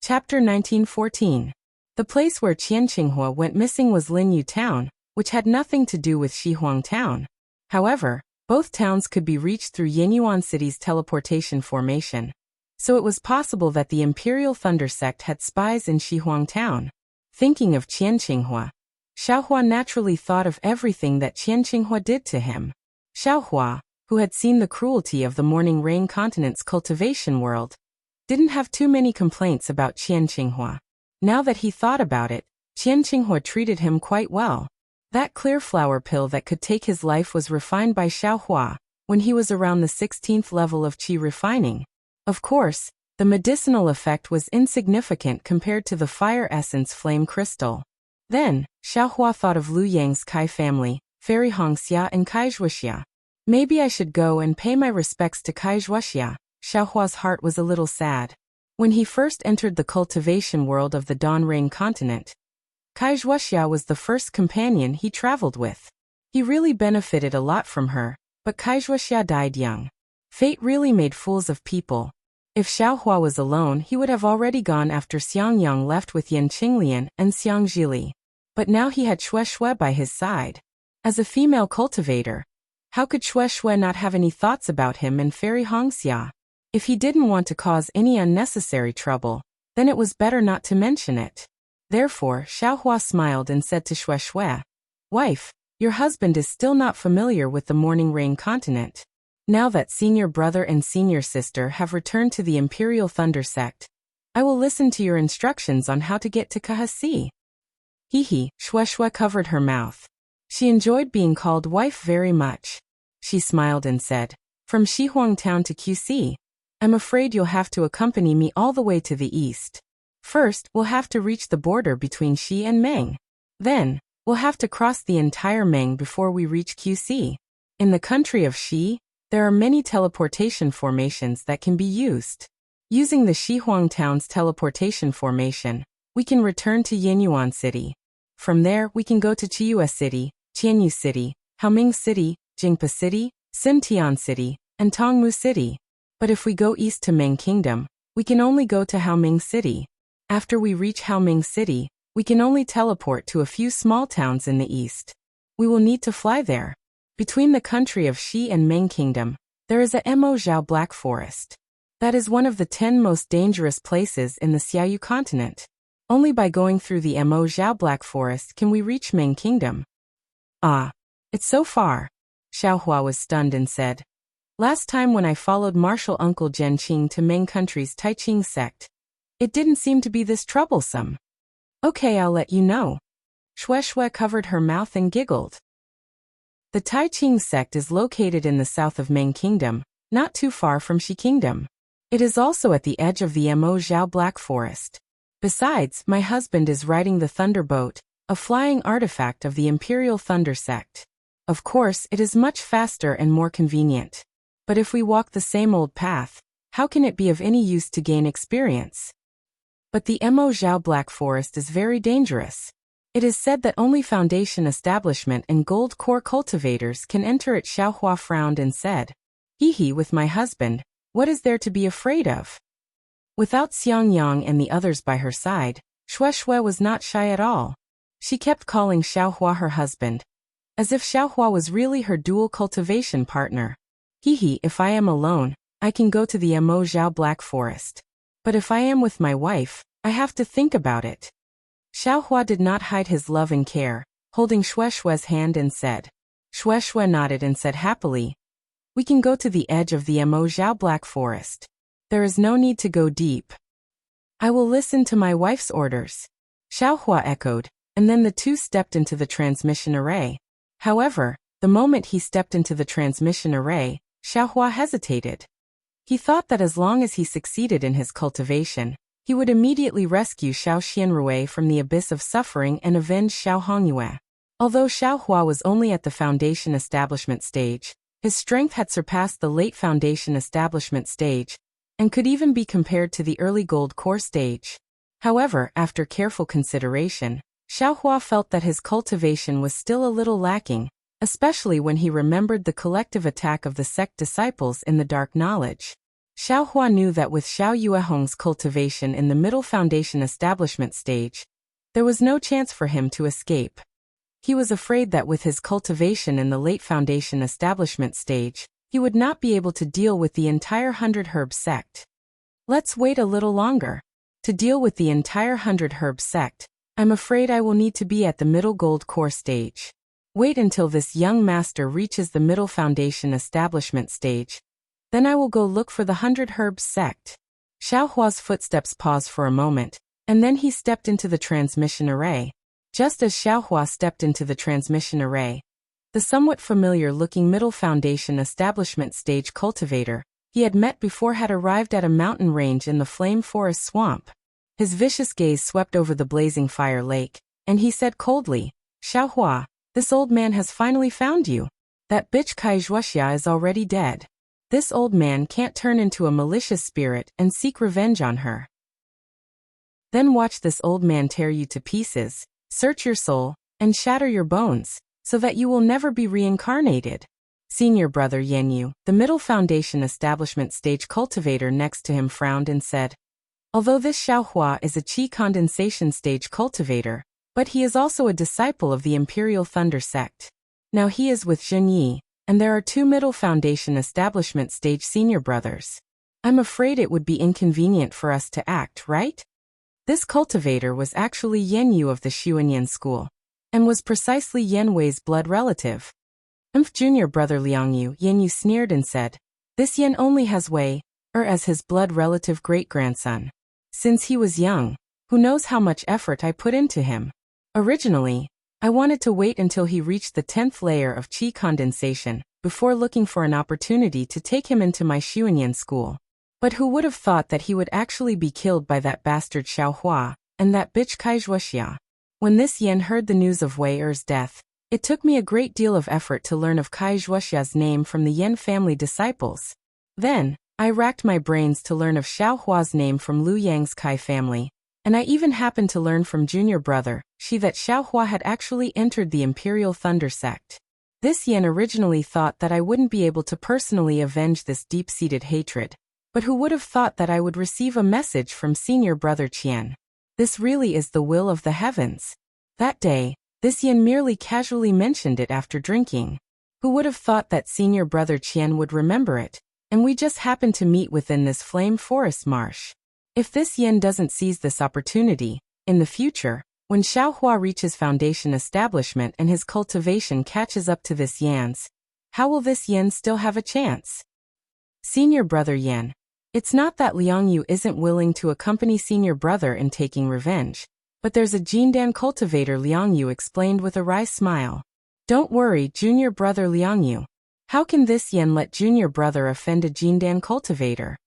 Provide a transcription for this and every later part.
Chapter 1914. The place where Qianqinghua went missing was Linyu Town, which had nothing to do with Shihuang Town. However, both towns could be reached through Yinyuan City's teleportation formation. So it was possible that the Imperial Thunder Sect had spies in Shihuang Town. Thinking of Qianqinghua, Xiaohua naturally thought of everything that Qianqinghua did to him. Xiaohua, who had seen the cruelty of the Morning Rain Continent's cultivation world, didn't have too many complaints about Qianqinghua. Now that he thought about it, Qianqinghua treated him quite well. That clear flower pill that could take his life was refined by Xiaohua when he was around the 16th level of qi refining. Of course, the medicinal effect was insignificant compared to the fire essence flame crystal. Then, Xiaohua thought of Lu Yang's Kai family, Fairy Hongxia and Kai Wuxia. Maybe I should go and pay my respects to Kai Wuxia. Xiaohua's heart was a little sad. When he first entered the cultivation world of the Dawn Rain continent, Kai Wuxia was the first companion he traveled with. He really benefited a lot from her, but Kai Wuxia died young. Fate really made fools of people. If Xiaohua was alone, he would have already gone after Xiang Yang left with Yan Qinglian and Xiang Zhili. But now he had Xue Xue by his side. As a female cultivator, how could Xue Xue not have any thoughts about him and Fairy Hongxia? If he didn't want to cause any unnecessary trouble, then it was better not to mention it. Therefore, Xiaohua smiled and said to Xue Xue, "Wife, your husband is still not familiar with the Morning Rain continent. Now that senior brother and senior sister have returned to the Imperial Thunder Sect, I will listen to your instructions on how to get to Kahasi." Xue Xue covered her mouth. She enjoyed being called wife very much. She smiled and said, "From Shihuang Town to QC, I'm afraid you'll have to accompany me all the way to the east. First, we'll have to reach the border between Xi and Meng. Then, we'll have to cross the entire Meng before we reach QC. In the country of Xi, there are many teleportation formations that can be used. Using the Shihuang Town's teleportation formation, we can return to Yinyuan City. From there, we can go to Chiyue City, Qianyu City, Haoming City, Jingpa City, Xintian City, and Tongmu City. But if we go east to Meng Kingdom, we can only go to Haoming City. After we reach Haoming City, we can only teleport to a few small towns in the east. We will need to fly there. Between the country of Xi and Meng Kingdom, there is a Mo Zhao Black Forest. That is one of the 10 most dangerous places in the Xiaoyu continent. Only by going through the Mo Zhao Black Forest can we reach Meng Kingdom." "Ah, it's so far." Xiaohua was stunned and said, "Last time when I followed Martial Uncle Zhenqing to Meng Country's Taiqing sect, it didn't seem to be this troublesome." "Okay, I'll let you know." Xue Xue covered her mouth and giggled. The Taiqing sect is located in the south of Meng Kingdom, not too far from Shi Kingdom. It is also at the edge of the Mo Zhao Black Forest. Besides, my husband is riding the Thunderboat, a flying artifact of the Imperial Thunder Sect. Of course, it is much faster and more convenient. But if we walk the same old path, how can it be of any use to gain experience? But the Mo Zhao Black Forest is very dangerous. It is said that only Foundation Establishment and Gold Core cultivators can enter it. Xiaohua frowned and said, "Hehe, with my husband, what is there to be afraid of?" Without Xiang Yang and the others by her side, Xue Xue was not shy at all. She kept calling Xiaohua her husband, as if Xiaohua was really her dual cultivation partner. "Hehe, if I am alone, I can go to the Mo Zhao Black Forest. But if I am with my wife, I have to think about it." Xiaohua did not hide his love and care, holding Xue Xue's hand and said. Xue Xue nodded and said happily, "We can go to the edge of the Mo Zhao Black Forest. There is no need to go deep." "I will listen to my wife's orders," Xiaohua echoed, and then the two stepped into the transmission array. However, the moment he stepped into the transmission array, Xiaohua hesitated. He thought that as long as he succeeded in his cultivation, he would immediately rescue Xiao Xianrui from the abyss of suffering and avenge Xiao Hongyue. Although Xiaohua was only at the Foundation Establishment stage, his strength had surpassed the late Foundation Establishment stage, and could even be compared to the early Gold Core stage. However, after careful consideration, Xiaohua felt that his cultivation was still a little lacking, especially when he remembered the collective attack of the sect disciples in the dark knowledge. Xiao Hua knew that with Xiao Yuehong's cultivation in the middle foundation establishment stage, there was no chance for him to escape. He was afraid that with his cultivation in the late foundation establishment stage, he would not be able to deal with the entire 100 Herb sect. Let's wait a little longer. To deal with the entire 100 Herb sect, I'm afraid I will need to be at the middle gold core stage. Wait until this young master reaches the middle foundation establishment stage. Then I will go look for the 100 Herb sect. Xiao Hua's footsteps paused for a moment, and then he stepped into the transmission array. Just as Xiao Hua stepped into the transmission array, the somewhat familiar-looking middle foundation establishment stage cultivator he had met before had arrived at a mountain range in the flame forest swamp. His vicious gaze swept over the blazing fire lake, and he said coldly, "Xiao Hua, this old man has finally found you. That bitch Wuxia is already dead. This old man can't turn into a malicious spirit and seek revenge on her. Then watch this old man tear you to pieces, search your soul, and shatter your bones, so that you will never be reincarnated." Senior brother Yanyu, the middle foundation establishment stage cultivator next to him, frowned and said, "Although this Xiao Hua is a qi condensation stage cultivator, but he is also a disciple of the Imperial Thunder sect. Now he is with Zhenyi, and there are two middle foundation establishment stage senior brothers. I'm afraid it would be inconvenient for us to act, right?" This cultivator was actually Yanyu of the Xuanyan school, and was precisely Yan Wei's blood relative. Junior brother Liangyu, Yanyu sneered and said, "This Yan only has Wei, as his blood relative great-grandson. Since he was young, who knows how much effort I put into him. Originally, I wanted to wait until he reached the 10th layer of qi condensation, before looking for an opportunity to take him into my Xuanyan school. But who would have thought that he would actually be killed by that bastard Xiao Hua, and that bitch Wuxia? When this Yan heard the news of Wei Er's death, it took me a great deal of effort to learn of Wuxia's name from the Yan family disciples. Then, I racked my brains to learn of Xiao Hua's name from Lu Yang's Kai family, and I even happened to learn from junior brother Shi that Xiao Hua had actually entered the Imperial Thunder sect. This Yan originally thought that I wouldn't be able to personally avenge this deep-seated hatred, but who would have thought that I would receive a message from senior brother Qian? This really is the will of the heavens. That day, this Yan merely casually mentioned it after drinking. Who would have thought that senior brother Qian would remember it? And we just happened to meet within this flame forest marsh. If this Yan doesn't seize this opportunity, in the future, when Xiao Hua reaches foundation establishment and his cultivation catches up to this Yan's, how will this Yan still have a chance? Senior brother Yan. It's not that Liangyu isn't willing to accompany senior brother in taking revenge, but there's a Jindan cultivator, Liangyu explained with a wry smile. Don't worry, junior brother Liangyu. How can this Yan let junior brother offend a Jindan cultivator?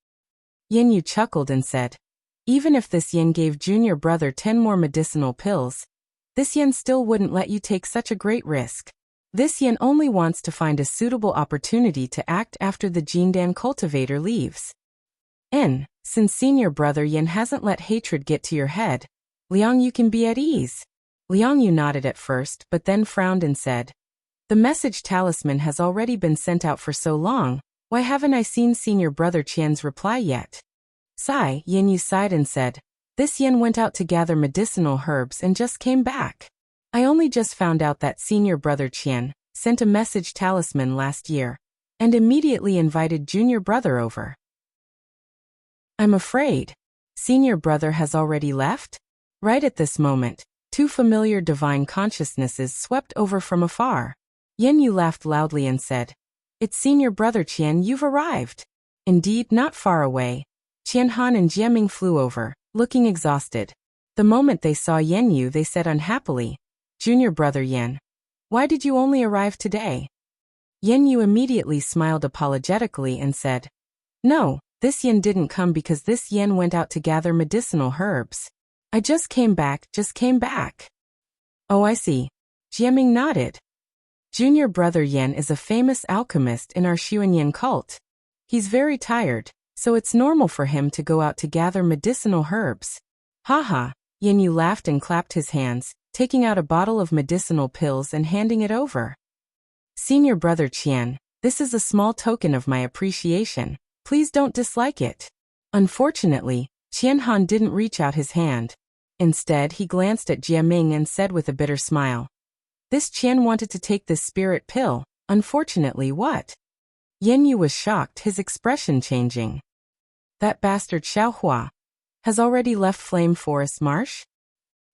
Yanyu chuckled and said, even if this Yan gave junior brother 10 more medicinal pills, this Yan still wouldn't let you take such a great risk. This Yan only wants to find a suitable opportunity to act after the Jindan cultivator leaves. Since senior brother Yan hasn't let hatred get to your head, Liangyu can be at ease. Liangyu nodded at first, but then frowned and said, the message talisman has already been sent out for so long, why haven't I seen senior brother Qian's reply yet? Sigh, Yanyu sighed and said, this Yan went out to gather medicinal herbs and just came back. I only just found out that senior brother Qian sent a message talisman last year, and immediately invited junior brother over. I'm afraid senior brother has already left? Right at this moment, two familiar divine consciousnesses swept over from afar. Yanyu laughed loudly and said, it's senior brother Qian, you've arrived. Indeed, not far away. Qianhan and Jiaming flew over, looking exhausted. The moment they saw Yanyu, they said unhappily, junior brother Yan, why did you only arrive today? Yanyu immediately smiled apologetically and said, no, this Yan didn't come because this Yan went out to gather medicinal herbs. I just came back. Oh, I see. Jiaming nodded. Junior brother Yan is a famous alchemist in our Xuanyan cult. He's very tired, so it's normal for him to go out to gather medicinal herbs. Haha, Yanyu laughed and clapped his hands, taking out a bottle of medicinal pills and handing it over. Senior brother Qian, this is a small token of my appreciation. Please don't dislike it. Unfortunately, Qianhan didn't reach out his hand. Instead, he glanced at Jiaming and said with a bitter smile, "This Qian wanted to take this spirit pill. Unfortunately, what?" Yanyu was shocked, his expression changing. "That bastard Xiaohua has already left Flame Forest Marsh?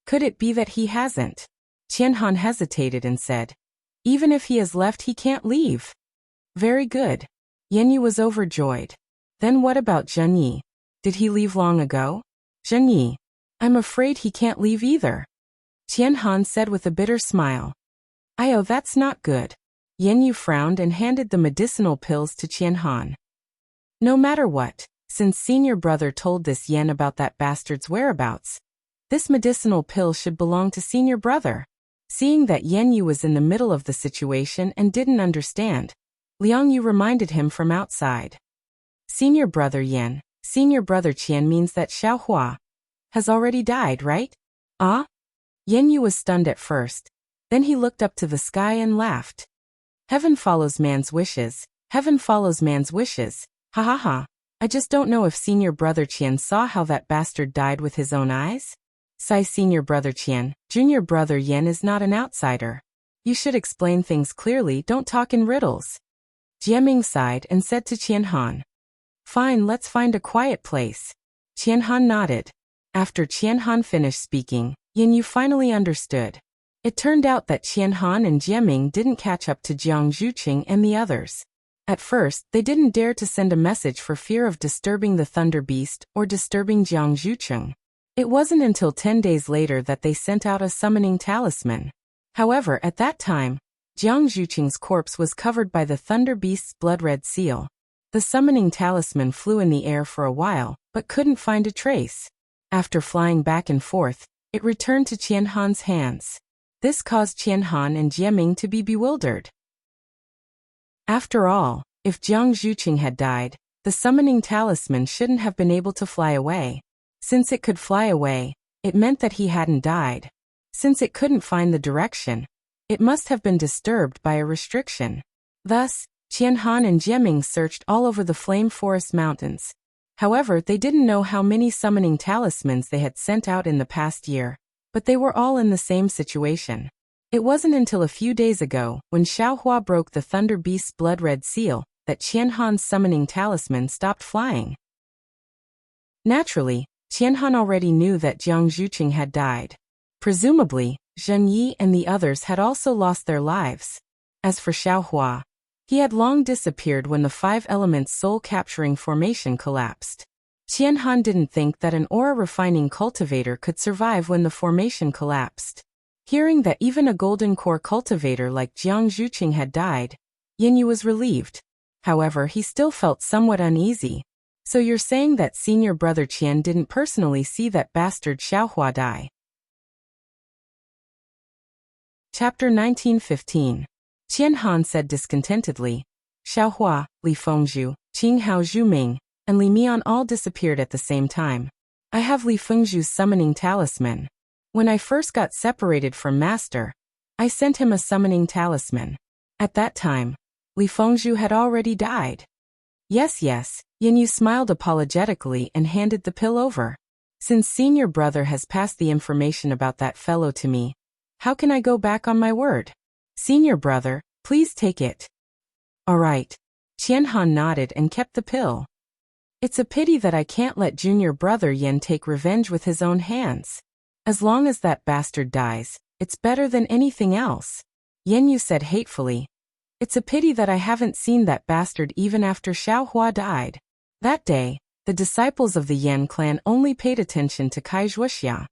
Could it be that he hasn't?" Qianhan hesitated and said, "Even if he has left, he can't leave." "Very good." Yanyu was overjoyed. "Then what about Zhenyi? Did he leave long ago?" "Zhenyi? I'm afraid he can't leave either," Qianhan said with a bitter smile. "Oh, that's not good." Yanyu frowned and handed the medicinal pills to Qianhan. "No matter what, since senior brother told this Yen about that bastard's whereabouts, this medicinal pill should belong to senior brother." Seeing that Yanyu was in the middle of the situation and didn't understand, Liang Yu reminded him from outside. "Senior brother Yan, senior brother Qian means that Xiaohua has already died, right?" "Ah?" Yanyu was stunned at first. Then he looked up to the sky and laughed. "Heaven follows man's wishes. Heaven follows man's wishes. Ha ha ha. I just don't know if senior brother Qian saw how that bastard died with his own eyes." Sigh senior brother Qian, junior brother Yan is not an outsider. You should explain things clearly, don't talk in riddles. Jiaming sighed and said to Qianhan, "Fine, let's find a quiet place." Qianhan nodded. After Qianhan finished speaking, Yanyu finally understood. It turned out that Qianhan and Jiaming didn't catch up to Jiang Zhuqing and the others. At first, they didn't dare to send a message for fear of disturbing the Thunder Beast or disturbing Jiang Zhuqing. It wasn't until 10 days later that they sent out a summoning talisman. However, at that time, Jiang Zhuqing's corpse was covered by the Thunder Beast's blood-red seal. The summoning talisman flew in the air for a while, but couldn't find a trace. After flying back and forth, it returned to Qianhan's hands. This caused Qianhan and Jiaming to be bewildered. After all, if Jiang Zhuqing had died, the summoning talisman shouldn't have been able to fly away. Since it could fly away, it meant that he hadn't died. Since it couldn't find the direction, it must have been disturbed by a restriction. Thus, Qianhan and Jiaming searched all over the Flame Forest Mountains. However, they didn't know how many summoning talismans they had sent out in the past year, but they were all in the same situation. It wasn't until a few days ago, when Xiaohua broke the Thunder Beast's blood-red seal, that Qianhan's summoning talisman stopped flying. Naturally, Qianhan already knew that Jiang Zhuqing had died. Presumably, Zhenyi and the others had also lost their lives. As for Xiaohua, he had long disappeared when the Five Elements soul-capturing formation collapsed. Qianhan didn't think that an aura-refining cultivator could survive when the formation collapsed. Hearing that even a golden core cultivator like Jiang Zhuqing had died, Yanyu was relieved. However, he still felt somewhat uneasy. "So you're saying that senior brother Qian didn't personally see that bastard Xiaohua die?" Chapter 1915. Qianhan said discontentedly. Xiaohua, Li Fengzhu, Qinghao Zhuming, and Li Mian all disappeared at the same time. I have Li Fengzhu's summoning talisman. When I first got separated from Master, I sent him a summoning talisman. At that time, Li Fengzhu had already died. Yes, Yanyu smiled apologetically and handed the pill over. Since senior brother has passed the information about that fellow to me, how can I go back on my word? Senior brother, please take it. All right. Qianhan nodded and kept the pill. It's a pity that I can't let junior brother Yan take revenge with his own hands. As long as that bastard dies, it's better than anything else. Yanyu said hatefully. It's a pity that I haven't seen that bastard even after Xiaohua died. That day, the disciples of the Yan clan only paid attention to Wuxia,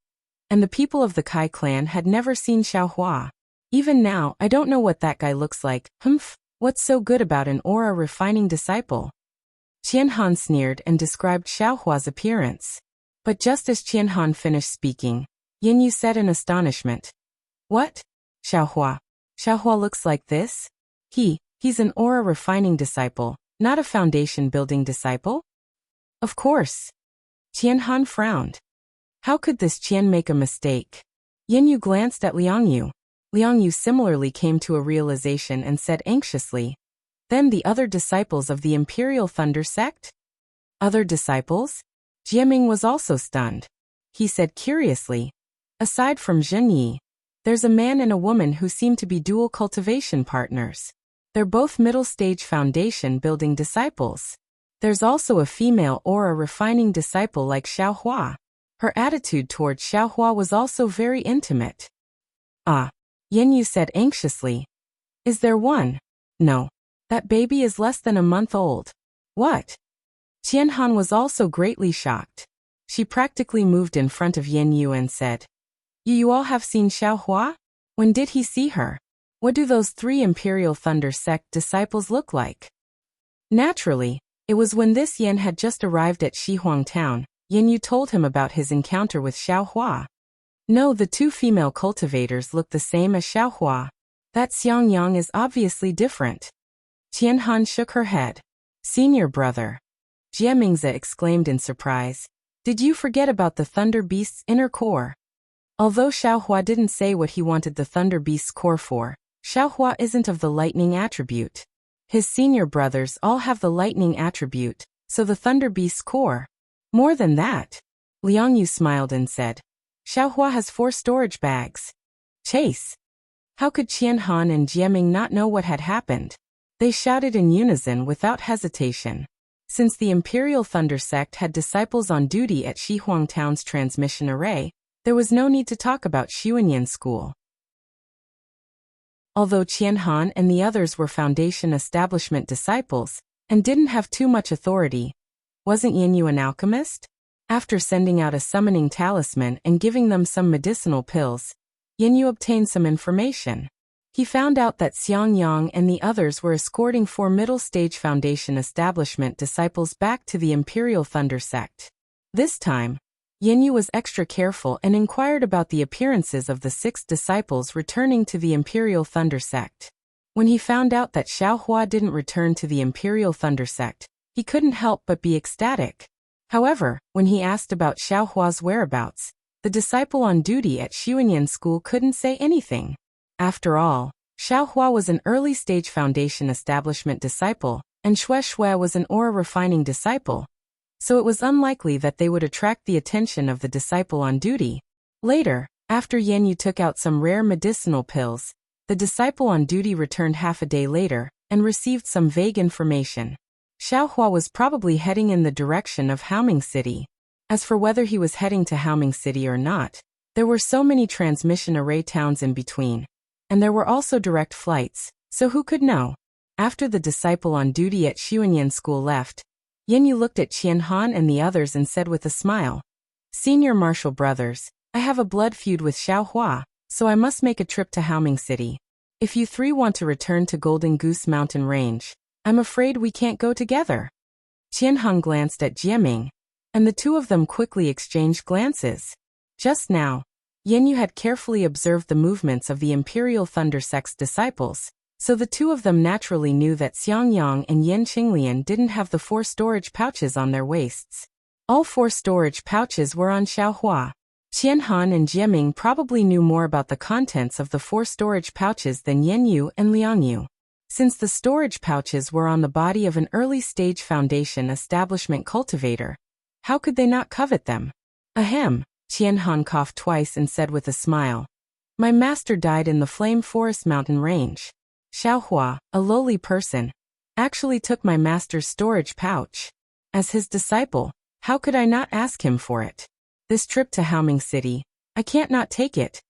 and the people of the Kai clan had never seen Xiaohua. Even now, I don't know what that guy looks like. What's so good about an aura-refining disciple? Qianhan sneered and described Xiaohua's appearance. But just as Qianhan finished speaking, Yanyu said in astonishment. What? Xiaohua? Xiaohua looks like this? He's an aura-refining disciple, not a foundation-building disciple? Of course. Qianhan frowned. How could this Qian make a mistake? Yanyu glanced at Liang Yu. Liang Yu similarly came to a realization and said anxiously, "Then the other disciples of the Imperial Thunder Sect? Other disciples? Jiaming was also stunned. He said curiously, aside from Zhenyi, there's a man and a woman who seem to be dual cultivation partners. They're both middle-stage foundation building disciples. There's also a female aura refining disciple like Xiaohua. Her attitude toward Xiaohua was also very intimate. Ah, Yanyu said anxiously. Is there one? No. That baby is less than a month old. What? Qianhan was also greatly shocked. She practically moved in front of Yanyu and said, You all have seen Xiaohua? When did he see her? What do those 3 Imperial Thunder Sect disciples look like? Naturally, it was when this Yan had just arrived at Shihuang town, Yanyu told him about his encounter with Xiaohua. No, the 2 female cultivators look the same as Xiaohua. That Xiangyang is obviously different. Qianhan shook her head. Senior brother. Jiamingze exclaimed in surprise. Did you forget about the Thunder Beast's inner core? Although Xiaohua didn't say what he wanted the Thunder Beast's core for, Xiaohua isn't of the lightning attribute. His senior brothers all have the lightning attribute, so the Thunder Beast's core. More than that. Liangyu smiled and said, Xiaohua has 4 storage bags. Chase. How could Qianhan and Jiaming not know what had happened? They shouted in unison without hesitation. Since the Imperial Thunder Sect had disciples on duty at Shihuang Town's transmission array, there was no need to talk about Xuanyan School. Although Qianhan and the others were Foundation Establishment disciples, and didn't have too much authority, wasn't Yanyu an alchemist? After sending out a summoning talisman and giving them some medicinal pills, Yanyu obtained some information. He found out that Xiangyang and the others were escorting 4 middle-stage Foundation Establishment disciples back to the Imperial Thunder Sect. This time, Yanyu was extra careful and inquired about the appearances of the 6 disciples returning to the Imperial Thunder Sect. When he found out that Xiaohua didn't return to the Imperial Thunder Sect, he couldn't help but be ecstatic. However, when he asked about Xiaohua's whereabouts, the disciple on duty at Xuanyan School couldn't say anything. After all, Xiaohua was an early-stage Foundation Establishment disciple, and Shui was an aura-refining disciple, so it was unlikely that they would attract the attention of the disciple on duty. Later, after Yanyu took out some rare medicinal pills, the disciple on duty returned half a day later and received some vague information. Xiaohua was probably heading in the direction of Haoming City. As for whether he was heading to Haoming City or not, there were so many transmission array towns in between, and there were also direct flights, so who could know? After the disciple on duty at Xuanyan School left, Yanyu looked at Qianhan and the others and said with a smile, Senior Martial Brothers, I have a blood feud with Xiaohua, so I must make a trip to Haoming City. If you 3 want to return to Golden Goose Mountain Range, I'm afraid we can't go together. Qianhan glanced at Jiaming, and the 2 of them quickly exchanged glances. Just now, Yanyu had carefully observed the movements of the Imperial Thunder Sect's disciples, so the 2 of them naturally knew that Xiangyang and Yan Qinglian didn't have the 4 storage pouches on their waists. All 4 storage pouches were on Xiaohua. Qianhan and Jiaming probably knew more about the contents of the 4 storage pouches than Yanyu and Liangyu. Since the storage pouches were on the body of an early-stage Foundation Establishment cultivator, how could they not covet them? Ahem, Qianhan coughed twice and said with a smile. My master died in the Flame Forest Mountain Range. Xiaohua, a lowly person, actually took my master's storage pouch. As his disciple, how could I not ask him for it? This trip to Haoming City, I can't not take it.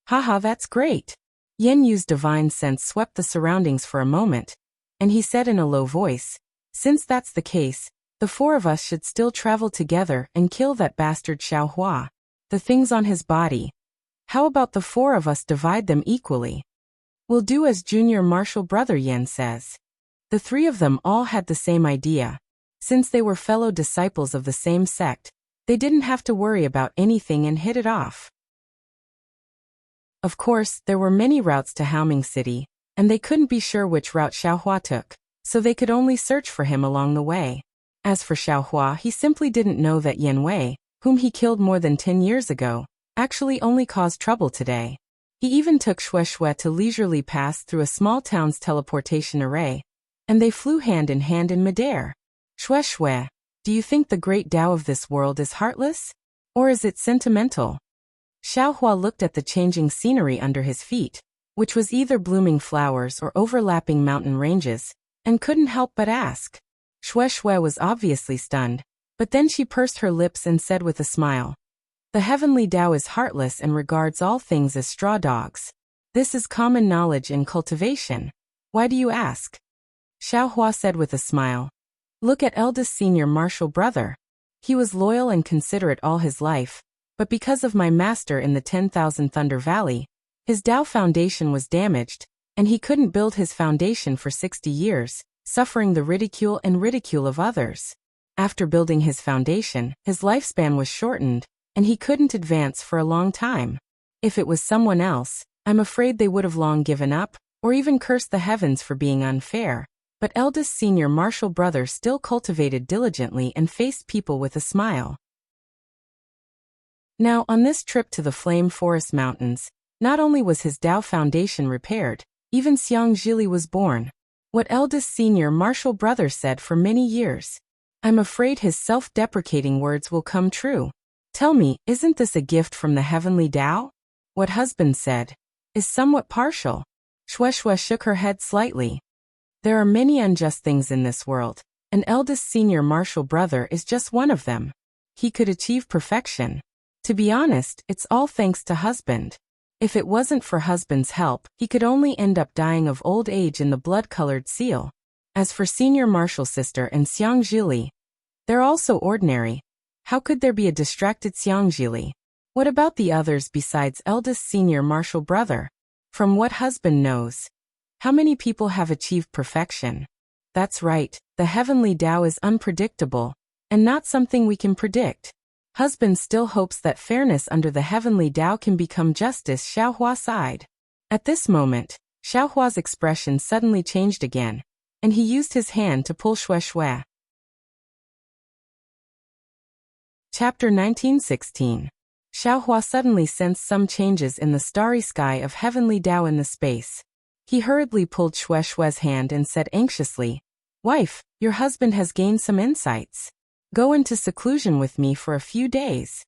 Haha, that's great. Yanyu's divine sense swept the surroundings for a moment, and he said in a low voice, Since that's the case, the 4 of us should still travel together and kill that bastard Xiaohua. The things on his body. How about the 4 of us divide them equally? We'll do as Junior Martial Brother Yan says. The 3 of them all had the same idea. Since they were fellow disciples of the same sect, they didn't have to worry about anything and hit it off. Of course, there were many routes to Haoming City, and they couldn't be sure which route Xiaohua took, so they could only search for him along the way. As for Xiaohua, he simply didn't know that Yan Wei, whom he killed more than 10 years ago, actually only caused trouble today. He even took Shui to leisurely pass through a small town's teleportation array, and they flew hand in hand in midair. Shui, Do you think the great Tao of this world is heartless? Or is it sentimental? Xiaohua looked at the changing scenery under his feet, which was either blooming flowers or overlapping mountain ranges, and couldn't help but ask. Shui was obviously stunned, but then she pursed her lips and said with a smile, "The heavenly Tao is heartless and regards all things as straw dogs. This is common knowledge in cultivation. Why do you ask?" Xiaohua said with a smile, "Look at eldest senior martial brother. He was loyal and considerate all his life, but because of my master in the 10,000 Thunder Valley, his Tao foundation was damaged, and he couldn't build his foundation for 60 years, suffering the ridicule of others. After building his foundation, his lifespan was shortened, and he couldn't advance for a long time. If it was someone else, I'm afraid they would have long given up, or even cursed the heavens for being unfair. But eldest senior martial brother still cultivated diligently and faced people with a smile." Now, on this trip to the Flame Forest Mountains, not only was his Tao foundation repaired, even Xiang Zhili was born. What eldest senior martial brother said for many years. I'm afraid his self-deprecating words will come true. Tell me, isn't this a gift from the heavenly Tao? What husband said is somewhat partial. Shui shook her head slightly. There are many unjust things in this world, and eldest senior martial brother is just one of them. He could achieve perfection. To be honest, it's all thanks to husband. If it wasn't for husband's help, he could only end up dying of old age in the blood-colored seal. As for senior martial sister and Xiang Zhili, they're also ordinary. How could there be a distracted Xiang Zhili? What about the others besides eldest senior martial brother? From what husband knows, how many people have achieved perfection? That's right, the heavenly Tao is unpredictable, and not something we can predict. Husband still hopes that fairness under the heavenly Tao can become justice. Xiaohua sighed. At this moment, Xiaohua's expression suddenly changed again, and he used his hand to pull Shui. Chapter 1916. Xiaohua suddenly sensed some changes in the starry sky of heavenly Tao in the space. He hurriedly pulled Shui's hand and said anxiously, "Wife, your husband has gained some insights. Go into seclusion with me for a few days."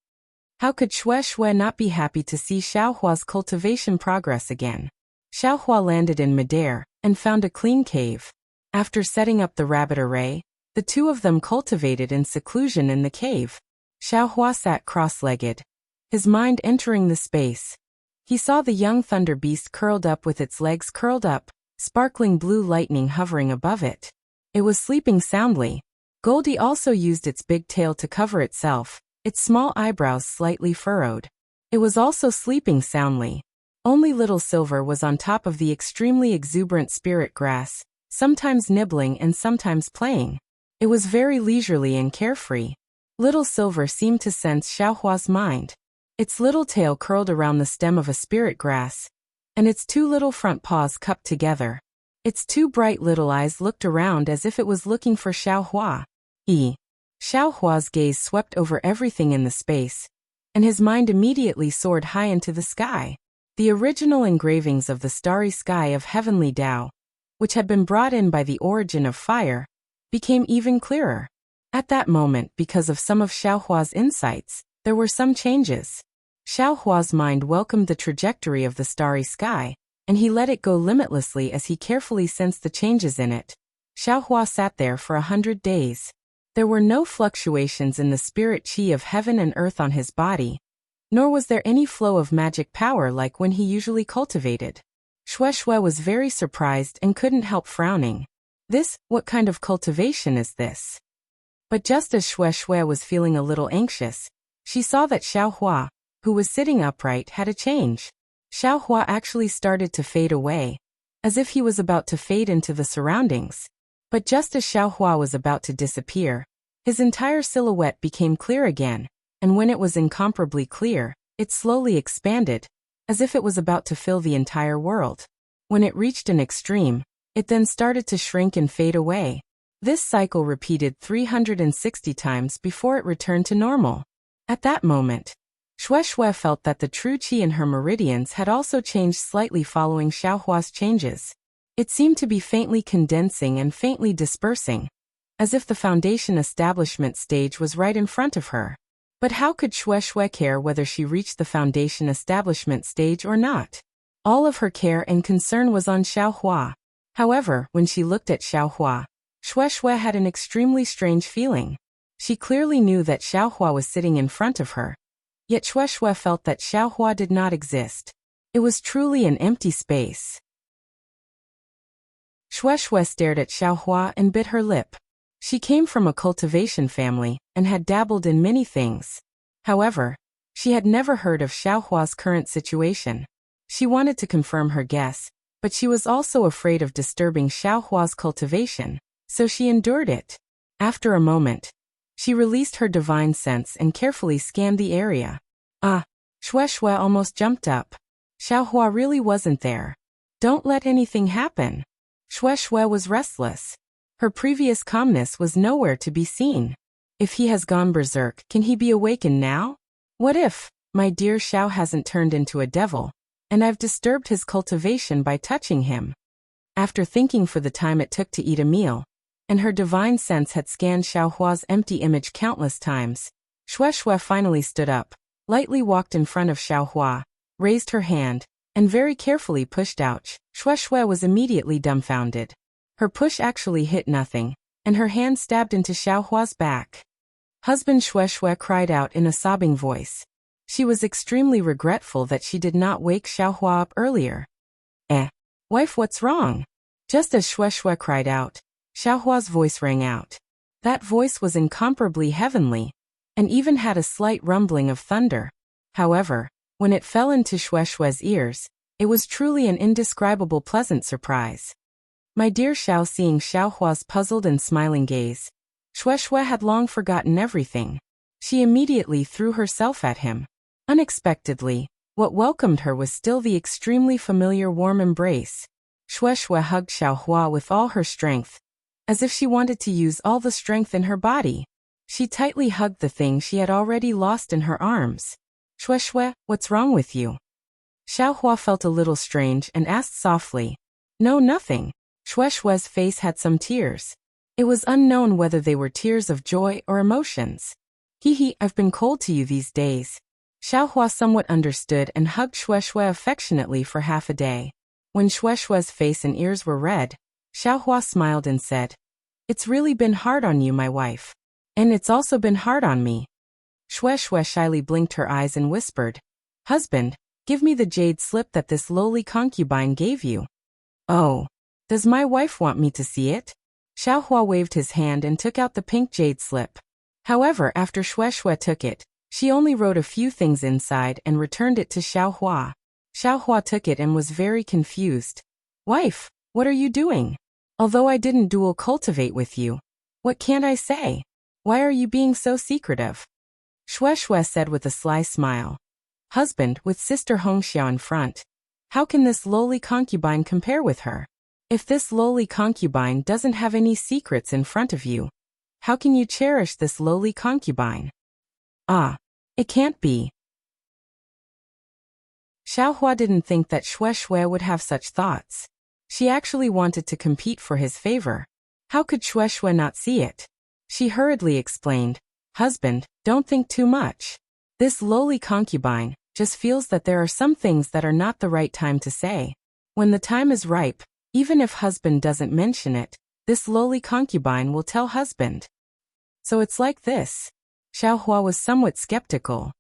How could Shui not be happy to see Xiaohua's cultivation progress again? Xiaohua landed in midair and found a clean cave. After setting up the rabbit array, the two of them cultivated in seclusion in the cave. Xiaohua sat cross-legged, his mind entering the space. He saw the young thunder beast curled up with its legs curled up, sparkling blue lightning hovering above it. It was sleeping soundly. Goldie also used its big tail to cover itself, its small eyebrows slightly furrowed. It was also sleeping soundly. Only Little Silver was on top of the extremely exuberant spirit grass, sometimes nibbling and sometimes playing. It was very leisurely and carefree. Little Silver seemed to sense Xiaohua's mind. Its little tail curled around the stem of a spirit grass, and its two little front paws cupped together. Its two bright little eyes looked around as if it was looking for Xiaohua. Xiaohua's gaze swept over everything in the space, and his mind immediately soared high into the sky. The original engravings of the starry sky of heavenly Tao, which had been brought in by the origin of fire, became even clearer. At that moment, because of some of Xiaohua's insights, there were some changes. Xiaohua's mind welcomed the trajectory of the starry sky, and he let it go limitlessly as he carefully sensed the changes in it. Xiaohua sat there for 100 days. There were no fluctuations in the spirit chi of heaven and earth on his body, nor was there any flow of magic power like when he usually cultivated. Shui was very surprised and couldn't help frowning. What kind of cultivation is this? But just as Shui was feeling a little anxious, she saw that Xiaohua, who was sitting upright, had a change. Xiaohua actually started to fade away, as if he was about to fade into the surroundings. But just as Xiaohua was about to disappear, his entire silhouette became clear again, and when it was incomparably clear, it slowly expanded, as if it was about to fill the entire world. When it reached an extreme, it then started to shrink and fade away. This cycle repeated 360 times before it returned to normal. At that moment, Shui felt that the true qi in her meridians had also changed slightly following Xiaohua's changes. It seemed to be faintly condensing and faintly dispersing. as if the foundation establishment stage was right in front of her. But how could Shui care whether she reached the foundation establishment stage or not? All of her care and concern was on Xiaohua. However, when she looked at Xiaohua, Shui had an extremely strange feeling. She clearly knew that Xiaohua was sitting in front of her. Yet Shui felt that Xiaohua did not exist. It was truly an empty space. Shui stared at Xiaohua and bit her lip. She came from a cultivation family and had dabbled in many things. However, she had never heard of Xiaohua's current situation. She wanted to confirm her guess, but she was also afraid of disturbing Xiaohua's cultivation, so she endured it. After a moment, she released her divine sense and carefully scanned the area. Shui almost jumped up. Xiaohua really wasn't there. Don't let anything happen. Shui was restless. Her previous calmness was nowhere to be seen. If he has gone berserk, can he be awakened now? What if my dear Xiao hasn't turned into a devil, and I've disturbed his cultivation by touching him? After thinking for the time it took to eat a meal, and her divine sense had scanned Xiaohua's empty image countless times, Shui finally stood up, lightly walked in front of Xiaohua, raised her hand, and very carefully pushed out. Shui was immediately dumbfounded. Her push actually hit nothing, and her hand stabbed into Xiaohua's back. Husband, Shui cried out in a sobbing voice. She was extremely regretful that she did not wake Xiaohua up earlier. Wife, what's wrong? Just as Shui cried out, Xiaohua's voice rang out. That voice was incomparably heavenly, and even had a slight rumbling of thunder. However, when it fell into Shui's ears, it was truly an indescribable pleasant surprise. My dear Xiao, seeing Xiaohua's puzzled and smiling gaze, Shui had long forgotten everything. She immediately threw herself at him. Unexpectedly, what welcomed her was still the extremely familiar warm embrace. Shui hugged Xiaohua with all her strength, as if she wanted to use all the strength in her body. She tightly hugged the thing she had already lost in her arms. Shui, what's wrong with you? Xiaohua felt a little strange and asked softly. No, nothing. Shui's face had some tears. It was unknown whether they were tears of joy or emotions. I've been cold to you these days. Xiaohua somewhat understood and hugged Shui affectionately for half a day. When Shui's face and ears were red, Xiaohua smiled and said, It's really been hard on you, my wife. And it's also been hard on me. Shui shyly blinked her eyes and whispered, Husband, give me the jade slip that this lowly concubine gave you. Oh, does my wife want me to see it? Xiaohua waved his hand and took out the pink jade slip. However, after Shui took it, she only wrote a few things inside and returned it to Xiaohua. Xiaohua took it and was very confused. Wife, what are you doing? Although I didn't dual cultivate with you, what can't I say? Why are you being so secretive? Shui said with a sly smile. Husband, with sister Hongxiao in front, how can this lowly concubine compare with her? If this lowly concubine doesn't have any secrets in front of you, how can you cherish this lowly concubine? It can't be. Xiaohua didn't think that Shui would have such thoughts. She actually wanted to compete for his favor. How could Shui not see it? She hurriedly explained, Husband, don't think too much. This lowly concubine just feels that there are some things that are not the right time to say. When the time is ripe, even if husband doesn't mention it, this lowly concubine will tell husband. So it's like this. Xiaohua was somewhat skeptical.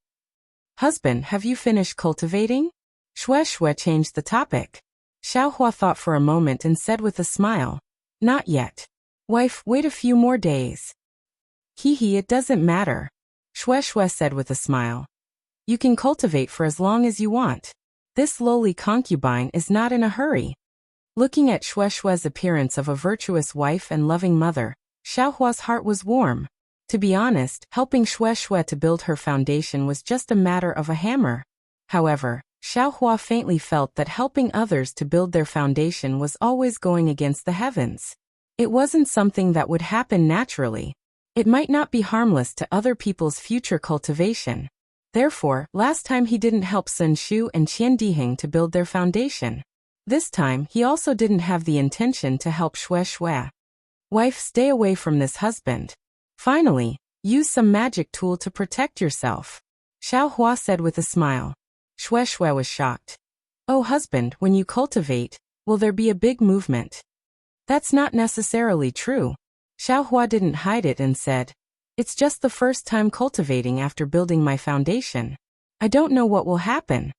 Husband, have you finished cultivating? Shui changed the topic. Xiaohua thought for a moment and said with a smile, Not yet. Wife, wait a few more days. It doesn't matter. Shui said with a smile. You can cultivate for as long as you want. This lowly concubine is not in a hurry. Looking at Shui's appearance of a virtuous wife and loving mother, Xiaohua's heart was warm. To be honest, helping Shui to build her foundation was just a matter of a hammer. However, Xiaohua faintly felt that helping others to build their foundation was always going against the heavens. It wasn't something that would happen naturally. It might not be harmless to other people's future cultivation. Therefore, last time he didn't help Sun Shu and Qian Diheng to build their foundation. This time, he also didn't have the intention to help Shui. Wife, stay away from this husband. Finally, use some magic tool to protect yourself. Xiao Hua said with a smile. Xue Xue was shocked. Oh husband, when you cultivate, will there be a big movement? That's not necessarily true. Xiao Hua didn't hide it and said, it's just the first time cultivating after building my foundation. I don't know what will happen.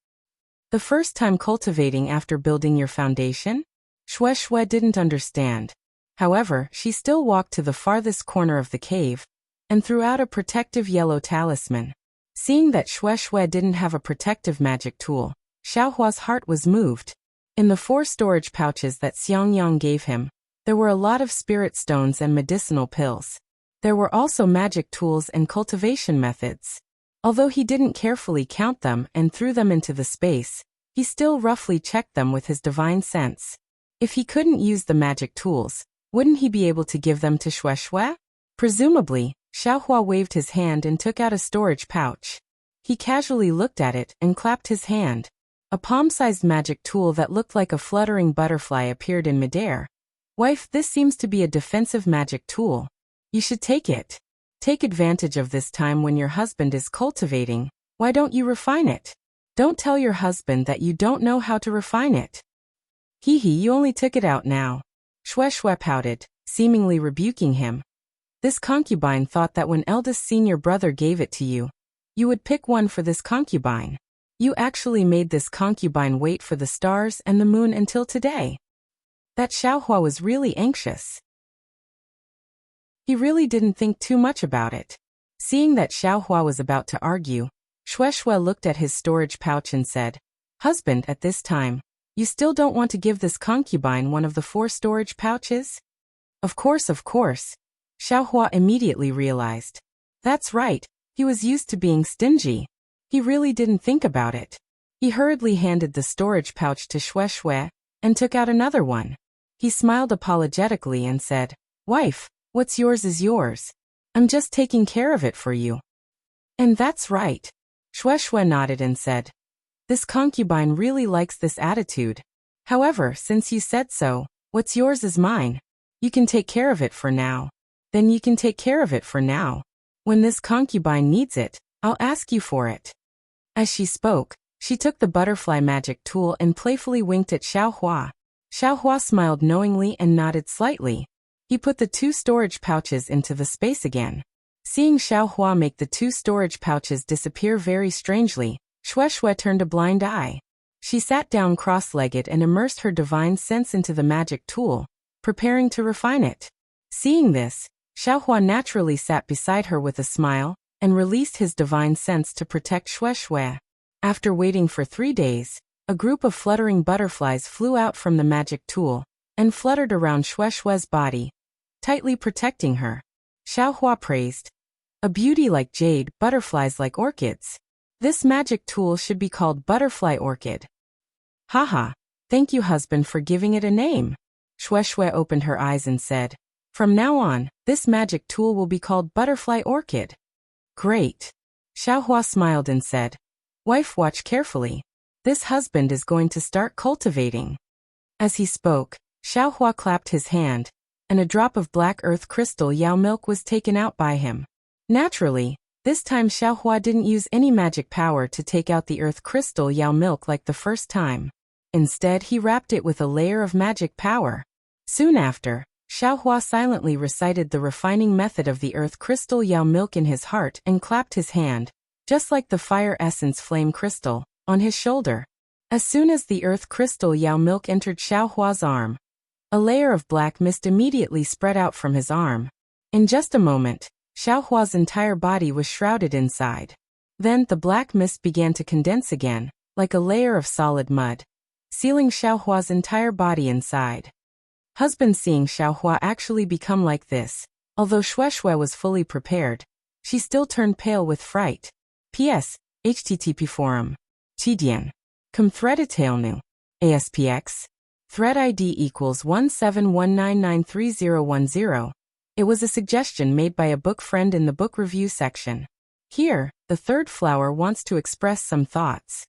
The first time cultivating after building your foundation? Xue Xue didn't understand. However, she still walked to the farthest corner of the cave and threw out a protective yellow talisman. Seeing that Xue Xue didn't have a protective magic tool, Xiao Hua's heart was moved. In the 4 storage pouches that Xiangyang gave him, there were a lot of spirit stones and medicinal pills. There were also magic tools and cultivation methods. Although he didn't carefully count them and threw them into the space, he still roughly checked them with his divine sense. If he couldn't use the magic tools, wouldn't he be able to give them to Xue Xue? Presumably, Xiao Hua waved his hand and took out a storage pouch. He casually looked at it and clapped his hand. A palm-sized magic tool that looked like a fluttering butterfly appeared in midair. Wife, this seems to be a defensive magic tool. You should take it. Take advantage of this time when your husband is cultivating. Why don't you refine it? Don't tell your husband that you don't know how to refine it. Hee hee, you only took it out now. Xue Xue pouted, seemingly rebuking him. This concubine thought that when eldest senior brother gave it to you, you would pick one for this concubine. You actually made this concubine wait for the stars and the moon until today. That Xiao Hua was really anxious. He really didn't think too much about it. Seeing that Xiao Hua was about to argue, Xue Xue looked at his storage pouch and said, Husband, at this time, you still don't want to give this concubine one of the 4 storage pouches? Of course. Xiao Hua immediately realized. That's right, he was used to being stingy. He really didn't think about it. He hurriedly handed the storage pouch to Xue Xue and took out another one. He smiled apologetically and said, Wife, what's yours is yours. I'm just taking care of it for you. And that's right. Xue Xue nodded and said, This concubine really likes this attitude. However, since you said so, what's yours is mine. You can take care of it for now. Then you can take care of it for now. When this concubine needs it, I'll ask you for it. As she spoke, she took the butterfly magic tool and playfully winked at Xiao Hua. Xiao Hua smiled knowingly and nodded slightly. He put the 2 storage pouches into the space again. Seeing Xiao Hua make the 2 storage pouches disappear very strangely, Xue Xue turned a blind eye. She sat down cross-legged and immersed her divine sense into the magic tool, preparing to refine it. Seeing this, Xiao Hua naturally sat beside her with a smile and released his divine sense to protect Xue Xue. After waiting for 3 days, a group of fluttering butterflies flew out from the magic tool and fluttered around Xue Xue's body, tightly protecting her. Xiao Hua praised. A beauty like jade, butterflies like orchids. This magic tool should be called Butterfly Orchid. Haha, thank you husband for giving it a name. Xue Xue opened her eyes and said, From now on, this magic tool will be called Butterfly Orchid. Great. Xiao Hua smiled and said, Wife, watch carefully. This husband is going to start cultivating. As he spoke, Xiao Hua clapped his hand, and a drop of black earth crystal Yao milk was taken out by him. Naturally, this time Xiao Hua didn't use any magic power to take out the earth crystal Yao milk like the first time. Instead, he wrapped it with a layer of magic power. Soon after, Xiao Hua silently recited the refining method of the earth crystal Yao milk in his heart and clapped his hand, just like the fire essence flame crystal, on his shoulder. As soon as the earth crystal Yao milk entered Xiao Hua's arm, a layer of black mist immediately spread out from his arm. In just a moment, Xiao Hua's entire body was shrouded inside. Then the black mist began to condense again, like a layer of solid mud, sealing Xiao Hua's entire body inside. Husband, seeing Xiao Hua actually become like this, although Xue Xue was fully prepared, she still turned pale with fright. P.S. HTTP forum. Chidian. Com thread nu. ASPX. Thread ID equals 1719931010. It was a suggestion made by a book friend in the book review section. Here, the third flower wants to express some thoughts.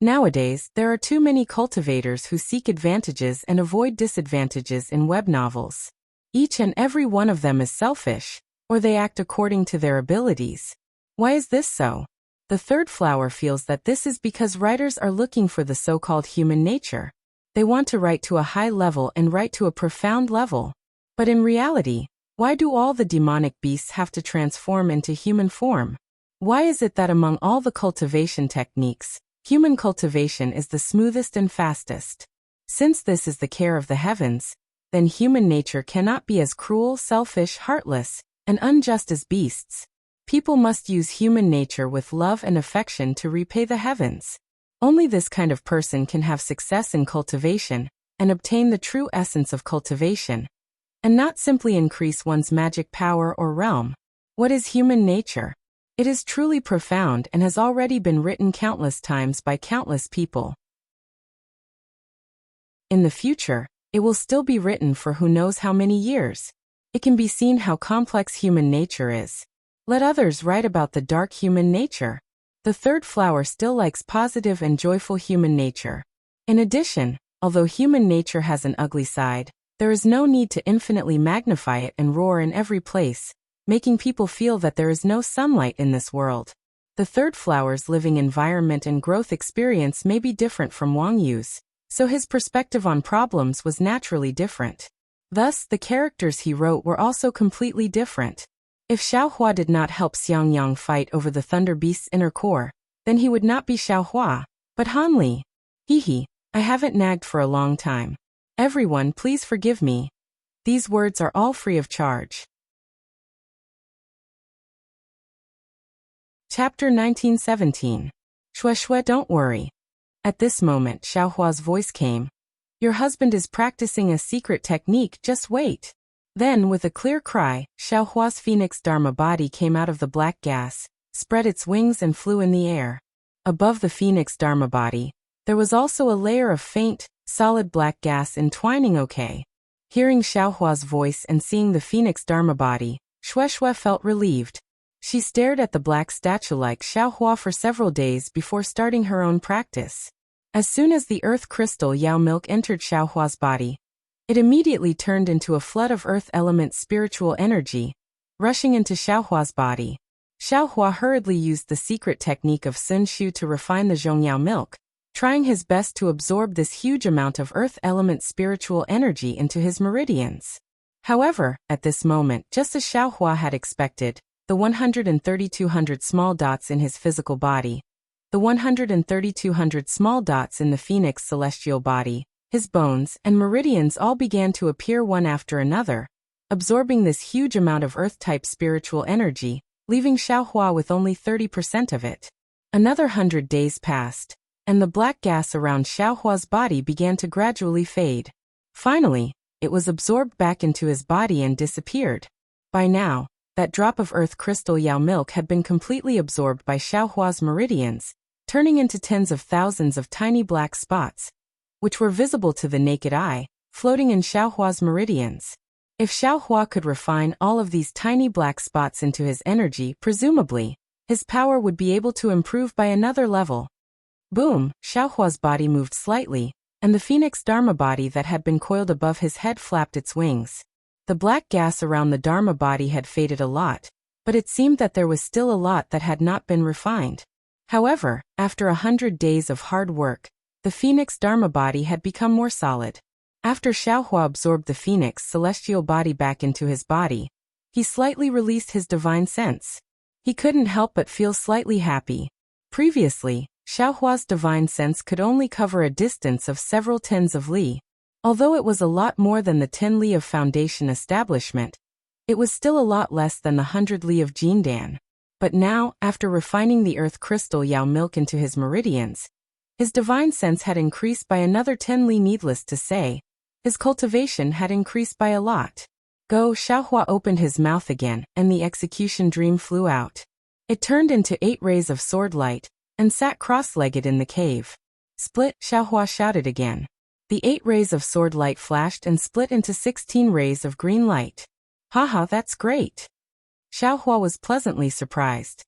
Nowadays, there are too many cultivators who seek advantages and avoid disadvantages in web novels. Each and every one of them is selfish, or they act according to their abilities. Why is this so? The third flower feels that this is because writers are looking for the so-called human nature. They want to write to a high level and write to a profound level. But in reality, why do all the demonic beasts have to transform into human form? Why is it that among all the cultivation techniques, human cultivation is the smoothest and fastest? Since this is the care of the heavens, then human nature cannot be as cruel, selfish, heartless, and unjust as beasts. People must use human nature with love and affection to repay the heavens. Only this kind of person can have success in cultivation and obtain the true essence of cultivation, and not simply increase one's magic power or realm. What is human nature? It is truly profound and has already been written countless times by countless people. In the future, it will still be written for who knows how many years. It can be seen how complex human nature is. Let others write about the dark human nature. The third flower still likes positive and joyful human nature. In addition, although human nature has an ugly side, there is no need to infinitely magnify it and roar in every place, making people feel that there is no sunlight in this world. The third flower's living environment and growth experience may be different from Wang Yu's, so his perspective on problems was naturally different. Thus, the characters he wrote were also completely different. If Xiaohua did not help Xiang Yang fight over the Thunder Beast's inner core, then he would not be Xiaohua, but Han Li. Hehe, I haven't nagged for a long time. Everyone, please forgive me. These words are all free of charge. Chapter 1917. Shui, don't worry. At this moment, Xiaohua's voice came. Your husband is practicing a secret technique, just wait. Then, with a clear cry, Xiaohua's phoenix dharma body came out of the black gas, spread its wings and flew in the air. Above the phoenix dharma body, there was also a layer of faint, solid black gas entwining. Okay. Hearing Xiaohua's voice and seeing the phoenix dharma body, Shui felt relieved. She stared at the black statue-like Xiaohua for several days before starting her own practice. As soon as the earth crystal Yao milk entered Xiaohua's body, it immediately turned into a flood of earth element spiritual energy, rushing into Xiaohua's body. Xiaohua hurriedly used the secret technique of Sun Shu to refine the Zhongyao milk, trying his best to absorb this huge amount of earth element spiritual energy into his meridians. However, at this moment, just as Xiaohua had expected, the 13200 small dots in his physical body, the 13200 small dots in the phoenix celestial body, his bones and meridians all began to appear one after another, absorbing this huge amount of earth-type spiritual energy, leaving Xiaohua with only 30% of it. Another 100 days passed, and the black gas around Xiaohua's body began to gradually fade. Finally, it was absorbed back into his body and disappeared. By now, that drop of earth crystal Yao milk had been completely absorbed by Xiaohua's meridians, turning into tens of thousands of tiny black spots, which were visible to the naked eye, floating in Xiaohua's meridians. If Xiaohua could refine all of these tiny black spots into his energy, presumably, his power would be able to improve by another level. Boom, Xiaohua's body moved slightly, and the phoenix dharma body that had been coiled above his head flapped its wings. The black gas around the dharma body had faded a lot, but it seemed that there was still a lot that had not been refined. However, after 100 days of hard work, the phoenix dharma body had become more solid. After Xiaohua absorbed the phoenix celestial body back into his body, he slightly released his divine sense. He couldn't help but feel slightly happy. Previously, Xiaohua's divine sense could only cover a distance of several tens of li. Although it was a lot more than the 10 li of Foundation establishment, it was still a lot less than the 100 li of Jindan. But now, after refining the earth crystal Yao milk into his meridians, his divine sense had increased by another 10 li. Needless to say, his cultivation had increased by a lot. Go, Xiaohua opened his mouth again, and the execution dream flew out. It turned into 8 rays of sword light, and sat cross-legged in the cave. Split, Xiaohua shouted again. The 8 rays of sword light flashed and split into 16 rays of green light. Haha, that's great. Xiaohua was pleasantly surprised.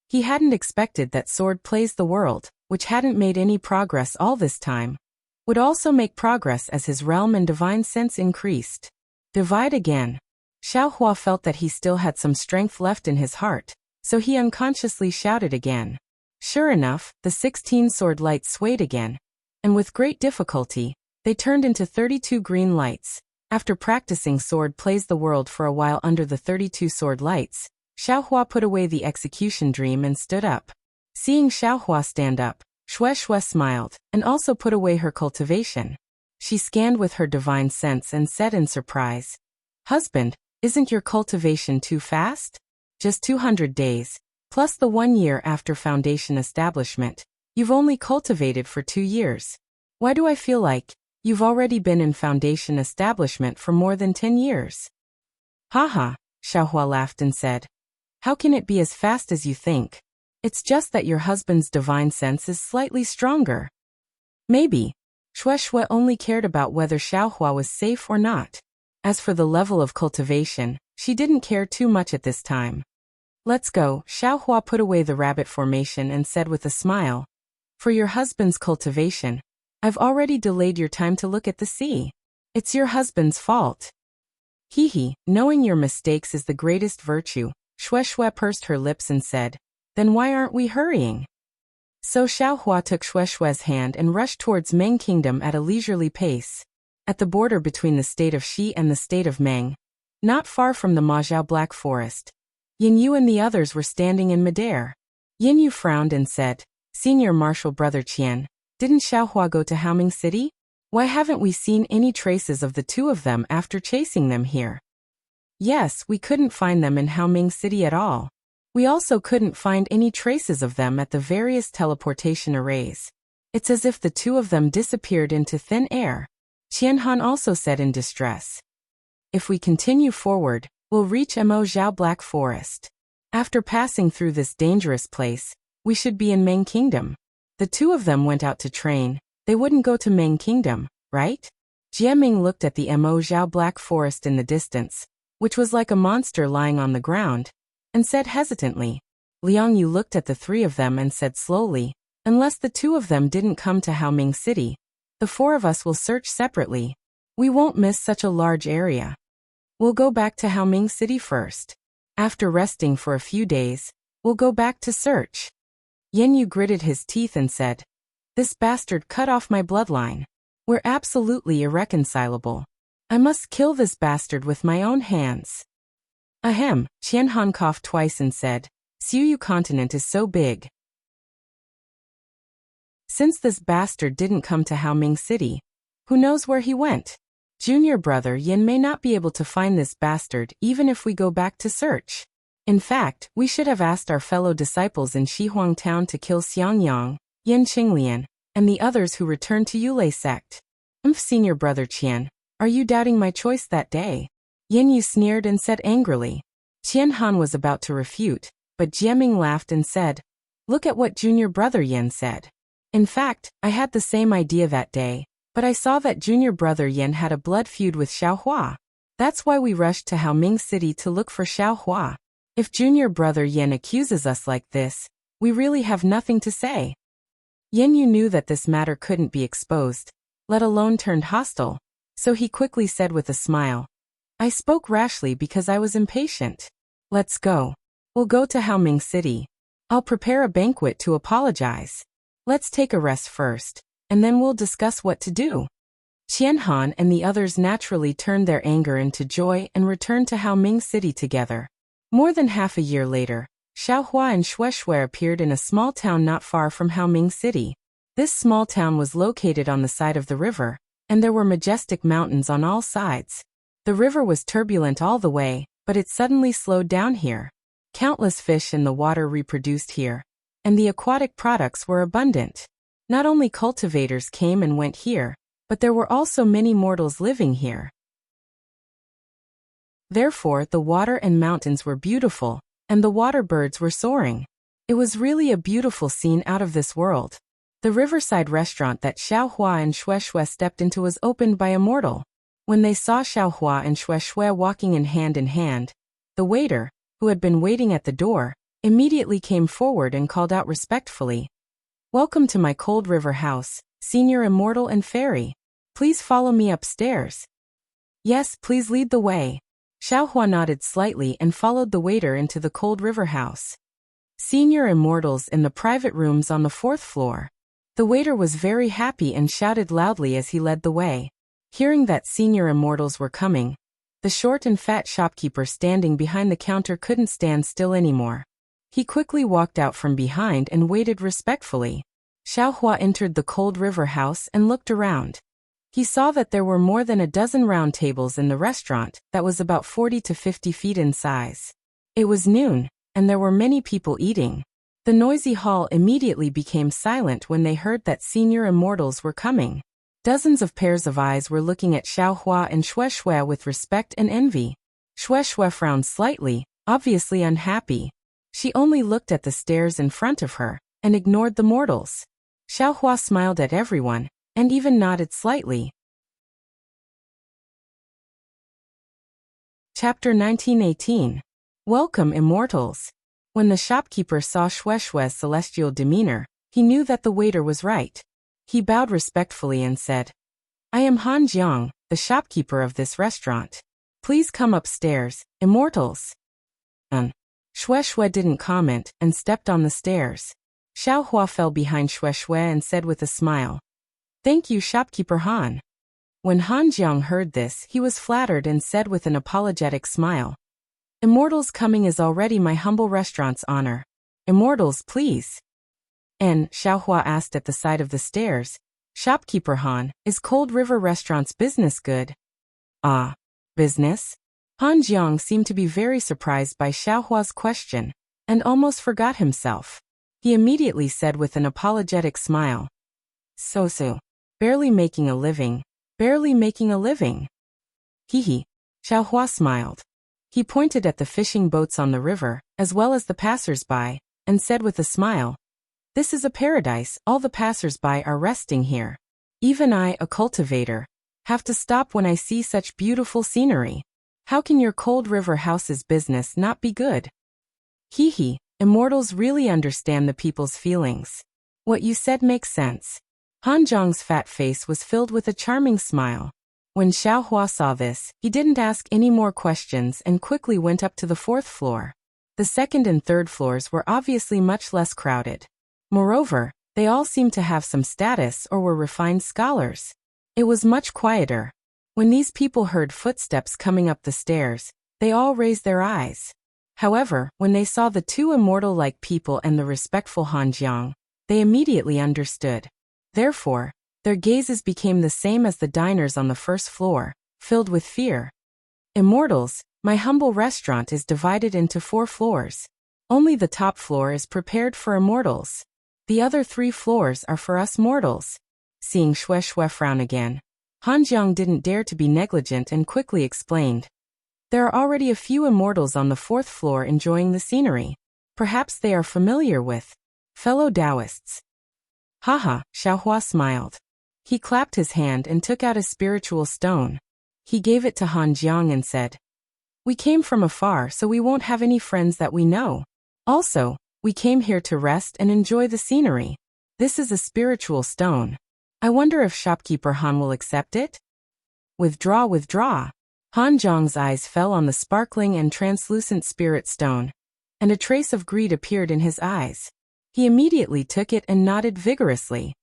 He hadn't expected that Sword Plays the World, which hadn't made any progress all this time, would also make progress as his realm and divine sense increased. Divide again. Xiaohua felt that he still had some strength left in his heart, so he unconsciously shouted again. Sure enough, the 16 sword lights swayed again, and with great difficulty, they turned into 32 green lights. After practicing Sword Plays the World for a while under the 32 sword lights, Xiaohua put away the execution dream and stood up. Seeing Xiaohua stand up, Shui smiled, and also put away her cultivation. She scanned with her divine sense and said in surprise, "Husband, isn't your cultivation too fast? Just 200 days, plus the 1 year after foundation establishment. You've only cultivated for 2 years. Why do I feel like you've already been in foundation establishment for more than 10 years? Haha, Xiaohua laughed and said. How can it be as fast as you think? It's just that your husband's divine sense is slightly stronger. Maybe. Shui only cared about whether Xiaohua was safe or not. As for the level of cultivation, she didn't care too much at this time. Let's go. Xiaohua put away the rabbit formation and said with a smile. For your husband's cultivation, I've already delayed your time to look at the sea. It's your husband's fault. Hee, knowing your mistakes is the greatest virtue. Shui pursed her lips and said, then why aren't we hurrying? So Xiaohua took Shui's hand and rushed towards Meng Kingdom at a leisurely pace. At the border between the state of Xi and the state of Meng, not far from the Majiao Black Forest, Yin and the others were standing in midair. Yin frowned and said, Senior Marshal Brother Qian, didn't Xiaohua go to Haoming City? Why haven't we seen any traces of the two of them after chasing them here? Yes, we couldn't find them in Haoming City at all. We also couldn't find any traces of them at the various teleportation arrays. It's as if the two of them disappeared into thin air. Qianhan also said in distress. If we continue forward, we'll reach Majiao Black Forest. After passing through this dangerous place, we should be in Meng Kingdom. The two of them went out to train. They wouldn't go to Meng Kingdom, right? Jiaming looked at the Majiao Black Forest in the distance, which was like a monster lying on the ground, and said hesitantly. Liang Yu looked at the three of them and said slowly, unless the two of them didn't come to Haoming City, the four of us will search separately. We won't miss such a large area. We'll go back to Haoming City first. After resting for a few days, we'll go back to search. Yin Yu gritted his teeth and said, this bastard cut off my bloodline. We're absolutely irreconcilable. I must kill this bastard with my own hands. Ahem, Qianhan coughed twice and said, Xiuyu continent is so big. Since this bastard didn't come to Haoming City, who knows where he went? Junior brother Yin may not be able to find this bastard even if we go back to search. In fact, we should have asked our fellow disciples in Shihuang Town to kill Xiangyang, Yin Qinglian, and the others who returned to Yulei sect. Senior brother Qian, are you doubting my choice that day? Yin Yu sneered and said angrily. Qianhan was about to refute, but Jiaming laughed and said, look at what junior brother Yin said. In fact, I had the same idea that day, but I saw that junior brother Yin had a blood feud with Xiaohua. That's why we rushed to Haoming City to look for Xiaohua. If junior brother Yin accuses us like this, we really have nothing to say. Yin Yu knew that this matter couldn't be exposed, let alone turned hostile, so he quickly said with a smile, I spoke rashly because I was impatient. Let's go. We'll go to Haoming City. I'll prepare a banquet to apologize. Let's take a rest first, and then we'll discuss what to do. Qianhan and the others naturally turned their anger into joy and returned to Haoming City together. More than half a year later, Xiaohua and Shui appeared in a small town not far from Haoming City. This small town was located on the side of the river, and there were majestic mountains on all sides. The river was turbulent all the way, but it suddenly slowed down here. Countless fish in the water reproduced here, and the aquatic products were abundant. Not only cultivators came and went here, but there were also many mortals living here. Therefore, the water and mountains were beautiful, and the water birds were soaring. It was really a beautiful scene out of this world. The riverside restaurant that Xiaohua and Shui stepped into was opened by a mortal. When they saw Xiaohua and Shui walking in hand, the waiter, who had been waiting at the door, immediately came forward and called out respectfully, "Welcome to my Cold River house, Senior Immortal and Fairy. Please follow me upstairs." "Yes, please lead the way." Xiaohua nodded slightly and followed the waiter into the Cold River house. Senior Immortals in the private rooms on the 4th floor. The waiter was very happy and shouted loudly as he led the way. Hearing that Senior Immortals were coming, the short and fat shopkeeper standing behind the counter couldn't stand still anymore. He quickly walked out from behind and waited respectfully. Xiaohua entered the Cold River house and looked around. He saw that there were more than a dozen round tables in the restaurant that was about 40 to 50 feet in size. It was noon, and there were many people eating. The noisy hall immediately became silent when they heard that Senior Immortals were coming. Dozens of pairs of eyes were looking at Xiaohua and Shueshue with respect and envy. Shueshue frowned slightly, obviously unhappy. She only looked at the stairs in front of her and ignored the mortals. Xiaohua smiled at everyone and even nodded slightly. Chapter 1918. Welcome, Immortals. When the shopkeeper saw Shueshue's celestial demeanor, he knew that the waiter was right. He bowed respectfully and said, "I am Han Jiang, the shopkeeper of this restaurant. Please come upstairs, Immortals." Shueshue didn't comment and stepped on the stairs. Xiaohua fell behind Shueshue and said with a smile, "Thank you, shopkeeper Han." When Han Jiang heard this, he was flattered and said with an apologetic smile, "Immortals coming is already my humble restaurant's honor. Immortals, please." And Xiaohua asked at the side of the stairs, "Shopkeeper Han, is Cold River Restaurant's business good?" "Ah, business?" Han Jiang seemed to be very surprised by Xiaohua's question and almost forgot himself. He immediately said with an apologetic smile, So, barely making a living, barely making a living." Hee. Xiaohua smiled. He pointed at the fishing boats on the river, as well as the passers-by, and said with a smile, "This is a paradise, all the passers-by are resting here. Even I, a cultivator, have to stop when I see such beautiful scenery. How can your Cold River house's business not be good?" Hee. Immortals really understand the people's feelings. What you said makes sense. Han Jiang's fat face was filled with a charming smile. When Xiaohua saw this, he didn't ask any more questions and quickly went up to the 4th floor. The 2nd and 3rd floors were obviously much less crowded. Moreover, they all seemed to have some status or were refined scholars. It was much quieter. When these people heard footsteps coming up the stairs, they all raised their eyes. However, when they saw the two immortal-like people and the respectful Han Jiang, they immediately understood. Therefore, their gazes became the same as the diners on the 1st floor, filled with fear. "Immortals, my humble restaurant is divided into 4 floors. Only the top floor is prepared for immortals. The other 3 floors are for us mortals." Seeing Shueshue frown again, Han Jiang didn't dare to be negligent and quickly explained, "There are already a few immortals on the 4th floor enjoying the scenery. Perhaps they are familiar with fellow Taoists." Haha, Xiaohua smiled. He clapped his hand and took out a spiritual stone. He gave it to Han Jiang and said, "We came from afar, so we won't have any friends that we know. Also, we came here to rest and enjoy the scenery. This is a spiritual stone. I wonder if shopkeeper Han will accept it?" "Withdraw, withdraw." Han Jiang's eyes fell on the sparkling and translucent spirit stone, and a trace of greed appeared in his eyes. He immediately took it and nodded vigorously.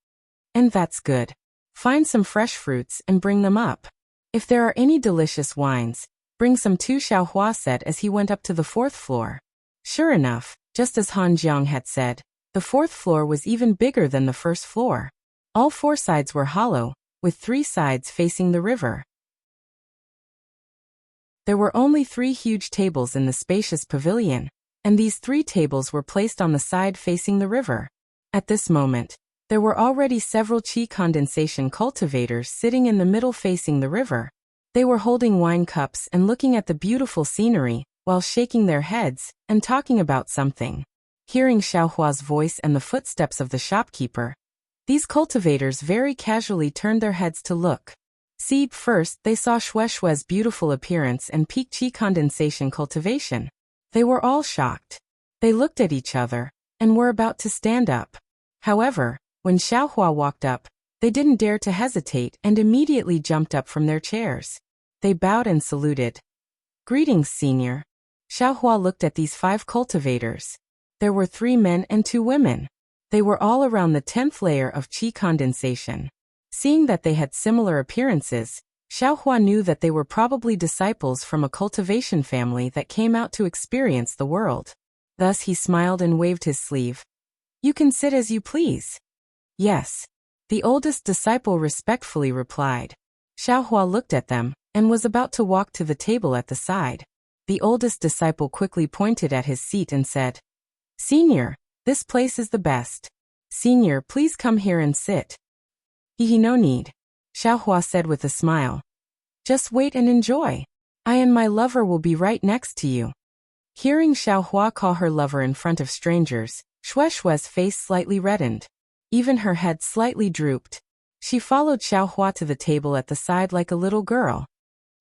"And that's good. Find some fresh fruits and bring them up. If there are any delicious wines, bring some too," Xiaohua said as he went up to the 4th floor. Sure enough, just as Han Jiang had said, the 4th floor was even bigger than the 1st floor. All 4 sides were hollow, with 3 sides facing the river. There were only 3 huge tables in the spacious pavilion, and these 3 tables were placed on the side facing the river. At this moment, there were already several qi condensation cultivators sitting in the middle facing the river. They were holding wine cups and looking at the beautiful scenery, while shaking their heads and talking about something. Hearing Xiaohua's voice and the footsteps of the shopkeeper, these cultivators very casually turned their heads to look. See, first they saw Shueshue's beautiful appearance and peak qi condensation cultivation. They were all shocked. They looked at each other and were about to stand up. However, when Xiaohua walked up, they didn't dare to hesitate and immediately jumped up from their chairs. They bowed and saluted. "Greetings, senior." Xiaohua looked at these 5 cultivators. There were 3 men and 2 women. They were all around the 10th layer of qi condensation. Seeing that they had similar appearances, Xiaohua knew that they were probably disciples from a cultivation family that came out to experience the world. Thus he smiled and waved his sleeve. "You can sit as you please." "Yes." The oldest disciple respectfully replied. Xiaohua looked at them and was about to walk to the table at the side. The oldest disciple quickly pointed at his seat and said, "Senior, this place is the best. Senior, please come here and sit." "Hehe, no need," Xiaohua said with a smile. "Just wait and enjoy. I and my lover will be right next to you." Hearing Xiaohua call her lover in front of strangers, Shueshue's face slightly reddened. Even her head slightly drooped. She followed Xiaohua to the table at the side like a little girl.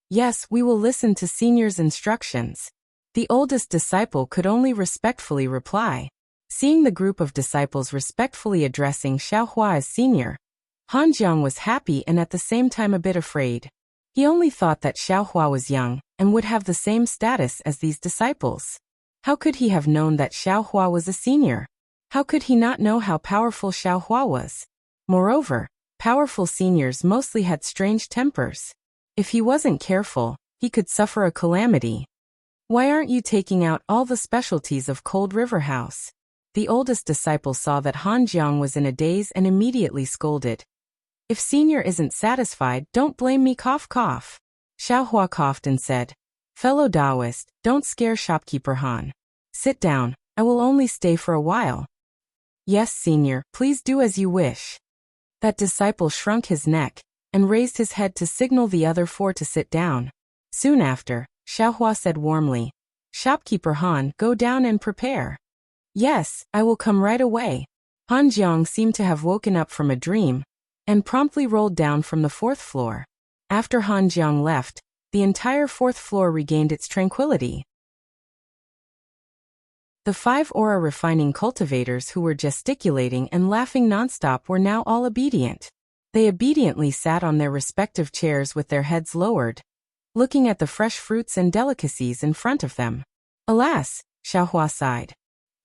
"Yes, we will listen to senior's instructions." The oldest disciple could only respectfully reply. Seeing the group of disciples respectfully addressing Xiaohua as senior, Han Jiang was happy and at the same time a bit afraid. He only thought that Xiaohua was young and would have the same status as these disciples. How could he have known that Xiaohua was a senior? How could he not know how powerful Xiaohua was? Moreover, powerful seniors mostly had strange tempers. If he wasn't careful, he could suffer a calamity. "Why aren't you taking out all the specialties of Cold River House?" The oldest disciple saw that Han Jiang was in a daze and immediately scolded. "If senior isn't satisfied, don't blame me, cough cough." Xiaohua coughed and said, "Fellow Taoist, don't scare shopkeeper Han. Sit down, I will only stay for a while." "Yes, senior, please do as you wish." That disciple shrunk his neck and raised his head to signal the other 4 to sit down. Soon after, Xiaohua said warmly, "Shopkeeper Han, go down and prepare." "Yes, I will come right away." Han Jiang seemed to have woken up from a dream and promptly rolled down from the 4th floor. After Han Jiang left, the entire 4th floor regained its tranquility. The 5 aura refining cultivators who were gesticulating and laughing nonstop were now all obedient. They obediently sat on their respective chairs with their heads lowered, looking at the fresh fruits and delicacies in front of them. "Alas," Xiaohua sighed.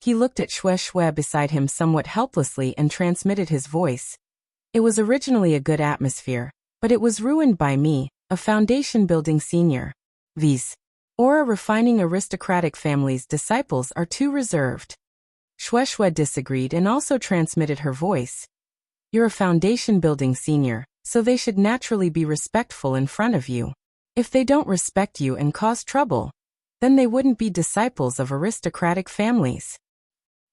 He looked at Shueshue beside him somewhat helplessly and transmitted his voice. "It was originally a good atmosphere, but it was ruined by me, a foundation-building senior. These aura-refining aristocratic family's disciples are too reserved." Shueshue disagreed and also transmitted her voice. "You're a foundation-building senior, so they should naturally be respectful in front of you. If they don't respect you and cause trouble, then they wouldn't be disciples of aristocratic families."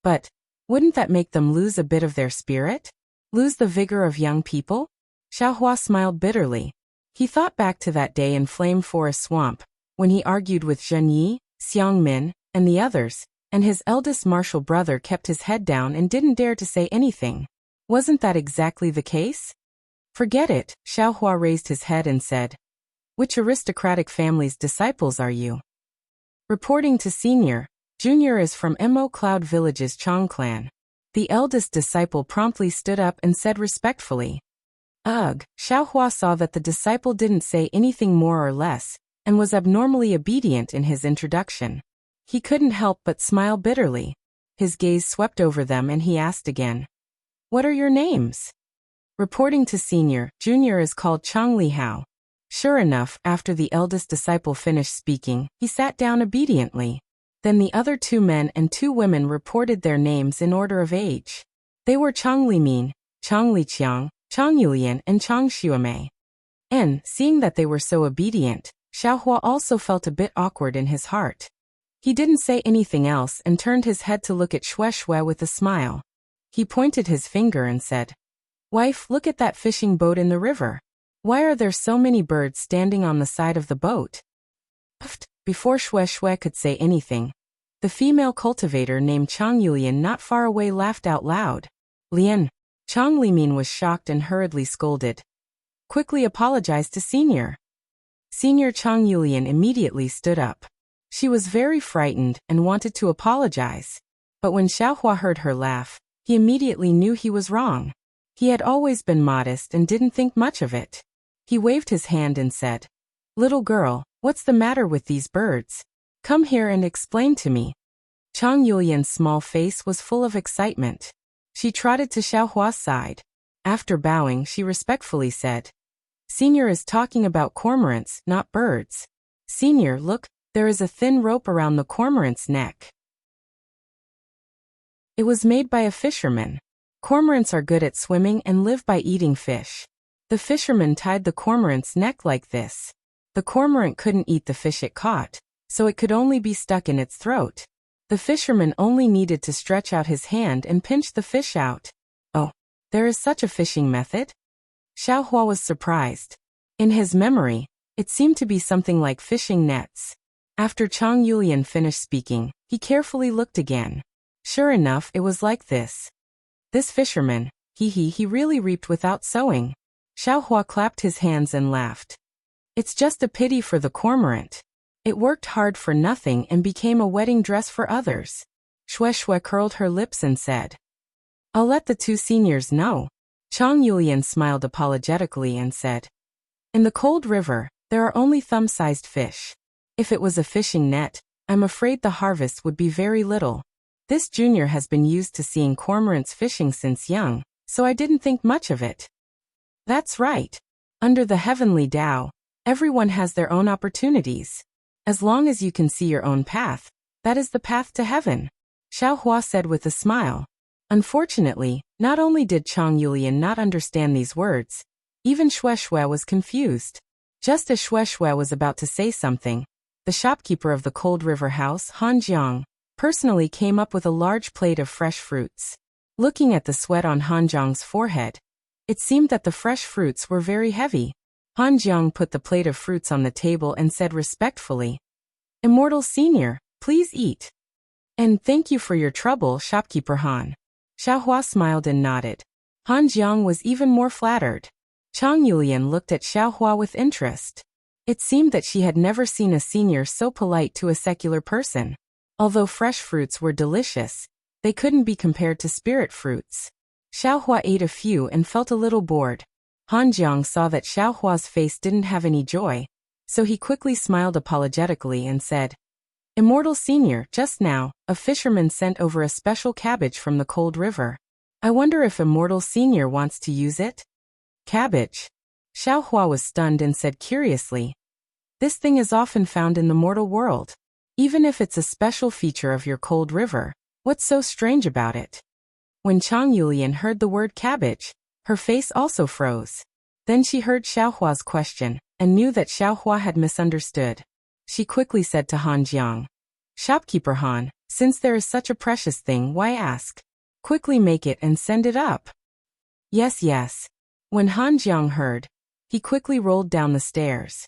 "But wouldn't that make them lose a bit of their spirit? Lose the vigor of young people?" Xiaohua smiled bitterly. He thought back to that day in Flame Forest Swamp, when he argued with Zhen Yi, Xiang Min, and the others, and his eldest martial brother kept his head down and didn't dare to say anything. Wasn't that exactly the case? "Forget it," Xiaohua raised his head and said. "Which aristocratic family's disciples are you?" Reporting to Senior, Junior is from Mo Cloud Village's Chong clan. The eldest disciple promptly stood up and said respectfully. "Ugh." Xiaohua saw that the disciple didn't say anything more or less, and was abnormally obedient in his introduction. He couldn't help but smile bitterly. His gaze swept over them and he asked again, "What are your names?" Reporting to Senior, Junior is called Chong Li Hao. Sure enough, after the eldest disciple finished speaking, he sat down obediently. Then the other 2 men and 2 women reported their names in order of age. They were Chong Li Min, Chong Li Qiang, Chong Yulian, and Chong Xuemei. And, seeing that they were so obedient, Xiaohua also felt a bit awkward in his heart. He didn't say anything else and turned his head to look at Shueshue with a smile. He pointed his finger and said, "Wife, look at that fishing boat in the river. Why are there so many birds standing on the side of the boat?" Before Shueshue could say anything, the female cultivator named Chong Yulian not far away laughed out loud. "Lian." Chong Limin was shocked and hurriedly scolded. "Quickly apologized to Senior." Senior Chong Yulian immediately stood up. She was very frightened and wanted to apologize. But when Xiaohua heard her laugh, he immediately knew he was wrong. He had always been modest and didn't think much of it. He waved his hand and said, "Little girl, what's the matter with these birds? Come here and explain to me." Chang Yulian's small face was full of excitement. She trotted to Xiaohua's side. After bowing, she respectfully said, "Senior is talking about cormorants, not birds. Senior, look, there is a thin rope around the cormorant's neck. It was made by a fisherman. Cormorants are good at swimming and live by eating fish. The fisherman tied the cormorant's neck like this. The cormorant couldn't eat the fish it caught, so it could only be stuck in its throat. The fisherman only needed to stretch out his hand and pinch the fish out." "Oh, there is such a fishing method?" Xiaohua was surprised. In his memory, it seemed to be something like fishing nets. After Chang Yulian finished speaking, he carefully looked again. Sure enough, it was like this. This fisherman, he really reaped without sowing. Xiaohua clapped his hands and laughed. "It's just a pity for the cormorant. It worked hard for nothing and became a wedding dress for others." Shui curled her lips and said, "I'll let the two seniors know." Chang Yulian smiled apologetically and said, "In the cold river, there are only thumb-sized fish. If it was a fishing net, I'm afraid the harvest would be very little. This junior has been used to seeing cormorants fishing since young, so I didn't think much of it." "That's right. Under the heavenly Tao, everyone has their own opportunities. As long as you can see your own path, that is the path to heaven," Xiaohua said with a smile. Unfortunately, not only did Chang Yulian not understand these words, even Shui was confused. Just as Shui was about to say something, the shopkeeper of the Cold River House, Han Jiang, personally came up with a large plate of fresh fruits. Looking at the sweat on Han Jiang's forehead, it seemed that the fresh fruits were very heavy. Han Jiang put the plate of fruits on the table and said respectfully, "Immortal Senior, please eat." "And thank you for your trouble, shopkeeper Han." Xiaohua smiled and nodded. Han Jiang was even more flattered. Chang Yulian looked at Xiaohua with interest. It seemed that she had never seen a senior so polite to a secular person. Although fresh fruits were delicious, they couldn't be compared to spirit fruits. Xiaohua ate a few and felt a little bored. Han Jiang saw that Xiaohua's face didn't have any joy, so he quickly smiled apologetically and said, "Immortal Senior, just now, a fisherman sent over a special cabbage from the cold river. I wonder if Immortal Senior wants to use it?" "Cabbage?" Xiaohua was stunned and said curiously, "This thing is often found in the mortal world. Even if it's a special feature of your cold river, what's so strange about it?" When Chang Yulian heard the word cabbage, her face also froze. Then she heard Xiaohua's question, and knew that Xiaohua had misunderstood. She quickly said to Han Jiang, "Shopkeeper Han, since there is such a precious thing, why ask? Quickly make it and send it up." "Yes, yes." When Han Jiang heard, he quickly rolled down the stairs.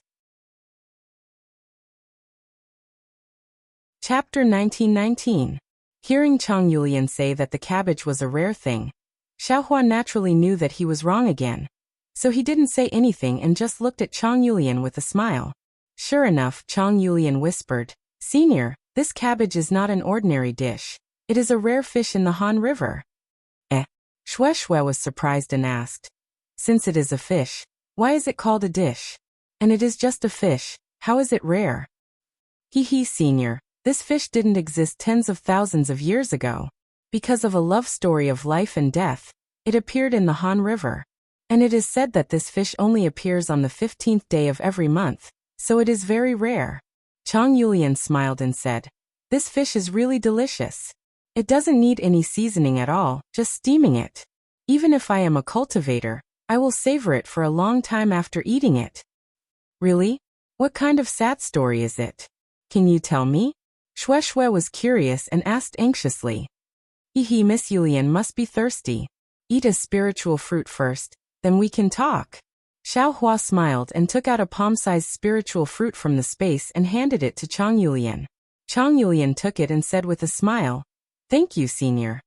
Chapter 1919. Hearing Chang Yulian say that the cabbage was a rare thing, Xiaohua naturally knew that he was wrong again, so he didn't say anything and just looked at Chang Yulian with a smile. Sure enough, Chang Yulian whispered, "Senior, this cabbage is not an ordinary dish. It is a rare fish in the Han River." Shui was surprised and asked, "Since it is a fish, why is it called a dish? And it is just a fish, how is it rare?" Senior, this fish didn't exist tens of thousands of years ago. Because of a love story of life and death, it appeared in the Han River. And it is said that this fish only appears on the 15th day of every month, so it is very rare." Chang Yulian smiled and said, "This fish is really delicious. It doesn't need any seasoning at all, just steaming it. Even if I am a cultivator, I will savor it for a long time after eating it." "Really? What kind of sad story is it? Can you tell me?" Shui was curious and asked anxiously. Miss Yulian must be thirsty. Eat a spiritual fruit first, then we can talk." Xiaohua smiled and took out a palm-sized spiritual fruit from the space and handed it to Chang Yulian. Chang Yulian took it and said with a smile, "Thank you, Senior."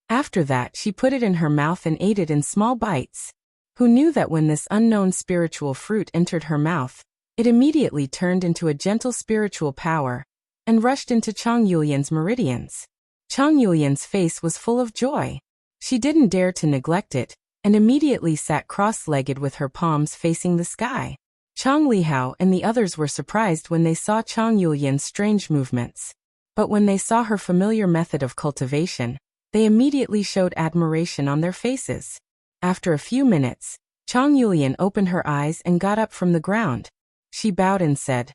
After that, she put it in her mouth and ate it in small bites. Who knew that when this unknown spiritual fruit entered her mouth, it immediately turned into a gentle spiritual power and rushed into Chang Yulian's meridians. Chang Yulian's face was full of joy. She didn't dare to neglect it, and immediately sat cross-legged with her palms facing the sky. Chang Lihao and the others were surprised when they saw Chang Yulian's strange movements. But when they saw her familiar method of cultivation, they immediately showed admiration on their faces. After a few minutes, Chang Yulian opened her eyes and got up from the ground. She bowed and said,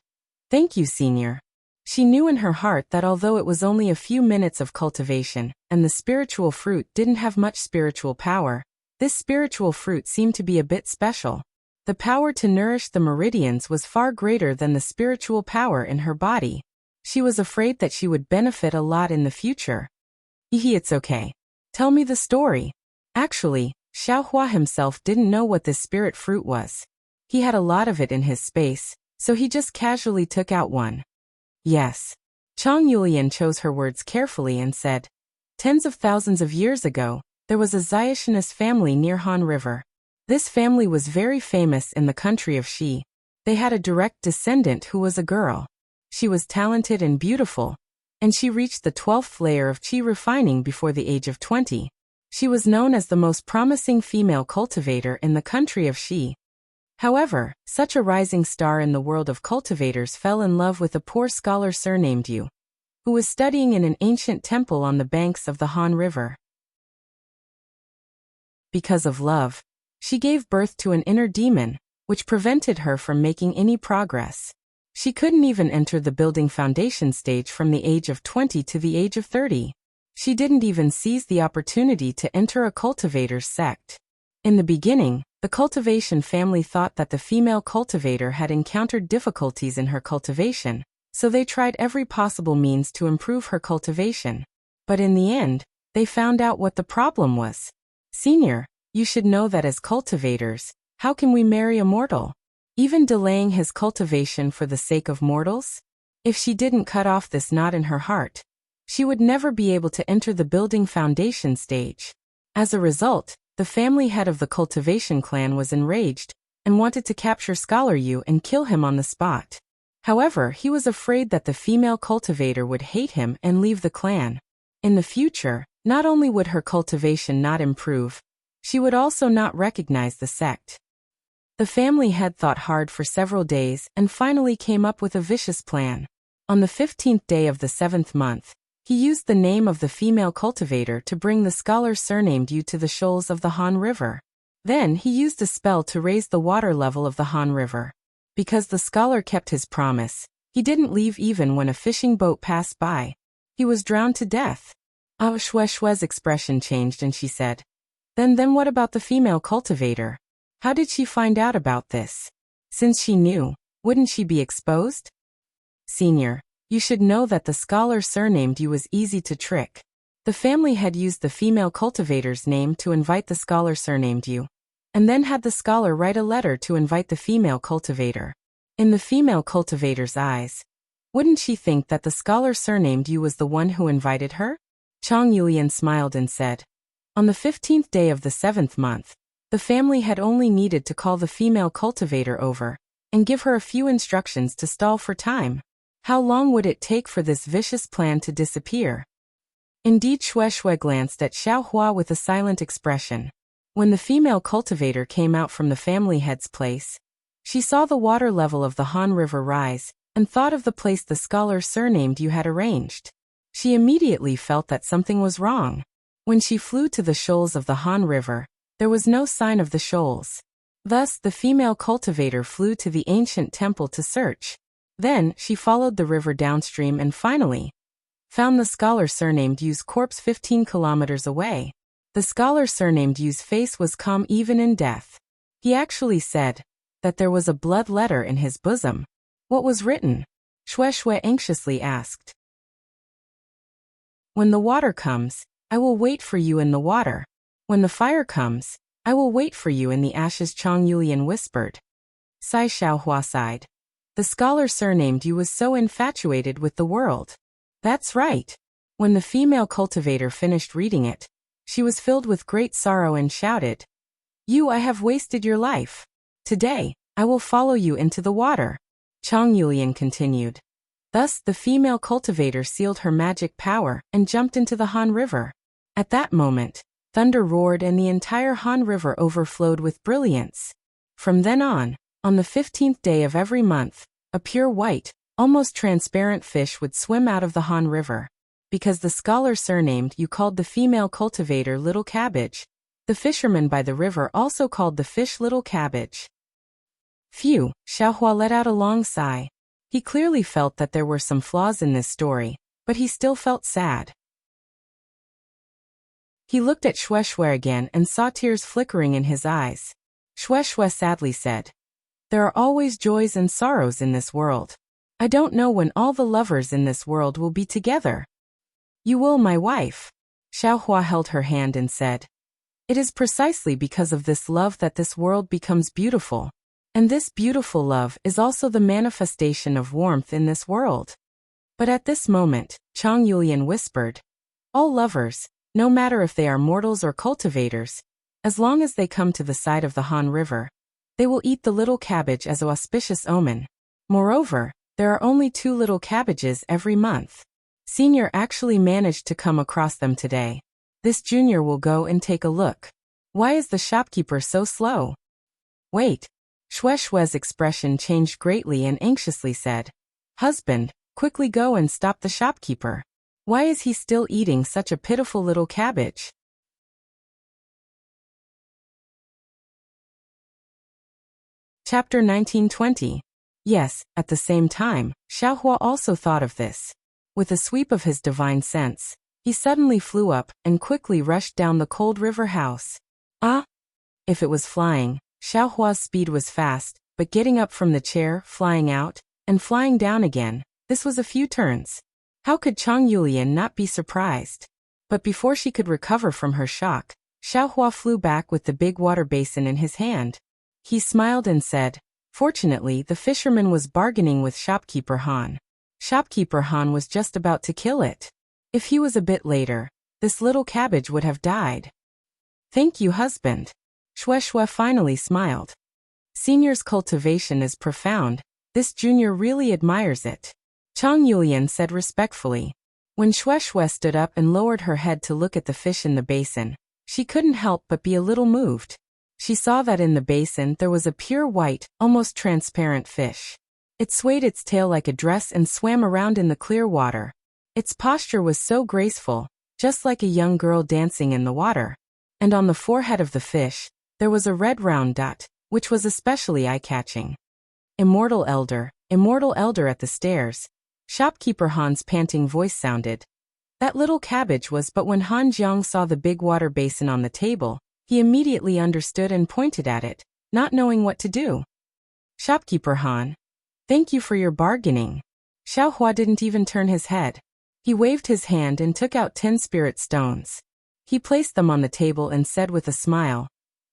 "Thank you, Senior." She knew in her heart that although it was only a few minutes of cultivation, and the spiritual fruit didn't have much spiritual power, this spiritual fruit seemed to be a bit special. The power to nourish the meridians was far greater than the spiritual power in her body. She was afraid that she would benefit a lot in the future. It's okay. Tell me the story." Actually, Xiaohua himself didn't know what this spirit fruit was. He had a lot of it in his space, so he just casually took out one. "Yes." Chang Yulian chose her words carefully and said, "Tens of thousands of years ago, there was a Xiaoshanist family near Han River. This family was very famous in the country of Xi. They had a direct descendant who was a girl. She was talented and beautiful, and she reached the 12th layer of Qi refining before the age of 20. She was known as the most promising female cultivator in the country of Xi. However, such a rising star in the world of cultivators fell in love with a poor scholar surnamed Yu, who was studying in an ancient temple on the banks of the Han River. Because of love, she gave birth to an inner demon, which prevented her from making any progress. She couldn't even enter the building foundation stage from the age of 20 to the age of 30. She didn't even seize the opportunity to enter a cultivator's sect. In the beginning, the cultivation family thought that the female cultivator had encountered difficulties in her cultivation, so they tried every possible means to improve her cultivation. But in the end, they found out what the problem was. "Senior, you should know that as cultivators, how can we marry a mortal? Even delaying his cultivation for the sake of mortals? If she didn't cut off this knot in her heart, she would never be able to enter the building foundation stage." As a result, the family head of the cultivation clan was enraged and wanted to capture Scholar Yu and kill him on the spot. However, he was afraid that the female cultivator would hate him and leave the clan. In the future, not only would her cultivation not improve, she would also not recognize the sect. The family head thought hard for several days and finally came up with a vicious plan. On the 15th day of the 7th month, he used the name of the female cultivator to bring the scholar surnamed Yu to the shoals of the Han River. Then he used a spell to raise the water level of the Han River. Because the scholar kept his promise, he didn't leave even when a fishing boat passed by. He was drowned to death. Shue's expression changed and she said, Then what about the female cultivator? How did she find out about this? Since she knew, wouldn't she be exposed?" "Senior, you should know that the scholar surnamed Yu was easy to trick. The family had used the female cultivator's name to invite the scholar surnamed Yu, and then had the scholar write a letter to invite the female cultivator. In the female cultivator's eyes, wouldn't she think that the scholar surnamed Yu was the one who invited her?" Chang Yulian smiled and said, "On the 15th day of the 7th month, the family had only needed to call the female cultivator over and give her a few instructions to stall for time. How long would it take for this vicious plan to disappear?" Indeed, Shui glanced at Xiaohua with a silent expression. When the female cultivator came out from the family head's place, she saw the water level of the Han River rise and thought of the place the scholar surnamed Yu had arranged. She immediately felt that something was wrong. When she flew to the shoals of the Han River, there was no sign of the shoals. Thus, the female cultivator flew to the ancient temple to search. Then, she followed the river downstream and finally found the scholar surnamed Yu's corpse 15 kilometers away. The scholar surnamed Yu's face was calm even in death. He actually said that there was a blood letter in his bosom. "What was written?" Shui anxiously asked. "When the water comes, I will wait for you in the water. When the fire comes, I will wait for you in the ashes," Chang Yulian whispered. Sai Xiaohua sighed. The scholar surnamed Yu was so infatuated with the world. That's right. When the female cultivator finished reading it, she was filled with great sorrow and shouted, "Yu, I have wasted your life. Today, I will follow you into the water." Chang Yulian continued, Thus, the female cultivator sealed her magic power and jumped into the Han River. At that moment, thunder roared and the entire Han River overflowed with brilliance. From then on the 15th day of every month, a pure white, almost transparent fish would swim out of the Han River. Because the scholar surnamed Yu called the female cultivator Little Cabbage, the fisherman by the river also called the fish Little Cabbage. Phew, Xiaohua let out a long sigh. He clearly felt that there were some flaws in this story, but he still felt sad. He looked at Shui again and saw tears flickering in his eyes. Shui sadly said, "There are always joys and sorrows in this world. I don't know when all the lovers in this world will be together." "You will, my wife." Xiaohua held her hand and said, "It is precisely because of this love that this world becomes beautiful. And this beautiful love is also the manifestation of warmth in this world." But at this moment, Chang Yulian whispered, "All lovers, no matter if they are mortals or cultivators, as long as they come to the side of the Han River, they will eat the little cabbage as an auspicious omen. Moreover, there are only 2 little cabbages every month. Senior actually managed to come across them today. This junior will go and take a look. Why is the shopkeeper so slow?" "Wait." Shui's expression changed greatly and anxiously said, "Husband, quickly go and stop the shopkeeper. Why is he still eating such a pitiful little cabbage?" Chapter 1920. Yes, at the same time, Xiaohua also thought of this. With a sweep of his divine sense, he suddenly flew up and quickly rushed down the cold river house. Ah! If it was flying, Xiaohua's speed was fast, but getting up from the chair, flying out, and flying down again, this was a few turns. How could Chang Yulian not be surprised? But before she could recover from her shock, Xiaohua flew back with the big water basin in his hand. He smiled and said, "Fortunately, the fisherman was bargaining with shopkeeper Han. Shopkeeper Han was just about to kill it. If he was a bit later, this little cabbage would have died." "Thank you, husband." Shui finally smiled. "Senior's cultivation is profound. This junior really admires it," Chang Yulian said respectfully. When Shui stood up and lowered her head to look at the fish in the basin, she couldn't help but be a little moved. She saw that in the basin there was a pure white, almost transparent fish. It swayed its tail like a dress and swam around in the clear water. Its posture was so graceful, just like a young girl dancing in the water. And on the forehead of the fish, there was a red round dot, which was especially eye-catching. Immortal elder at the stairs," shopkeeper Han's panting voice sounded. That little cabbage was, but when Han Jiang saw the big water basin on the table, he immediately understood and pointed at it, not knowing what to do. "Shopkeeper Han, thank you for your bargaining." Xiaohua didn't even turn his head. He waved his hand and took out 10 spirit stones. He placed them on the table and said with a smile,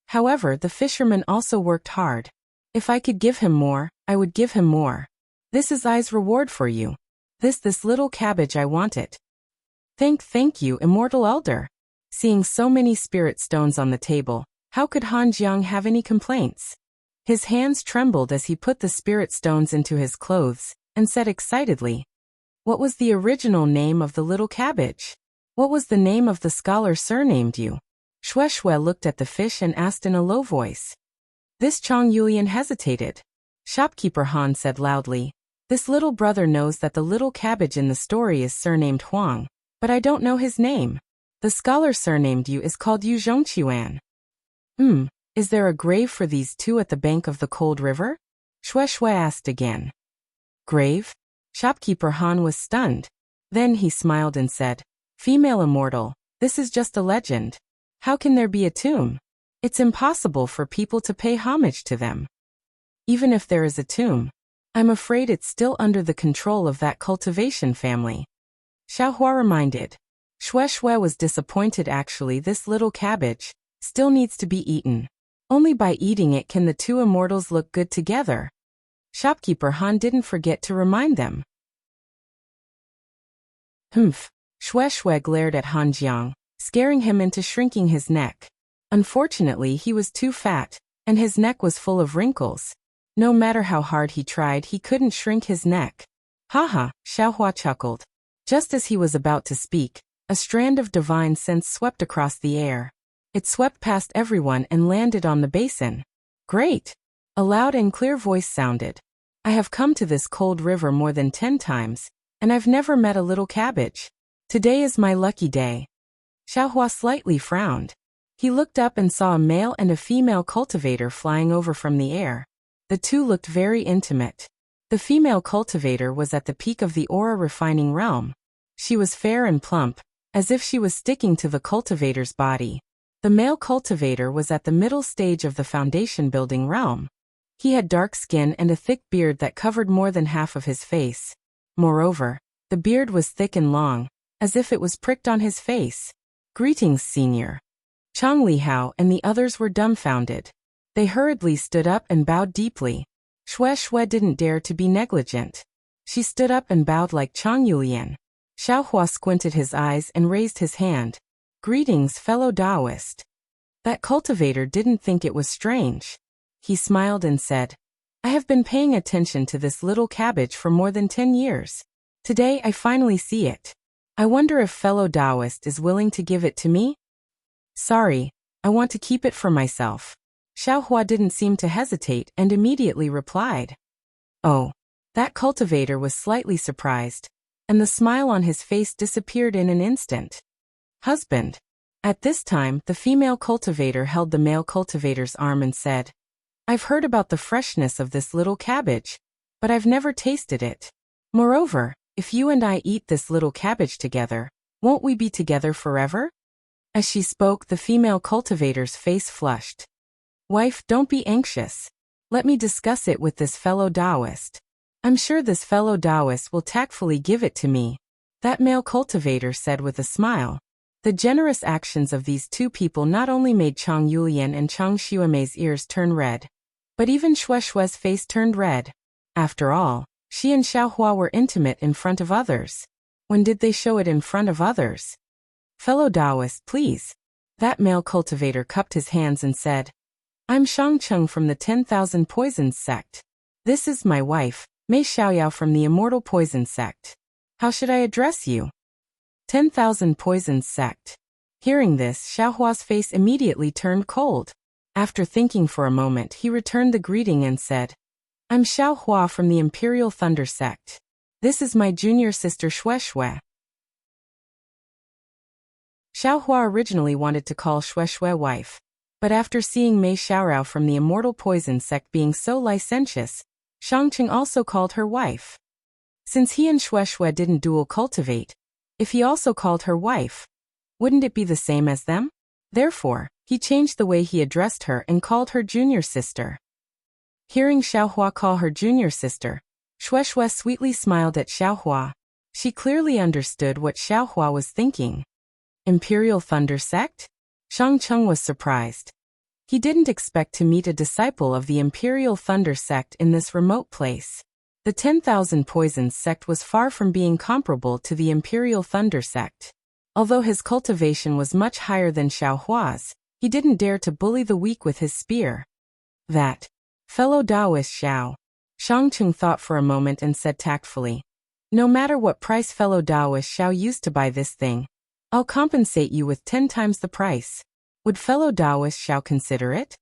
"However, the fisherman also worked hard. If I could give him more, I would give him more. This is I's reward for you. This little cabbage, I want it." Thank you, immortal elder." Seeing so many spirit stones on the table, how could Han Jiang have any complaints? His hands trembled as he put the spirit stones into his clothes, and said excitedly, "What was the original name of the little cabbage? What was the name of the scholar surnamed you?" Shui looked at the fish and asked in a low voice. This Chang Yulian hesitated. Shopkeeper Han said loudly, "This little brother knows that the little cabbage in the story is surnamed Huang, but I don't know his name. The scholar surnamed you is called Yu Zhongqiuan." Is there a grave for these 2 at the bank of the cold river?" Shui asked again. "Grave?" Shopkeeper Han was stunned. Then he smiled and said, "Female immortal, this is just a legend. How can there be a tomb? It's impossible for people to pay homage to them. Even if there is a tomb, I'm afraid it's still under the control of that cultivation family." Xiaohua reminded. Shui was disappointed actually. This little cabbage still needs to be eaten. Only by eating it can the 2 immortals look good together. Shopkeeper Han didn't forget to remind them. Shui glared at Han Jiang, scaring him into shrinking his neck. Unfortunately, he was too fat, and his neck was full of wrinkles. No matter how hard he tried, he couldn't shrink his neck. Haha, Xiaohua chuckled. Just as he was about to speak, a strand of divine sense swept across the air. It swept past everyone and landed on the basin. Great! A loud and clear voice sounded. I have come to this cold river more than 10 times, and I've never met a little cabbage. Today is my lucky day. Xiaohua slightly frowned. He looked up and saw a male and a female cultivator flying over from the air. The two looked very intimate. The female cultivator was at the peak of the aura refining realm. She was fair and plump, as if she was sticking to the cultivator's body. The male cultivator was at the middle stage of the foundation building realm. He had dark skin and a thick beard that covered more than half of his face. Moreover, the beard was thick and long, as if it was pricked on his face. Greetings, senior. Chang Lihao and the others were dumbfounded. They hurriedly stood up and bowed deeply. Shui didn't dare to be negligent. She stood up and bowed like Chang Yulian. Xiaohua squinted his eyes and raised his hand. Greetings, fellow Taoist. That cultivator didn't think it was strange. He smiled and said, I have been paying attention to this little cabbage for more than 10 years. Today I finally see it. I wonder if fellow Taoist is willing to give it to me? Sorry, I want to keep it for myself. Xiaohua didn't seem to hesitate and immediately replied. Oh. That cultivator was slightly surprised, and the smile on his face disappeared in an instant. Husband. At this time, the female cultivator held the male cultivator's arm and said, I've heard about the freshness of this little cabbage, but I've never tasted it. Moreover, if you and I eat this little cabbage together, won't we be together forever? As she spoke, the female cultivator's face flushed. Wife, don't be anxious. Let me discuss it with this fellow Taoist. I'm sure this fellow Taoist will tactfully give it to me. That male cultivator said with a smile. The generous actions of these two people not only made Chang Yulian and Chang Xiumei's ears turn red, but even Shui's face turned red. After all, she and Xiaohua were intimate in front of others. When did they show it in front of others? Fellow Taoist, please. That male cultivator cupped his hands and said, I'm Shangcheng from the 10,000 Poisons sect. This is my wife, Mei Xiaoyao from the Immortal Poison sect. How should I address you? 10,000 Poisons sect. Hearing this, Xiaohua's face immediately turned cold. After thinking for a moment, he returned the greeting and said, I'm Xiaohua from the Imperial Thunder sect. This is my junior sister Shui. Xiaohua originally wanted to call Shui wife, but after seeing Mei Xiaorao from the Immortal Poison sect being so licentious, Shangqing also called her wife. Since he and Shui didn't dual cultivate, if he also called her wife, wouldn't it be the same as them? Therefore, he changed the way he addressed her and called her junior sister. Hearing Xiaohua call her junior sister, Shui sweetly smiled at Xiaohua. She clearly understood what Xiaohua was thinking. Imperial Thunder sect? Shangcheng was surprised. He didn't expect to meet a disciple of the Imperial Thunder sect in this remote place. The 10,000 Poisons sect was far from being comparable to the Imperial Thunder sect. Although his cultivation was much higher than Xiaohua's, he didn't dare to bully the weak with his spear. That fellow Taoist Xiao. Shangcheng thought for a moment and said tactfully, no matter what price fellow Taoist Xiao used to buy this thing, I'll compensate you with 10 times the price. Would fellow Taoist Xiao consider it?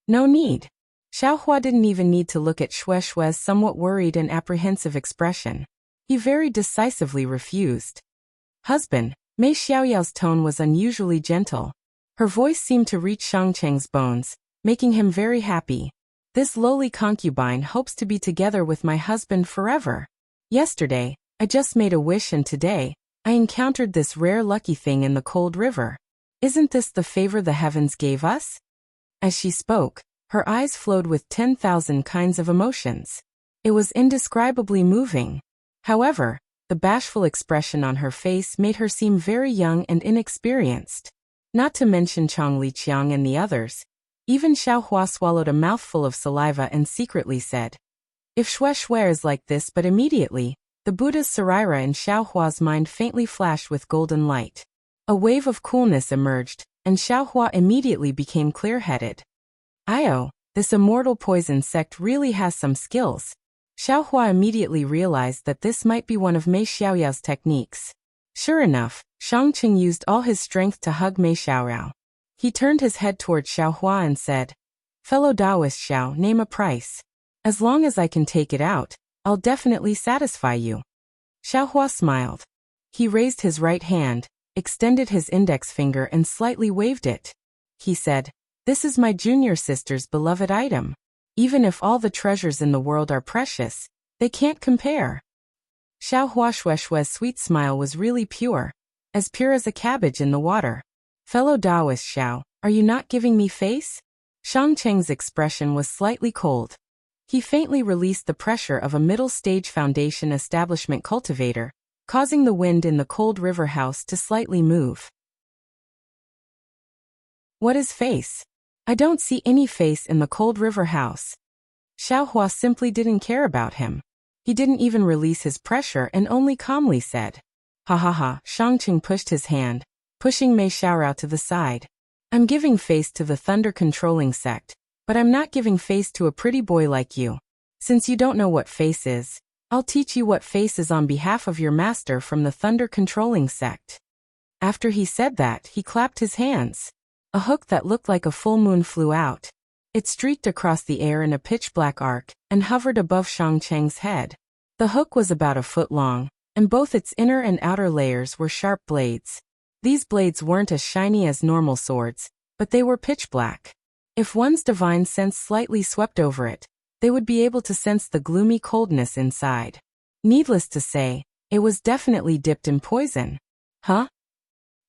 No need. Xiaohua didn't even need to look at Shui's somewhat worried and apprehensive expression. He very decisively refused. Husband, Mei Xiaoyao's tone was unusually gentle. Her voice seemed to reach Shangcheng's bones, making him very happy. This lowly concubine hopes to be together with my husband forever. Yesterday, I just made a wish and today, I encountered this rare lucky thing in the cold river. Isn't this the favor the heavens gave us? As she spoke, her eyes flowed with 10,000 kinds of emotions. It was indescribably moving. However, the bashful expression on her face made her seem very young and inexperienced. Not to mention Chang Liqiang and the others. Even Xiaohua swallowed a mouthful of saliva and secretly said, if Shui is like this, but immediately, the Buddha's Sarira in Xiaohua's mind faintly flashed with golden light. A wave of coolness emerged, and Xiaohua immediately became clear-headed. Io, this Immortal Poison sect really has some skills. Xiao Hua immediately realized that this might be one of Mei Xiaoyao's techniques. Sure enough, Shangqing used all his strength to hug Mei Xiaoyao. He turned his head toward Xiao Hua and said, "Fellow Taoist Xiao, name a price. As long as I can take it out, I'll definitely satisfy you." Xiao Hua smiled. He raised his right hand, extended his index finger and slightly waved it. He said, "This is my junior sister's beloved item. Even if all the treasures in the world are precious, they can't compare." Xiao Hua Shue's sweet smile was really pure as a cabbage in the water. "Fellow Taoist Xiao, are you not giving me face?" Shangqing's expression was slightly cold. He faintly released the pressure of a middle-stage foundation establishment cultivator, causing the wind in the cold river house to slightly move. "What is face? I don't see any face in the cold river house." Xiao Hua simply didn't care about him. He didn't even release his pressure and only calmly said, "Ha ha ha." Shangqing pushed his hand, pushing Mei Xiaorao to the side. "I'm giving face to the thunder-controlling sect, but I'm not giving face to a pretty boy like you. Since you don't know what face is, I'll teach you what face is on behalf of your master from the thunder-controlling sect." After he said that, he clapped his hands. A hook that looked like a full moon flew out. It streaked across the air in a pitch-black arc and hovered above Shangqing's head. The hook was about a foot long, and both its inner and outer layers were sharp blades. These blades weren't as shiny as normal swords, but they were pitch-black. If one's divine sense slightly swept over it, they would be able to sense the gloomy coldness inside. Needless to say, it was definitely dipped in poison. Huh?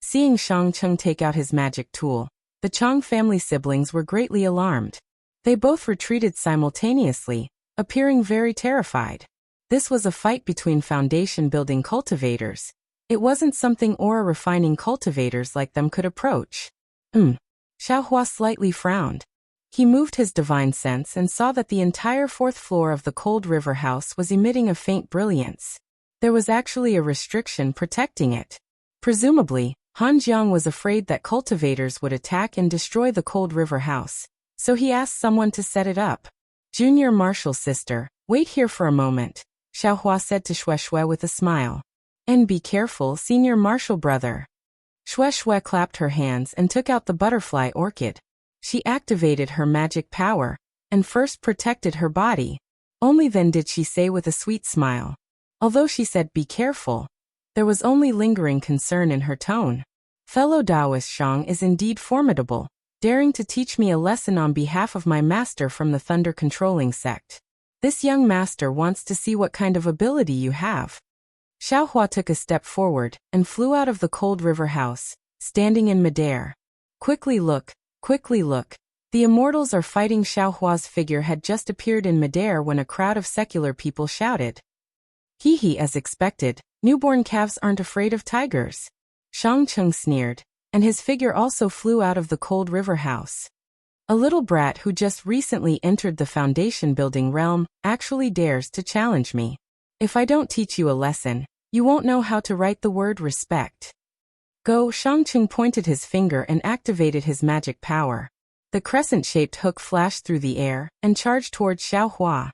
Seeing Shangqing take out his magic tool, the Chang family siblings were greatly alarmed. They both retreated simultaneously, appearing very terrified. This was a fight between foundation-building cultivators. It wasn't something aura-refining cultivators like them could approach. Xiao Hua slightly frowned. He moved his divine sense and saw that the entire fourth floor of the cold river house was emitting a faint brilliance. There was actually a restriction protecting it. Presumably, Han Jiang was afraid that cultivators would attack and destroy the cold river house, so he asked someone to set it up. "Junior Marshal sister, wait here for a moment," Xiao Hua said to Shui with a smile. "And be careful, senior Marshal brother." Shui clapped her hands and took out the butterfly orchid. She activated her magic power, and first protected her body. Only then did she say with a sweet smile. Although she said be careful, there was only lingering concern in her tone. "Fellow Taoist Shang is indeed formidable, daring to teach me a lesson on behalf of my master from the thunder-controlling sect. This young master wants to see what kind of ability you have." Xiao Hua took a step forward and flew out of the cold river house, standing in midair. Quickly look, quickly look. The immortals are fighting." Xiao Hua's figure had just appeared in midair when a crowd of secular people shouted. "Hee, as expected, newborn calves aren't afraid of tigers." Shangqing sneered, and his figure also flew out of the cold river house. "A little brat who just recently entered the foundation building realm actually dares to challenge me. If I don't teach you a lesson, you won't know how to write the word respect. Go." Shangqing pointed his finger and activated his magic power. The crescent-shaped hook flashed through the air and charged towards Xiao Hua.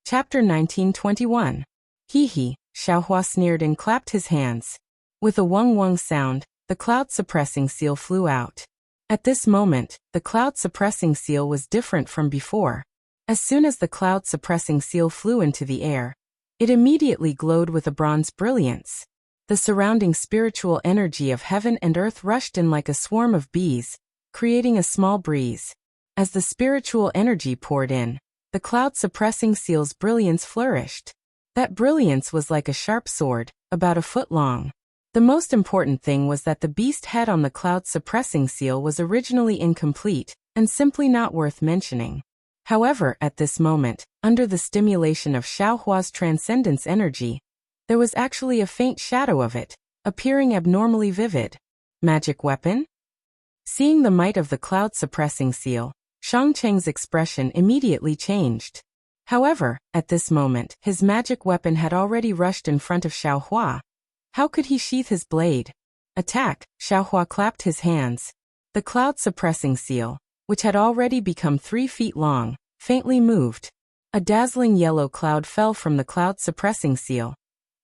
Chapter 1921. Hee, Xiao Hua sneered and clapped his hands. With a wung sound, the cloud-suppressing seal flew out. At this moment, the cloud-suppressing seal was different from before. As soon as the cloud-suppressing seal flew into the air, it immediately glowed with a bronze brilliance. The surrounding spiritual energy of heaven and earth rushed in like a swarm of bees, creating a small breeze. As the spiritual energy poured in, the cloud-suppressing seal's brilliance flourished. That brilliance was like a sharp sword, about a foot long. The most important thing was that the beast head on the cloud-suppressing seal was originally incomplete, and simply not worth mentioning. However, at this moment, under the stimulation of Xiao Hua's transcendence energy, there was actually a faint shadow of it, appearing abnormally vivid. Magic weapon? Seeing the might of the cloud-suppressing seal, Shangqing's expression immediately changed. However, at this moment, his magic weapon had already rushed in front of Xiao Hua. How could he sheath his blade? Attack! Xiao Hua clapped his hands. The cloud-suppressing seal, which had already become 3 feet long, faintly moved. A dazzling yellow cloud fell from the cloud-suppressing seal,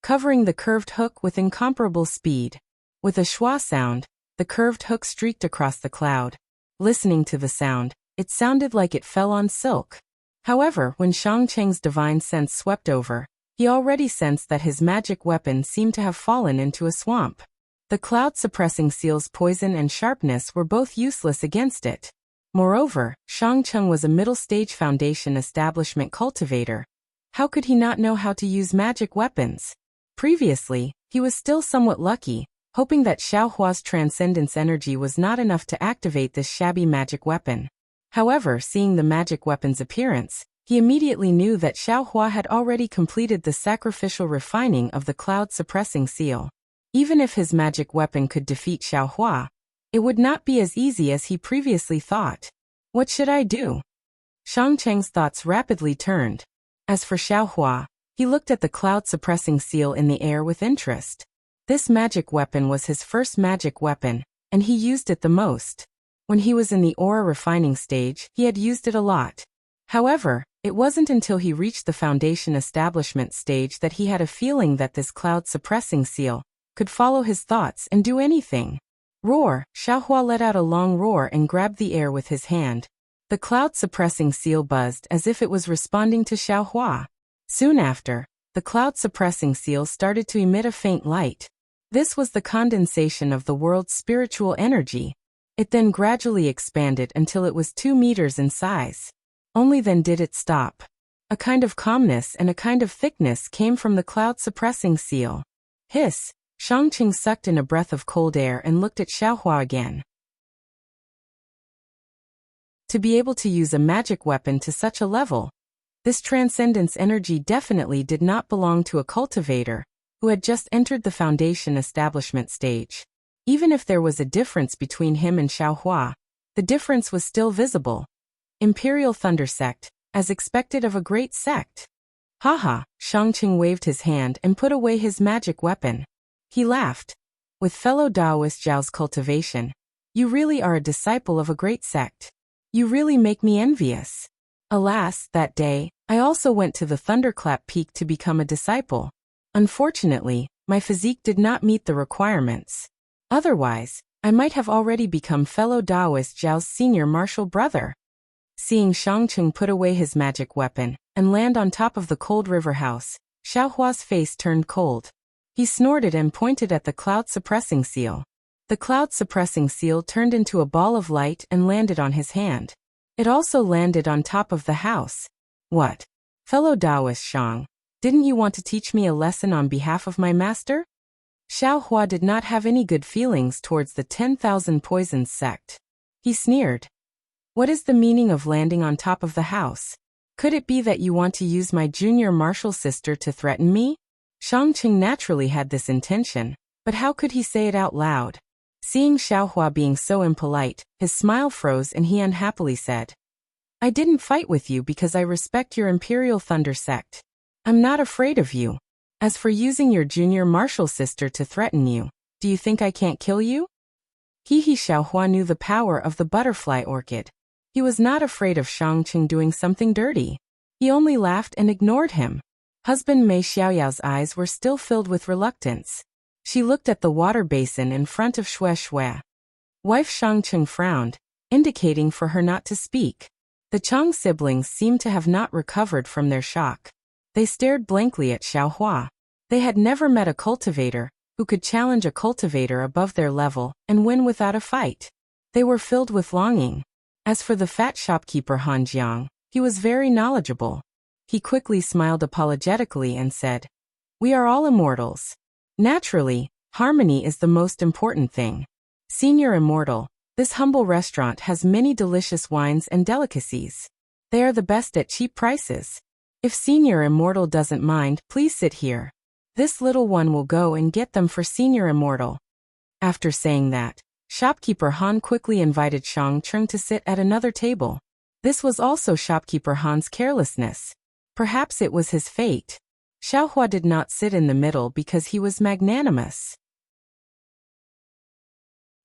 covering the curved hook with incomparable speed. With a schwa sound, the curved hook streaked across the cloud. Listening to the sound, it sounded like it fell on silk. However, when Shangcheng's divine sense swept over, he already sensed that his magic weapon seemed to have fallen into a swamp. The cloud-suppressing seal's poison and sharpness were both useless against it. Moreover, Shangcheng was a middle-stage foundation establishment cultivator. How could he not know how to use magic weapons? Previously, he was still somewhat lucky, hoping that Xiaohua's transcendence energy was not enough to activate this shabby magic weapon. However, seeing the magic weapon's appearance, he immediately knew that Xiaohua had already completed the sacrificial refining of the cloud-suppressing seal. Even if his magic weapon could defeat Xiaohua, it would not be as easy as he previously thought. What should I do? Shangcheng's thoughts rapidly turned. As for Xiaohua, he looked at the cloud-suppressing seal in the air with interest. This magic weapon was his first magic weapon, and he used it the most. When he was in the aura refining stage, he had used it a lot. However, it wasn't until he reached the foundation establishment stage that he had a feeling that this cloud-suppressing seal could follow his thoughts and do anything. Roar! Xiaohua let out a long roar and grabbed the air with his hand. The cloud-suppressing seal buzzed as if it was responding to Xiaohua. Soon after, the cloud-suppressing seal started to emit a faint light. This was the condensation of the world's spiritual energy. It then gradually expanded until it was 2 meters in size. Only then did it stop. A kind of calmness and a kind of thickness came from the cloud-suppressing seal. Hiss! Shangcheng sucked in a breath of cold air and looked at Xiaohua again. To be able to use a magic weapon to such a level, this transcendence energy definitely did not belong to a cultivator who had just entered the foundation establishment stage. Even if there was a difference between him and Xiaohua, the difference was still visible. Imperial Thunder Sect, as expected of a great sect. Haha, Shangcheng waved his hand and put away his magic weapon. He laughed. With fellow Taoist Zhao's cultivation, you really are a disciple of a great sect. You really make me envious. Alas, that day, I also went to the Thunderclap Peak to become a disciple. Unfortunately, my physique did not meet the requirements. Otherwise, I might have already become fellow Taoist Zhao's senior martial brother. Seeing Shangcheng put away his magic weapon and land on top of the cold river house, Xiaohua's face turned cold. He snorted and pointed at the cloud-suppressing seal. The cloud-suppressing seal turned into a ball of light and landed on his hand. It also landed on top of the house. What? Fellow Taoist Shang, didn't you want to teach me a lesson on behalf of my master? Xiaohua did not have any good feelings towards the 10,000 Poisons sect. He sneered. What is the meaning of landing on top of the house? Could it be that you want to use my junior martial sister to threaten me? Shangcheng naturally had this intention, but how could he say it out loud? Seeing Xiaohua being so impolite, his smile froze and he unhappily said, I didn't fight with you because I respect your Imperial Thunder Sect. I'm not afraid of you. As for using your junior martial sister to threaten you, do you think I can't kill you? Xiaohua knew the power of the butterfly orchid. He was not afraid of Shangcheng doing something dirty. He only laughed and ignored him. Husband Mei Xiaoyao's eyes were still filled with reluctance. She looked at the water basin in front of Xue Xue. Wife Shangcheng frowned, indicating for her not to speak. The Chang siblings seemed to have not recovered from their shock. They stared blankly at Xiaohua. They had never met a cultivator who could challenge a cultivator above their level and win without a fight. They were filled with longing. As for the fat shopkeeper Han Jiang, he was very knowledgeable. He quickly smiled apologetically and said, We are all immortals. Naturally, harmony is the most important thing. Senior Immortal, this humble restaurant has many delicious wines and delicacies. They are the best at cheap prices. If Senior Immortal doesn't mind, please sit here. This little one will go and get them for Senior Immortal. After saying that, shopkeeper Han quickly invited Shangcheng to sit at another table. This was also shopkeeper Han's carelessness. Perhaps it was his fate. Xiaohua did not sit in the middle because he was magnanimous.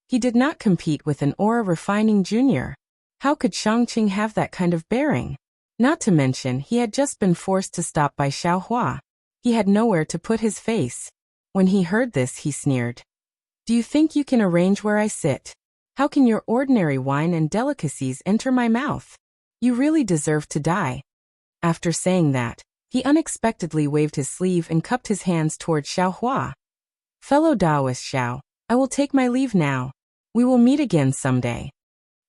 He did not compete with an aura-refining junior. How could Shangqing have that kind of bearing? Not to mention, he had just been forced to stop by Xiaohua. He had nowhere to put his face. When he heard this, he sneered. Do you think you can arrange where I sit? How can your ordinary wine and delicacies enter my mouth? You really deserve to die. After saying that, he unexpectedly waved his sleeve and cupped his hands toward Xiaohua. Fellow Taoist Xiao, I will take my leave now. We will meet again someday.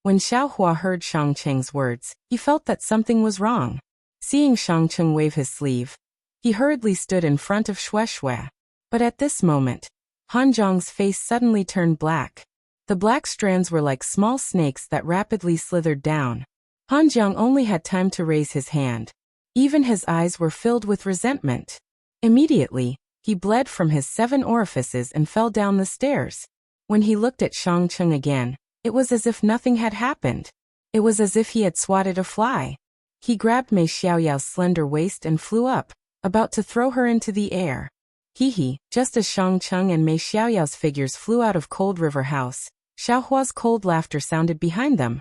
When Xiaohua heard Shangqing's words, he felt that something was wrong. Seeing Shangqing wave his sleeve, he hurriedly stood in front of Shui. But at this moment, Han Zhang's face suddenly turned black. The black strands were like small snakes that rapidly slithered down. Han Zhang only had time to raise his hand. Even his eyes were filled with resentment. Immediately, he bled from his 7 orifices and fell down the stairs. When he looked at Shangqing again, it was as if nothing had happened. It was as if he had swatted a fly. He grabbed Mei Xiaoyao's slender waist and flew up, about to throw her into the air. Just as Shangqing and Mei Xiaoyao's figures flew out of Cold River House, Xiaohua's cold laughter sounded behind them.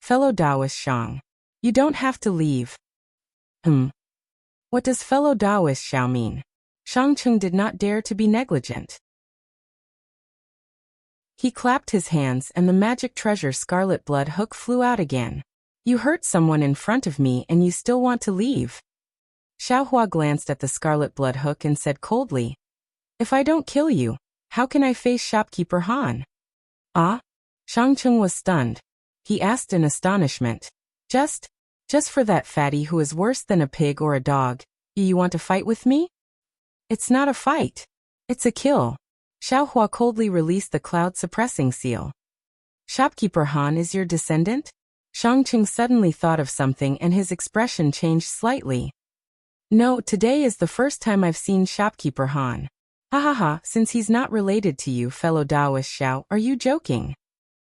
Fellow Taoist Shang, you don't have to leave. What does fellow Taoist Xiao mean? Shangqing did not dare to be negligent. He clapped his hands and the magic treasure scarlet blood hook flew out again. You hurt someone in front of me and you still want to leave? Xiaohua glanced at the scarlet blood hook and said coldly, if I don't kill you, how can I face shopkeeper Han? Ah? Shangqing was stunned. He asked in astonishment, Just for that fatty who is worse than a pig or a dog, you want to fight with me? It's not a fight. It's a kill. Xiaohua coldly released the cloud-suppressing seal. Shopkeeper Han is your descendant? Shangqing suddenly thought of something and his expression changed slightly. No, today is the first time I've seen Shopkeeper Han. Ha ha ha, since he's not related to you, fellow Taoist Xiao, are you joking?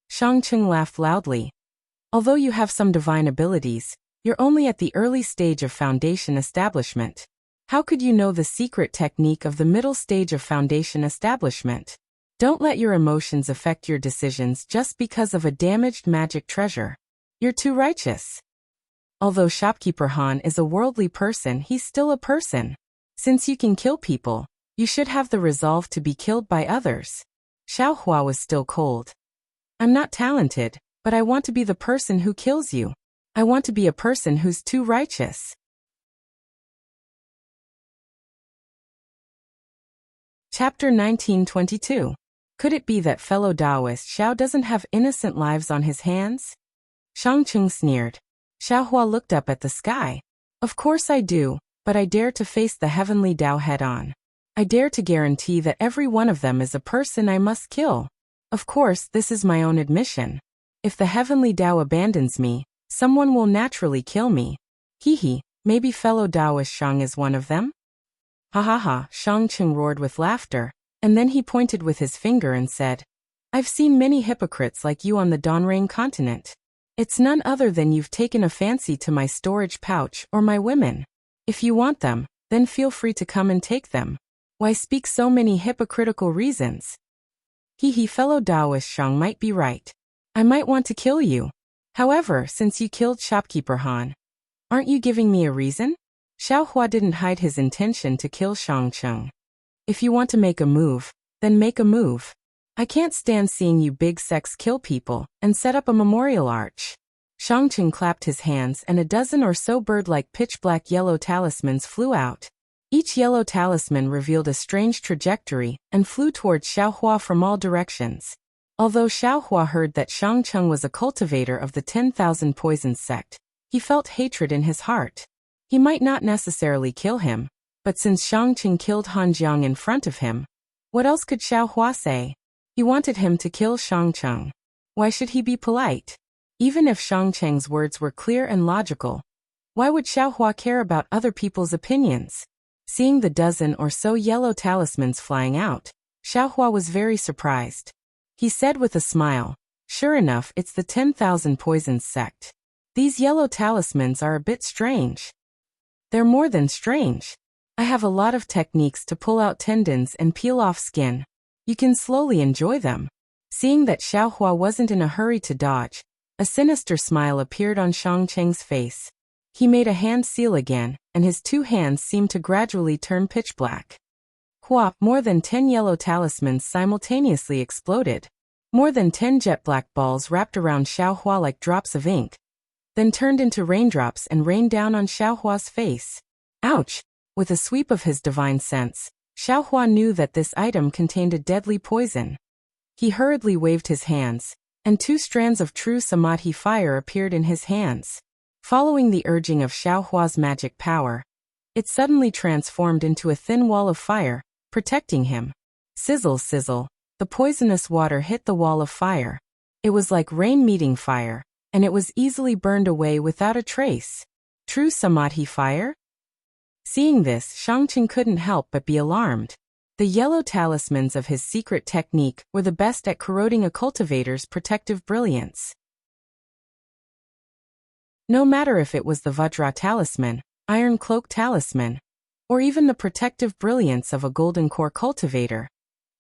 Shangqing laughed loudly. Although you have some divine abilities, you're only at the early stage of foundation establishment. How could you know the secret technique of the middle stage of foundation establishment? Don't let your emotions affect your decisions just because of a damaged magic treasure. You're too righteous. Although Shopkeeper Han is a worldly person, he's still a person. Since you can kill people, you should have the resolve to be killed by others. Xiaohua was still cold. I'm not talented, but I want to be the person who kills you. I want to be a person who's too righteous. Chapter 1922. Could it be that fellow Taoist Xiao doesn't have innocent lives on his hands? Shangqing sneered. Xiaohua looked up at the sky. Of course I do, but I dare to face the heavenly Tao head-on. I dare to guarantee that every one of them is a person I must kill. Of course, this is my own admission. If the heavenly Tao abandons me, someone will naturally kill me. Maybe fellow Taoist Shang is one of them? Ha ha ha, Shangqing roared with laughter, and then he pointed with his finger and said, I've seen many hypocrites like you on the Donrain continent. It's none other than you've taken a fancy to my storage pouch or my women. If you want them, then feel free to come and take them. Why speak so many hypocritical reasons? Fellow Taoist Shang might be right. I might want to kill you. However, since you killed Shopkeeper Han, aren't you giving me a reason? Xiaohua didn't hide his intention to kill Shangqing. If you want to make a move, then make a move. I can't stand seeing you big sex kill people and set up a memorial arch. Shangqing clapped his hands and a dozen or so bird-like pitch-black yellow talismans flew out. Each yellow talisman revealed a strange trajectory and flew towards Xiaohua from all directions. Although Xiaohua heard that Shangqing was a cultivator of the 10,000 Poisons sect, he felt hatred in his heart. He might not necessarily kill him, but since Shangqing killed Han Jiang in front of him, what else could Xiaohua say? He wanted him to kill Shangqing. Why should he be polite? Even if Shangqing's words were clear and logical, why would Xiaohua care about other people's opinions? Seeing the dozen or so yellow talismans flying out, Xiaohua was very surprised. He said with a smile, Sure enough, it's the 10,000 Poisons sect. These yellow talismans are a bit strange. They're more than strange. I have a lot of techniques to pull out tendons and peel off skin. You can slowly enjoy them. Seeing that Xiaohua wasn't in a hurry to dodge, A sinister smile appeared on Shangqing's face. He made a hand seal again, and his two hands seemed to gradually turn pitch black. Hua, more than 10 yellow talismans simultaneously exploded. More than 10 jet black balls wrapped around Xiao Hua like drops of ink, then turned into raindrops and rained down on Xiao Hua's face. Ouch! With a sweep of his divine sense, Xiao Hua knew that this item contained a deadly poison. He hurriedly waved his hands, and 2 strands of true samadhi fire appeared in his hands. Following the urging of Xiao Hua's magic power, it suddenly transformed into a thin wall of fire, protecting him. Sizzle, sizzle, the poisonous water hit the wall of fire. It was like rain meeting fire, and it was easily burned away without a trace. True samadhi fire? Seeing this, Shangqing couldn't help but be alarmed. The yellow talismans of his secret technique were the best at corroding a cultivator's protective brilliance. No matter if it was the Vajra talisman, Iron Cloak talisman, or even the protective brilliance of a golden core cultivator,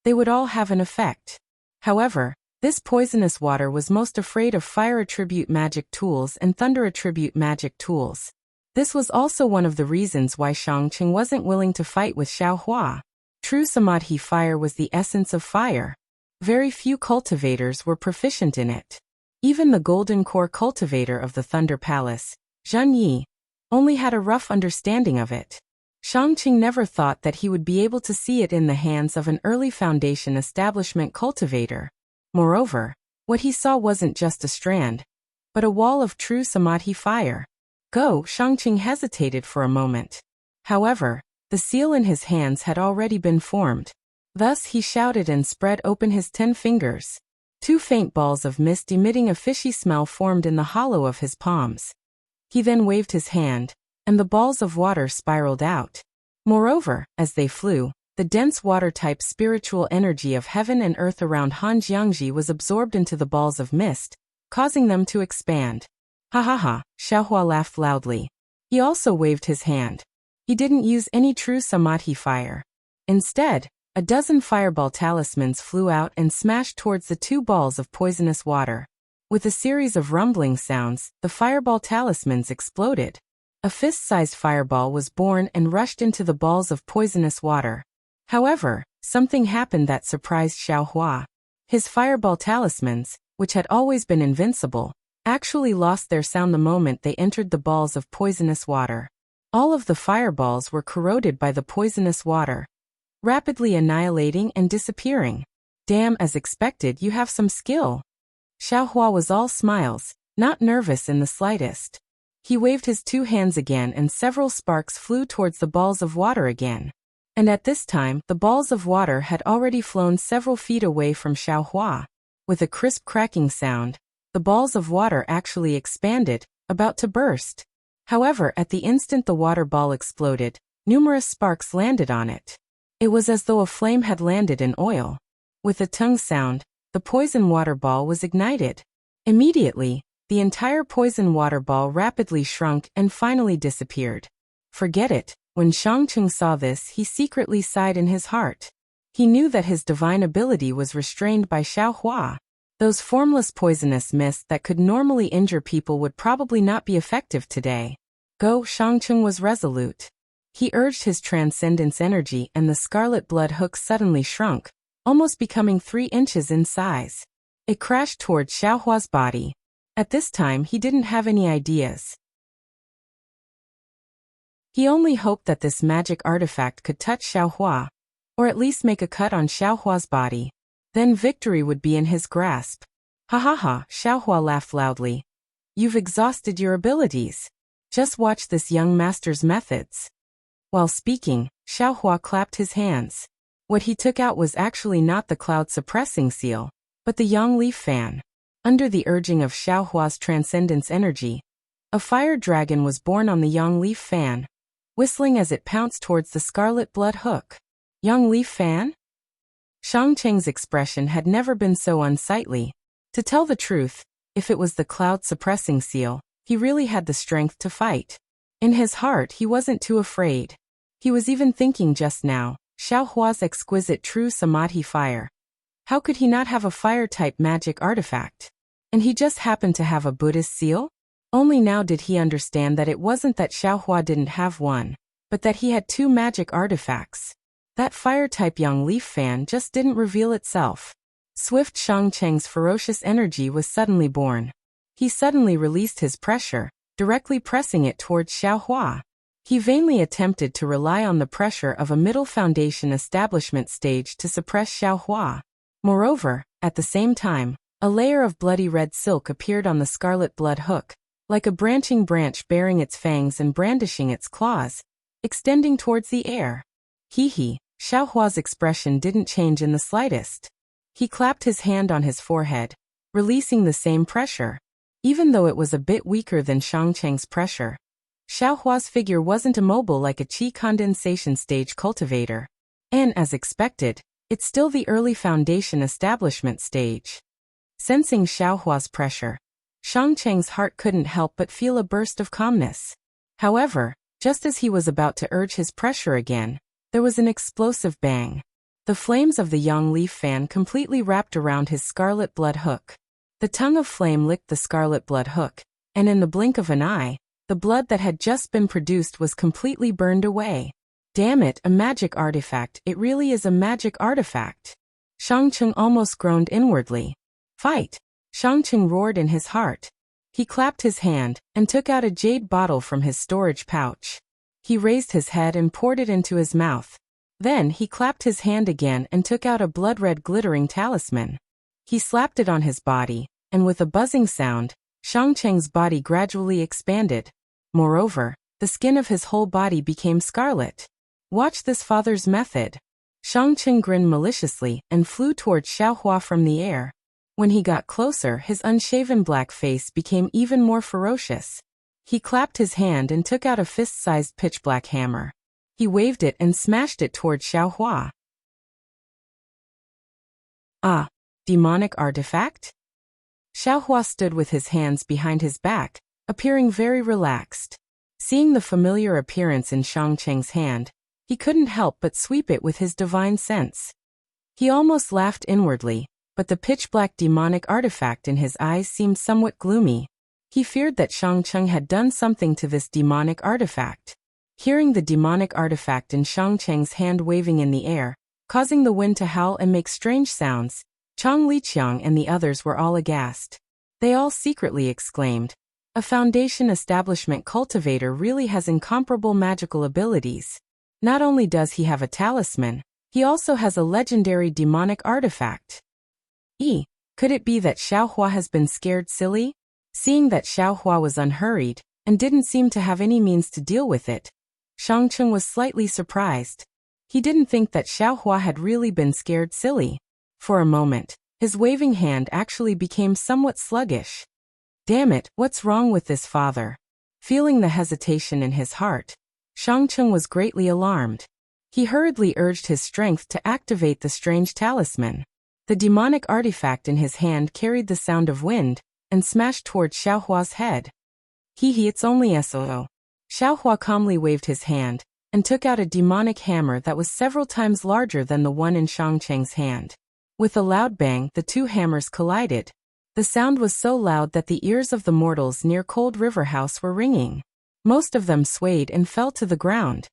they would all have an effect. However, this poisonous water was most afraid of fire attribute magic tools and thunder attribute magic tools. This was also one of the reasons why Shangqing wasn't willing to fight with Xiao Hua. True samadhi fire was the essence of fire. Very few cultivators were proficient in it. Even the golden core cultivator of the Thunder Palace, Zhen Yi, only had a rough understanding of it. Shangqing never thought that he would be able to see it in the hands of an early Foundation establishment cultivator. Moreover, what he saw wasn't just a strand, but a wall of true samadhi fire. Go, Shangqing hesitated for a moment. However, the seal in his hands had already been formed. Thus he shouted and spread open his 10 fingers. 2 faint balls of mist emitting a fishy smell formed in the hollow of his palms. He then waved his hand, and the balls of water spiraled out. Moreover, as they flew, the dense water-type spiritual energy of heaven and earth around Han Jiangji was absorbed into the balls of mist, causing them to expand. Ha ha ha, Xiao Hua laughed loudly. He also waved his hand. He didn't use any true samadhi fire. Instead, a dozen fireball talismans flew out and smashed towards the 2 balls of poisonous water. With a series of rumbling sounds, the fireball talismans exploded. A fist-sized fireball was born and rushed into the balls of poisonous water. However, something happened that surprised Xiao Hua. His fireball talismans, which had always been invincible, actually lost their sound the moment they entered the balls of poisonous water. All of the fireballs were corroded by the poisonous water, rapidly annihilating and disappearing. Damn, as expected, you have some skill. Xiao Hua was all smiles, not nervous in the slightest. He waved his 2 hands again and several sparks flew towards the balls of water again. And at this time, the balls of water had already flown several feet away from Xiao Hua. With a crisp cracking sound, the balls of water actually expanded, about to burst. However, at the instant the water ball exploded, numerous sparks landed on it. It was as though a flame had landed in oil. With a tongue sound, the poison water ball was ignited. Immediately, the entire poison water ball rapidly shrunk and finally disappeared. Forget it. When Shangqing saw this, he secretly sighed in his heart. He knew that his divine ability was restrained by Xiao Hua. Those formless poisonous mists that could normally injure people would probably not be effective today. Go, Shangqing was resolute. He urged his transcendence energy and the scarlet blood hook suddenly shrunk, almost becoming 3 inches in size. It crashed towards Xiao Hua's body. At this time he didn't have any ideas. He only hoped that this magic artifact could touch Xiao Hua, or at least make a cut on Xiao Hua's body. Then victory would be in his grasp. Ha ha ha, Xiao Hua laughed loudly. You've exhausted your abilities. Just watch this young master's methods. While speaking, Xiao Hua clapped his hands. What he took out was actually not the cloud-suppressing seal, but the yang leaf fan. Under the urging of Xiao Hua's transcendence energy, a fire dragon was born on the yang leaf fan, whistling as it pounced towards the scarlet blood hook. Yang leaf fan? Shangqing's expression had never been so unsightly. To tell the truth, if it was the cloud-suppressing seal, he really had the strength to fight. In his heart he wasn't too afraid. He was even thinking just now, Xiao Hua's exquisite true samadhi fire. How could he not have a fire-type magic artifact? And he just happened to have a Buddhist seal? Only now did he understand that it wasn't that Xiaohua didn't have one, but that he had two magic artifacts. That fire-type young leaf fan just didn't reveal itself. Swift Shangcheng's ferocious energy was suddenly born. He suddenly released his pressure, directly pressing it towards Xiaohua. He vainly attempted to rely on the pressure of a middle foundation establishment stage to suppress Xiaohua. Moreover, at the same time, a layer of bloody red silk appeared on the scarlet blood hook, like a branching branch bearing its fangs and brandishing its claws, extending towards the air. Hee. Xiaohua's expression didn't change in the slightest. He clapped his hand on his forehead, releasing the same pressure. Even though it was a bit weaker than Shangcheng's pressure, Xiaohua's figure wasn't immobile like a qi condensation stage cultivator. And as expected, it's still the early foundation establishment stage. Sensing Xiaohua's pressure, Shangcheng's heart couldn't help but feel a burst of calmness. However, just as he was about to urge his pressure again, there was an explosive bang. The flames of the young leaf fan completely wrapped around his scarlet blood hook. The tongue of flame licked the scarlet blood hook, and in the blink of an eye, the blood that had just been produced was completely burned away. Damn it, a magic artifact, it really is a magic artifact. Shangcheng almost groaned inwardly. Fight! Shangcheng roared in his heart. He clapped his hand, and took out a jade bottle from his storage pouch. He raised his head and poured it into his mouth. Then he clapped his hand again and took out a blood-red glittering talisman. He slapped it on his body, and with a buzzing sound, Shangcheng's body gradually expanded. Moreover, the skin of his whole body became scarlet. Watch this father's method. Shangcheng grinned maliciously and flew towards Xiaohua from the air. When he got closer, his unshaven black face became even more ferocious. He clapped his hand and took out a fist-sized pitch-black hammer. He waved it and smashed it towards Xiaohua. Ah, demonic artifact? Xiaohua stood with his hands behind his back, appearing very relaxed. Seeing the familiar appearance in Shangcheng's hand, he couldn't help but sweep it with his divine sense. He almost laughed inwardly, but the pitch-black demonic artifact in his eyes seemed somewhat gloomy. He feared that Shangcheng had done something to this demonic artifact. Hearing the demonic artifact in Shangcheng's hand waving in the air, causing the wind to howl and make strange sounds, Chang Liqiang and the others were all aghast. They all secretly exclaimed, "A foundation establishment cultivator really has incomparable magical abilities. Not only does he have a talisman, he also has a legendary demonic artifact." Could it be that Xiaohua has been scared silly? Seeing that Xiaohua was unhurried, and didn't seem to have any means to deal with it, Shangcheng was slightly surprised. He didn't think that Xiaohua had really been scared silly. For a moment, his waving hand actually became somewhat sluggish. Damn it, what's wrong with this father? Feeling the hesitation in his heart, Shangcheng was greatly alarmed. He hurriedly urged his strength to activate the strange talisman. The demonic artifact in his hand carried the sound of wind, and smashed towards Xiaohua's head. It's only SOO. Xiaohua calmly waved his hand, and took out a demonic hammer that was several times larger than the one in Shangcheng's hand. With a loud bang, the two hammers collided. The sound was so loud that the ears of the mortals near Cold River House were ringing. Most of them swayed and fell to the ground.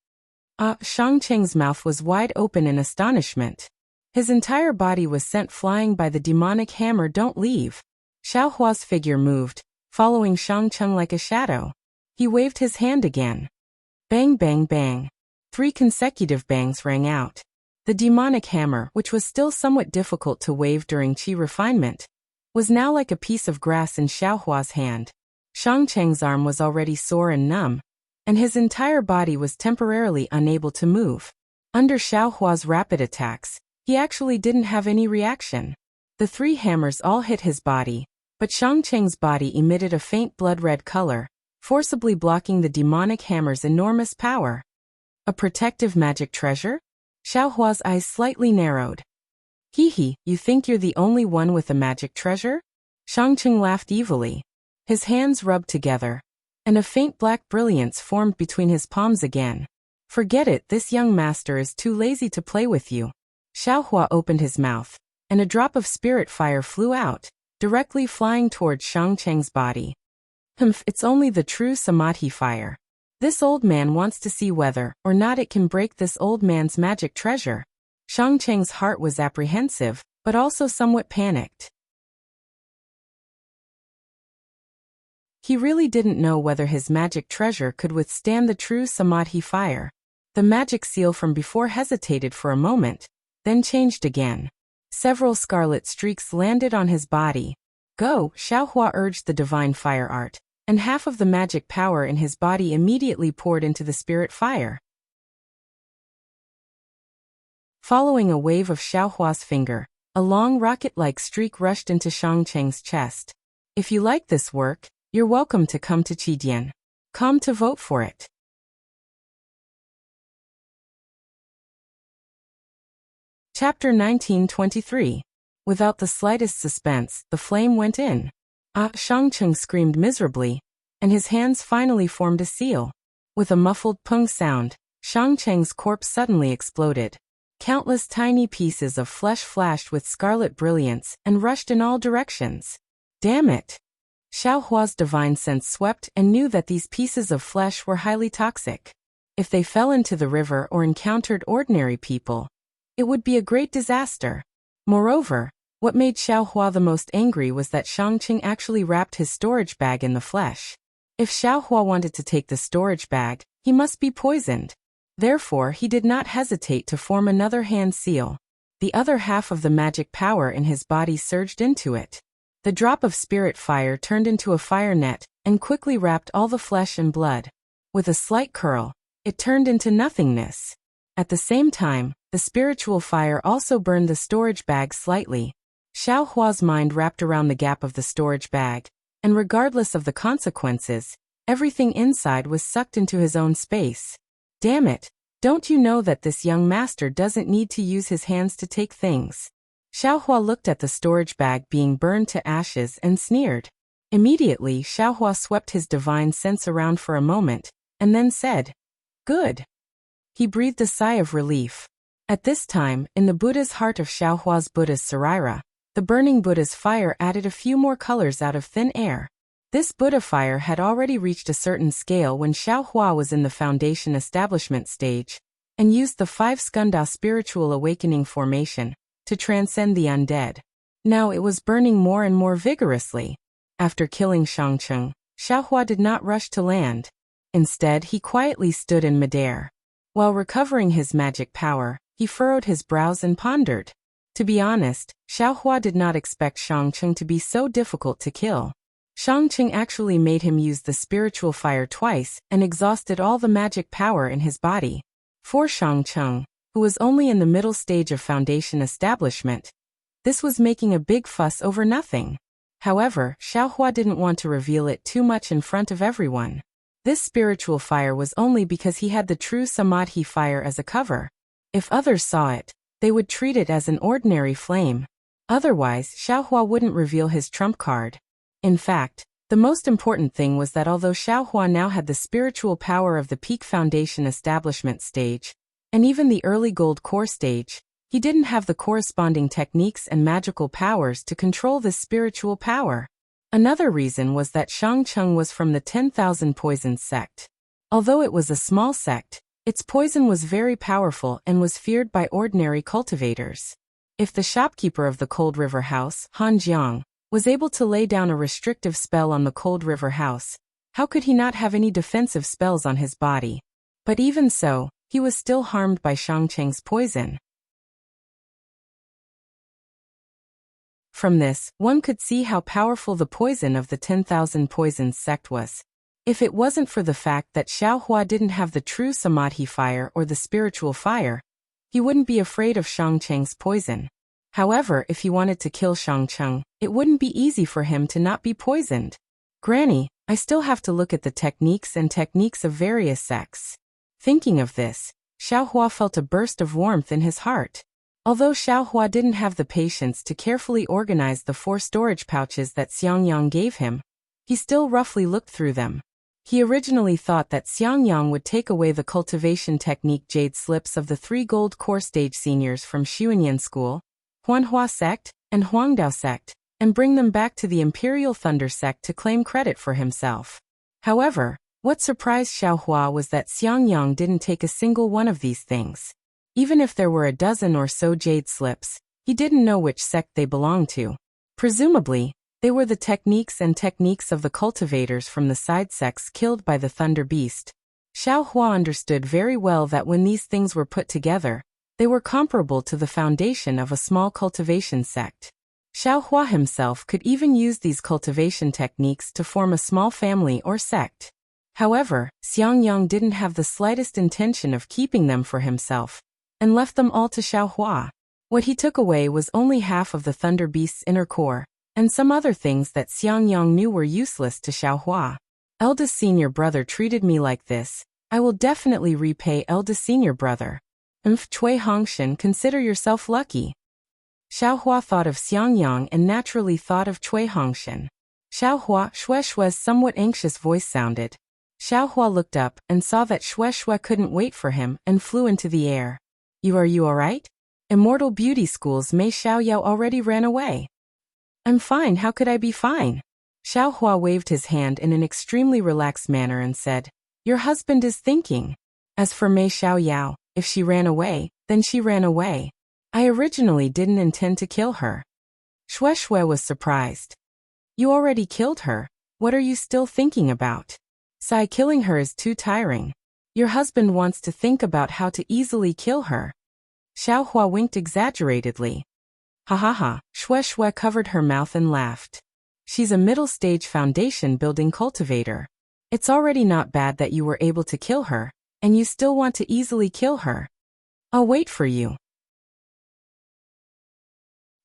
Shangcheng's mouth was wide open in astonishment. His entire body was sent flying by the demonic hammer. Don't leave. Xiaohua's figure moved, following Shangcheng like a shadow. He waved his hand again. Bang bang bang. 3 consecutive bangs rang out. The demonic hammer, which was still somewhat difficult to wave during qi refinement, was now like a piece of grass in Xiaohua's hand. Shangcheng's arm was already sore and numb, and his entire body was temporarily unable to move. Under Xiaohua's rapid attacks, he actually didn't have any reaction. The 3 hammers all hit his body, but Shangcheng's body emitted a faint blood-red color, forcibly blocking the demonic hammer's enormous power. A protective magic treasure? Xiaohua's eyes slightly narrowed. You think you're the only one with a magic treasure? Shangcheng laughed evilly. His hands rubbed together, and a faint black brilliance formed between his palms again. Forget it, this young master is too lazy to play with you. Xiaohua opened his mouth, and a drop of spirit fire flew out, directly flying toward Shangcheng's body. Humph, it's only the true Samadhi fire. This old man wants to see whether or not it can break this old man's magic treasure. Shangcheng's heart was apprehensive, but also somewhat panicked. He really didn't know whether his magic treasure could withstand the true Samadhi fire. The magic seal from before hesitated for a moment, then changed again. Several scarlet streaks landed on his body. Go, Xiaohua urged the divine fire art, and half of the magic power in his body immediately poured into the spirit fire. Following a wave of Xiaohua's finger, a long rocket-like streak rushed into Shangcheng's chest. If you like this work, you're welcome to come to Qidian. Come to vote for it. Chapter 1923. Without the slightest suspense, the flame went in. Shangcheng screamed miserably, and his hands finally formed a seal. With a muffled pung sound, Shangcheng's corpse suddenly exploded. Countless tiny pieces of flesh flashed with scarlet brilliance and rushed in all directions. Damn it! Xiaohua's divine sense swept and knew that these pieces of flesh were highly toxic. If they fell into the river or encountered ordinary people, it would be a great disaster. Moreover, what made Xiaohua the most angry was that Shangcheng actually wrapped his storage bag in the flesh. If Xiaohua wanted to take the storage bag, he must be poisoned. Therefore, he did not hesitate to form another hand seal. The other half of the magic power in his body surged into it. The drop of spirit fire turned into a fire net and quickly wrapped all the flesh and blood. With a slight curl, it turned into nothingness. At the same time, the spiritual fire also burned the storage bag slightly. Xiaohua's mind wrapped around the gap of the storage bag, and regardless of the consequences, everything inside was sucked into his own space. Damn it, don't you know that this young master doesn't need to use his hands to take things? Xiaohua looked at the storage bag being burned to ashes and sneered. Immediately, Xiaohua swept his divine sense around for a moment, and then said, "Good." He breathed a sigh of relief. At this time, in the Buddha's heart of Xiaohua's Buddha's Sarira, the burning Buddha's fire added a few more colors out of thin air. This Buddha fire had already reached a certain scale when Xiaohua was in the foundation establishment stage, and used the 5 skanda spiritual awakening formation to transcend the undead. Now it was burning more and more vigorously. After killing Shangcheng, Xiaohua did not rush to land. Instead, he quietly stood in midair. While recovering his magic power, he furrowed his brows and pondered. To be honest, Xiaohua did not expect Shangcheng to be so difficult to kill. Shangcheng actually made him use the spiritual fire twice and exhausted all the magic power in his body. For Shangcheng, who was only in the middle stage of foundation establishment, this was making a big fuss over nothing. However, Xiaohua didn't want to reveal it too much in front of everyone. This spiritual fire was only because he had the true Samadhi fire as a cover. If others saw it, they would treat it as an ordinary flame. Otherwise, Xiaohua wouldn't reveal his trump card. In fact, the most important thing was that although Xiaohua now had the spiritual power of the peak foundation establishment stage, and even the early gold core stage, he didn't have the corresponding techniques and magical powers to control this spiritual power. Another reason was that Shangcheng was from the 10,000 Poisons sect. Although it was a small sect, its poison was very powerful and was feared by ordinary cultivators. If the shopkeeper of the Cold River House, Han Jiang, was able to lay down a restrictive spell on the Cold River House, how could he not have any defensive spells on his body? But even so, he was still harmed by Shangcheng's poison. From this, one could see how powerful the poison of the 10,000 Poisons sect was. If it wasn't for the fact that Xiaohua didn't have the true Samadhi fire or the spiritual fire, he wouldn't be afraid of Shangcheng's poison. However, if he wanted to kill Shangcheng, it wouldn't be easy for him to not be poisoned. Granny, I still have to look at the techniques of various sects. Thinking of this, Xiaohua felt a burst of warmth in his heart. Although Xiaohua didn't have the patience to carefully organize the 4 storage pouches that Xiangyang gave him, he still roughly looked through them. He originally thought that Xiangyang would take away the cultivation technique jade slips of the 3 gold core stage seniors from Xuanyan School, Huanhua sect, and Huangdao sect, and bring them back to the Imperial Thunder sect to claim credit for himself. However, what surprised Xiao Hua was that Xiangyang didn't take a single one of these things. Even if there were a dozen or so jade slips, he didn't know which sect they belonged to. Presumably, they were the techniques of the cultivators from the side sects killed by the Thunder Beast. Xiao Hua understood very well that when these things were put together, they were comparable to the foundation of a small cultivation sect. Xiao Hua himself could even use these cultivation techniques to form a small family or sect. However, Xiangyang didn't have the slightest intention of keeping them for himself, and left them all to Xiao Hua. What he took away was only half of the Thunder Beast's inner core, and some other things that Xiangyang knew were useless to Xiao Hua. Eldest senior brother treated me like this. I will definitely repay eldest senior brother. Chui Hongshan, consider yourself lucky. Xiao Hua thought of Xiangyang and naturally thought of Chui Hongshan. Xiao Hua, Shue's somewhat anxious voice sounded. Xiao Hua looked up and saw that Shui couldn't wait for him and flew into the air. Are you alright? Immortal Beauty School's Mei Xiaoyao already ran away. I'm fine, how could I be fine? Xiao Hua waved his hand in an extremely relaxed manner and said, your husband is thinking. As for Mei Xiaoyao, if she ran away, then she ran away. I originally didn't intend to kill her. Shui was surprised. You already killed her, what are you still thinking about? Sai, killing her is too tiring. Your husband wants to think about how to easily kill her. Xiao Hua winked exaggeratedly. Ha ha ha, Shui covered her mouth and laughed. She's a middle-stage foundation-building cultivator. It's already not bad that you were able to kill her, and you still want to easily kill her. I'll wait for you.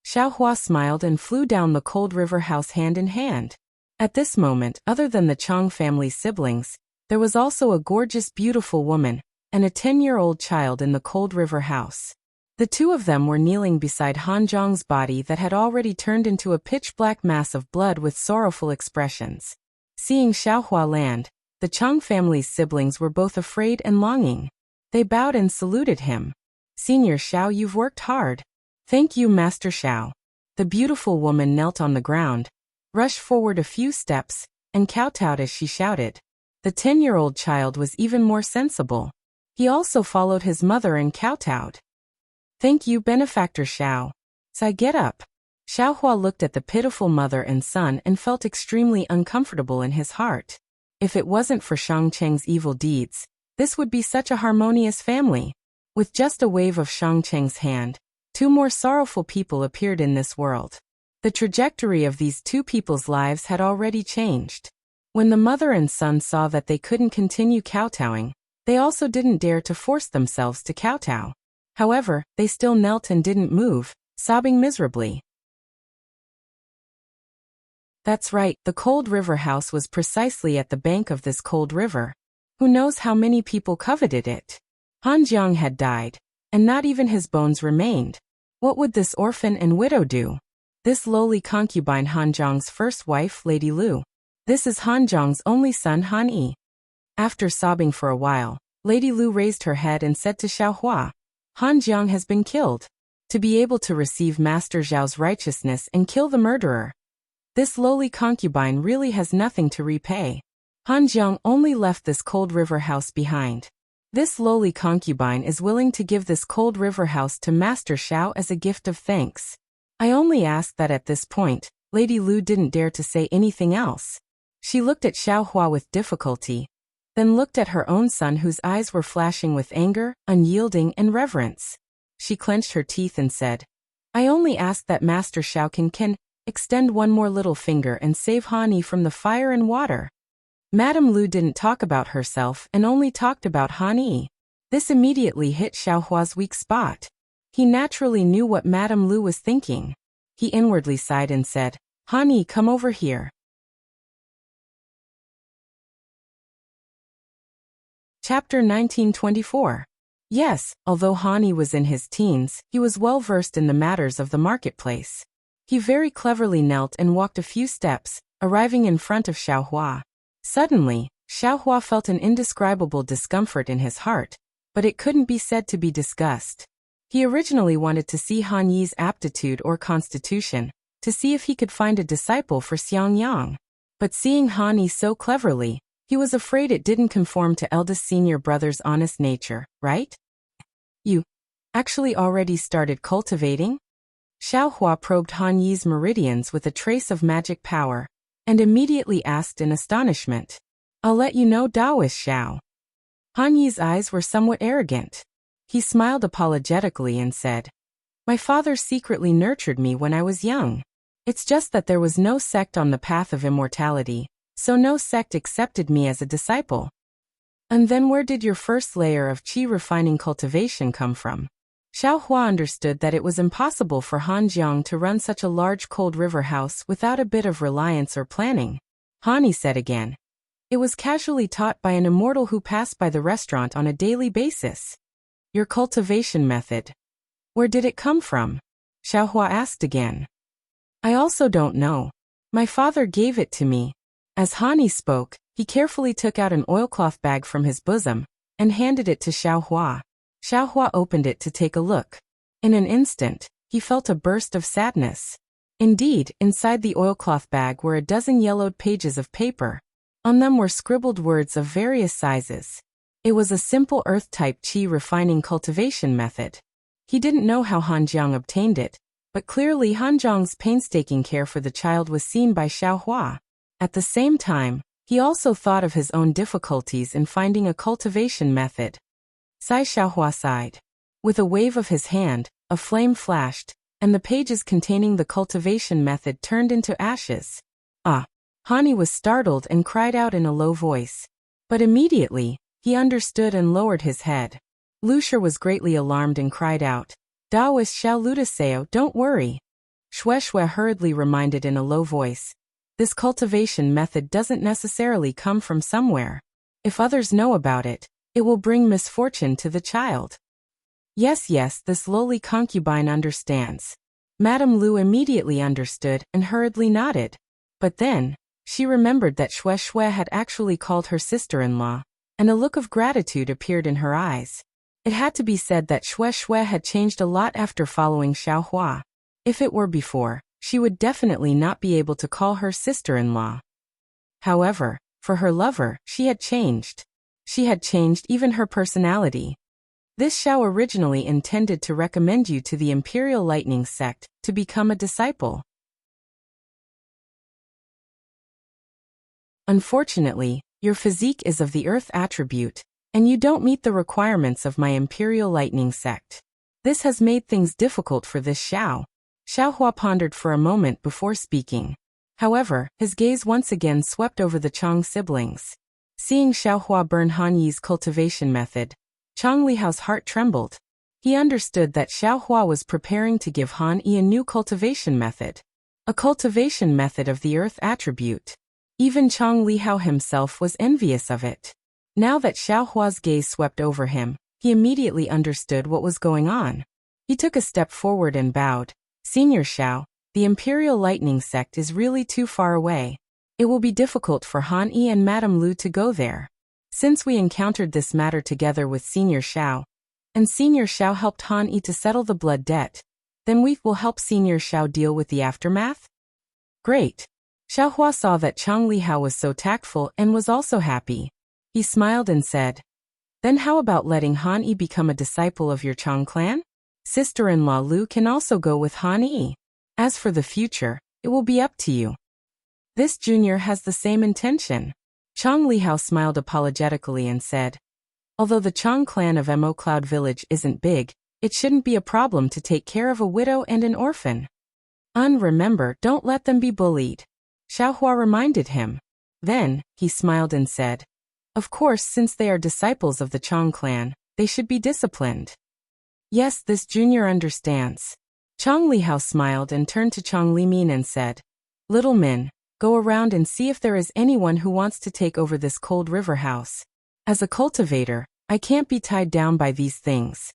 Xiao Hua smiled and flew down the cold river house hand in hand. At this moment, other than the Chang family siblings, there was also a gorgeous, beautiful woman and a 10-year-old child in the cold river house. The two of them were kneeling beside Han Zhang's body that had already turned into a pitch-black mass of blood with sorrowful expressions. Seeing Xiao Hua land, the Chang family's siblings were both afraid and longing. They bowed and saluted him. Senior Xiao, you've worked hard. Thank you, Master Xiao. The beautiful woman knelt on the ground, rushed forward a few steps, and kowtowed as she shouted. The 10-year-old child was even more sensible. He also followed his mother and kowtowed. Thank you, Benefactor Xiao. Sai, get up. Xiao Hua looked at the pitiful mother and son and felt extremely uncomfortable in his heart. If it wasn't for Shang Cheng's evil deeds, this would be such a harmonious family. With just a wave of Shang Cheng's hand, two more sorrowful people appeared in this world. The trajectory of these two people's lives had already changed. When the mother and son saw that they couldn't continue kowtowing, they also didn't dare to force themselves to kowtow. However, they still knelt and didn't move, sobbing miserably. That's right, the cold river house was precisely at the bank of this cold river. Who knows how many people coveted it? Han Jiang had died, and not even his bones remained. What would this orphan and widow do? This lowly concubine Han Jiang's first wife, Lady Lu. This is Han Jiang's only son, Han Yi. After sobbing for a while, Lady Lu raised her head and said to Xiao Hua, Han Jiang has been killed. To be able to receive Master Zhao's righteousness and kill the murderer. This lowly concubine really has nothing to repay. Han Jiang only left this cold river house behind. This lowly concubine is willing to give this cold river house to Master Xiao as a gift of thanks. I only ask that at this point, Lady Lu didn't dare to say anything else. She looked at Xiao Hua with difficulty, then looked at her own son whose eyes were flashing with anger, unyielding, and reverence. She clenched her teeth and said, I only ask that Master Xiao can extend one more little finger and save Han Yi from the fire and water. Madame Lu didn't talk about herself and only talked about Han Yi. This immediately hit Xiao Hua's weak spot. He naturally knew what Madame Lu was thinking. He inwardly sighed and said, Han Yi, come over here. Chapter 1924. Yes, although Han Yi was in his teens, he was well versed in the matters of the marketplace. He very cleverly knelt and walked a few steps, arriving in front of Xiao Hua. Suddenly, Xiao Hua felt an indescribable discomfort in his heart, but it couldn't be said to be disgust. He originally wanted to see Han Yi's aptitude or constitution, to see if he could find a disciple for Xiang Yang. But seeing Han Yi so cleverly, he was afraid it didn't conform to eldest senior brother's honest nature, right? You actually already started cultivating? Xiao Hua probed Han Yi's meridians with a trace of magic power, and immediately asked in astonishment. I'll let you know, Taoist Xiao. Han Yi's eyes were somewhat arrogant. He smiled apologetically and said, My father secretly nurtured me when I was young. It's just that there was no sect on the path of immortality, so no sect accepted me as a disciple. And then where did your first layer of qi refining cultivation come from? Xiao Hua understood that it was impossible for Han Jiang to run such a large cold river house without a bit of reliance or planning. Han Yi said again. It was casually taught by an immortal who passed by the restaurant on a daily basis. Your cultivation method. Where did it come from? Xiao Hua asked again. I also don't know. My father gave it to me. As Han Yi spoke, he carefully took out an oilcloth bag from his bosom and handed it to Xiao Hua. Xiao Hua opened it to take a look. In an instant, he felt a burst of sadness. Indeed, inside the oilcloth bag were a dozen yellowed pages of paper. On them were scribbled words of various sizes. It was a simple earth-type qi refining cultivation method. He didn't know how Han Jiang obtained it, but clearly Han Jiang's painstaking care for the child was seen by Xiao Hua. At the same time, he also thought of his own difficulties in finding a cultivation method. Xiao Hua sighed. With a wave of his hand, a flame flashed, and the pages containing the cultivation method turned into ashes. Ah! Han Yi was startled and cried out in a low voice. But immediately, he understood and lowered his head. Lu Shi was greatly alarmed and cried out, Taoist Xiao Ludiseo, don't worry. Xue hurriedly reminded in a low voice. This cultivation method doesn't necessarily come from somewhere. If others know about it, it will bring misfortune to the child. Yes, this lowly concubine understands. Madame Lu immediately understood and hurriedly nodded. But then, she remembered that Xue had actually called her sister-in-law, and a look of gratitude appeared in her eyes. It had to be said that Xue had changed a lot after following Xiao Hua. If it were before, she would definitely not be able to call her sister-in-law. However, for her lover, she had changed. She had changed even her personality. This Xiao originally intended to recommend you to the Imperial Lightning sect to become a disciple. Unfortunately, your physique is of the Earth attribute, and you don't meet the requirements of my Imperial Lightning sect. This has made things difficult for this Xiao. Xiao Hua pondered for a moment before speaking. However, his gaze once again swept over the Chang siblings. Seeing Xiao Hua burn Han Yi's cultivation method, Chang Lihao's heart trembled. He understood that Xiao Hua was preparing to give Han Yi a new cultivation method. A cultivation method of the Earth attribute. Even Chang Lihao himself was envious of it. Now that Xiao Hua's gaze swept over him, he immediately understood what was going on. He took a step forward and bowed. Senior Xiao, the Imperial Lightning sect is really too far away. It will be difficult for Han Yi and Madame Lu to go there. Since we encountered this matter together with Senior Xiao, and Senior Xiao helped Han Yi to settle the blood debt, then we will help Senior Xiao deal with the aftermath? Great. Xiao Hua saw that Chang Lihao was so tactful and was also happy. He smiled and said, Then how about letting Han Yi become a disciple of your Chang clan? Sister-in-law Lu can also go with Han Yi. As for the future, it will be up to you. This junior has the same intention. Chang Lihao smiled apologetically and said, Although the Chang clan of Mo Cloud Village isn't big, it shouldn't be a problem to take care of a widow and an orphan. Remember, don't let them be bullied. Xiao Hua reminded him. Then, he smiled and said, Of course, since they are disciples of the Chang clan, they should be disciplined. Yes, this junior understands. Chang Lihao smiled and turned to Chang Limin and said, Little Min, go around and see if there is anyone who wants to take over this cold river house. As a cultivator, I can't be tied down by these things.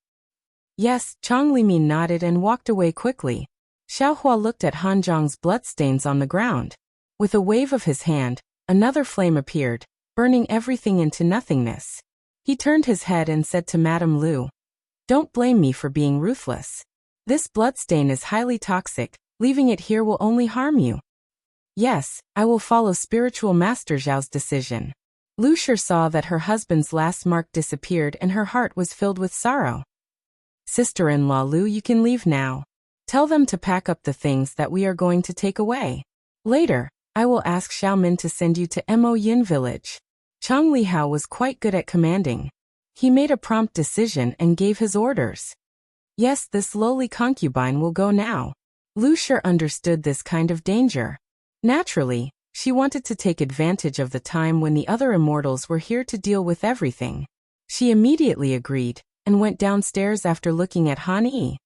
Yes, Chang Limin nodded and walked away quickly. Xiao Hua looked at Han Zhang's bloodstains on the ground. With a wave of his hand, another flame appeared, burning everything into nothingness. He turned his head and said to Madame Lu, Don't blame me for being ruthless. This bloodstain is highly toxic, Leaving it here will only harm you. Yes, I will follow Spiritual Master Zhao's decision. Lu Shi saw that her husband's last mark disappeared and her heart was filled with sorrow. Sister-in-law Lu, you can leave now. Tell them to pack up the things that we are going to take away. Later, I will ask Xiaomin to send you to Mo Yin village. Chang Lihao was quite good at commanding. He made a prompt decision and gave his orders. Yes, this lowly concubine will go now. Lu Shi understood this kind of danger. Naturally, she wanted to take advantage of the time when the other immortals were here to deal with everything. She immediately agreed, and went downstairs after looking at Han Yi.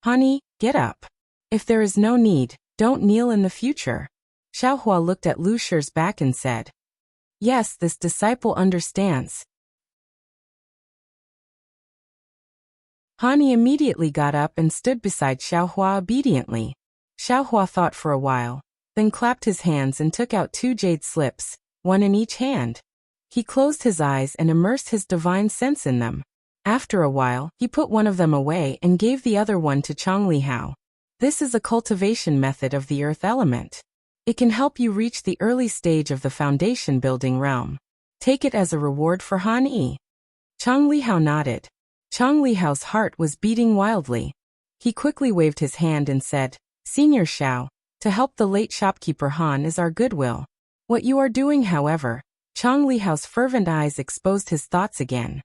Han Yi, get up. If there is no need, don't kneel in the future. Xiaohua looked at Lu Shi's back and said, yes, this disciple understands. Han Yi immediately got up and stood beside Xiaohua obediently. Xiaohua thought for a while, then clapped his hands and took out 2 jade slips, one in each hand. He closed his eyes and immersed his divine sense in them. After a while, he put one of them away and gave the other one to Chang Lihao. This is a cultivation method of the earth element. It can help you reach the early stage of the foundation building realm. Take it as a reward for Han Yi. Chang Lihao nodded. Chang Lihao's heart was beating wildly. He quickly waved his hand and said, Senior Xiao, to help the late shopkeeper Han is our goodwill. What you are doing, however, Chang Lihao's fervent eyes exposed his thoughts again.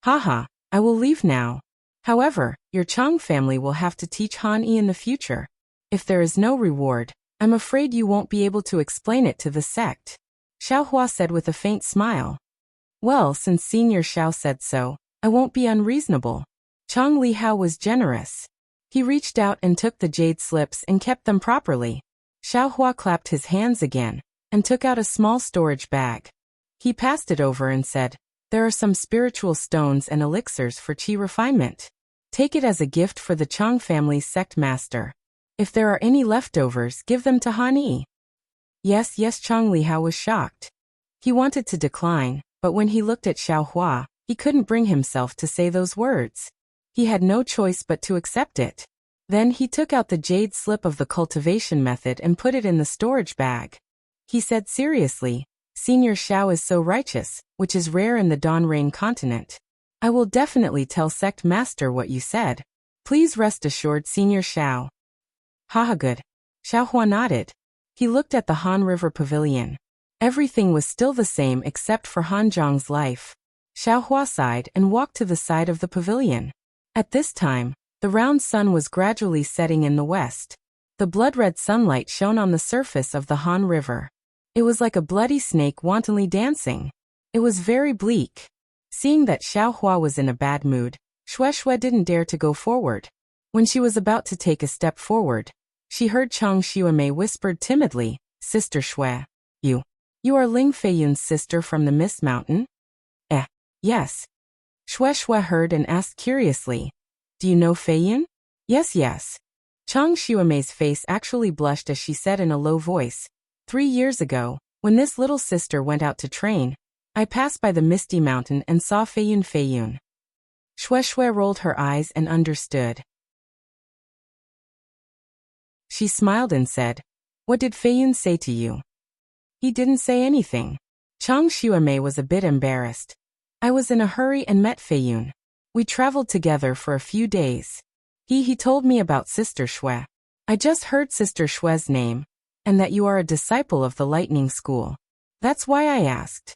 Haha, I will leave now. However, your Chang family will have to teach Han Yi in the future. If there is no reward, I'm afraid you won't be able to explain it to the sect. Xiaohua said with a faint smile. Well, since Senior Xiao said so, I won't be unreasonable. Chang Lihao was generous. He reached out and took the jade slips and kept them properly. Xiaohua clapped his hands again, and took out a small storage bag. He passed it over and said, there are some spiritual stones and elixirs for qi refinement. Take it as a gift for the Chang family's sect master. If there are any leftovers, give them to Han Yi. Yes, Chang Lihao was shocked. He wanted to decline, but when he looked at Xiaohua, he couldn't bring himself to say those words. He had no choice but to accept it. Then he took out the jade slip of the cultivation method and put it in the storage bag. He said seriously, Senior Xiao is so righteous, which is rare in the Dawn-Rain continent. I will definitely tell Sect Master what you said. Please rest assured, Senior Xiao. Haha, good. Xiaohua nodded. He looked at the Han River Pavilion. Everything was still the same except for Han Zhang's life. Xiaohua sighed and walked to the side of the pavilion. At this time, the round sun was gradually setting in the west. The blood-red sunlight shone on the surface of the Han River. It was like a bloody snake wantonly dancing. It was very bleak. Seeing that Xiaohua was in a bad mood, Shui didn't dare to go forward. When she was about to take a step forward, she heard Chang Xuemei whispered timidly, Sister Shui, you are Ling Feiyun's sister from the Mist Mountain? Yes. Shui heard and asked curiously, do you know Feiyun? Yes. Chang Xuemei's face actually blushed as she said in a low voice, 3 years ago, when this little sister went out to train, I passed by the Misty Mountain and saw Feiyun. Shui rolled her eyes and understood. She smiled and said, what did Feiyun say to you? He didn't say anything. Chang Xuemei was a bit embarrassed. I was in a hurry and met Feiyun. We traveled together for a few days. He told me about Sister Shui. I just heard Sister Shui's name, and that you are a disciple of the Lightning School. That's why I asked.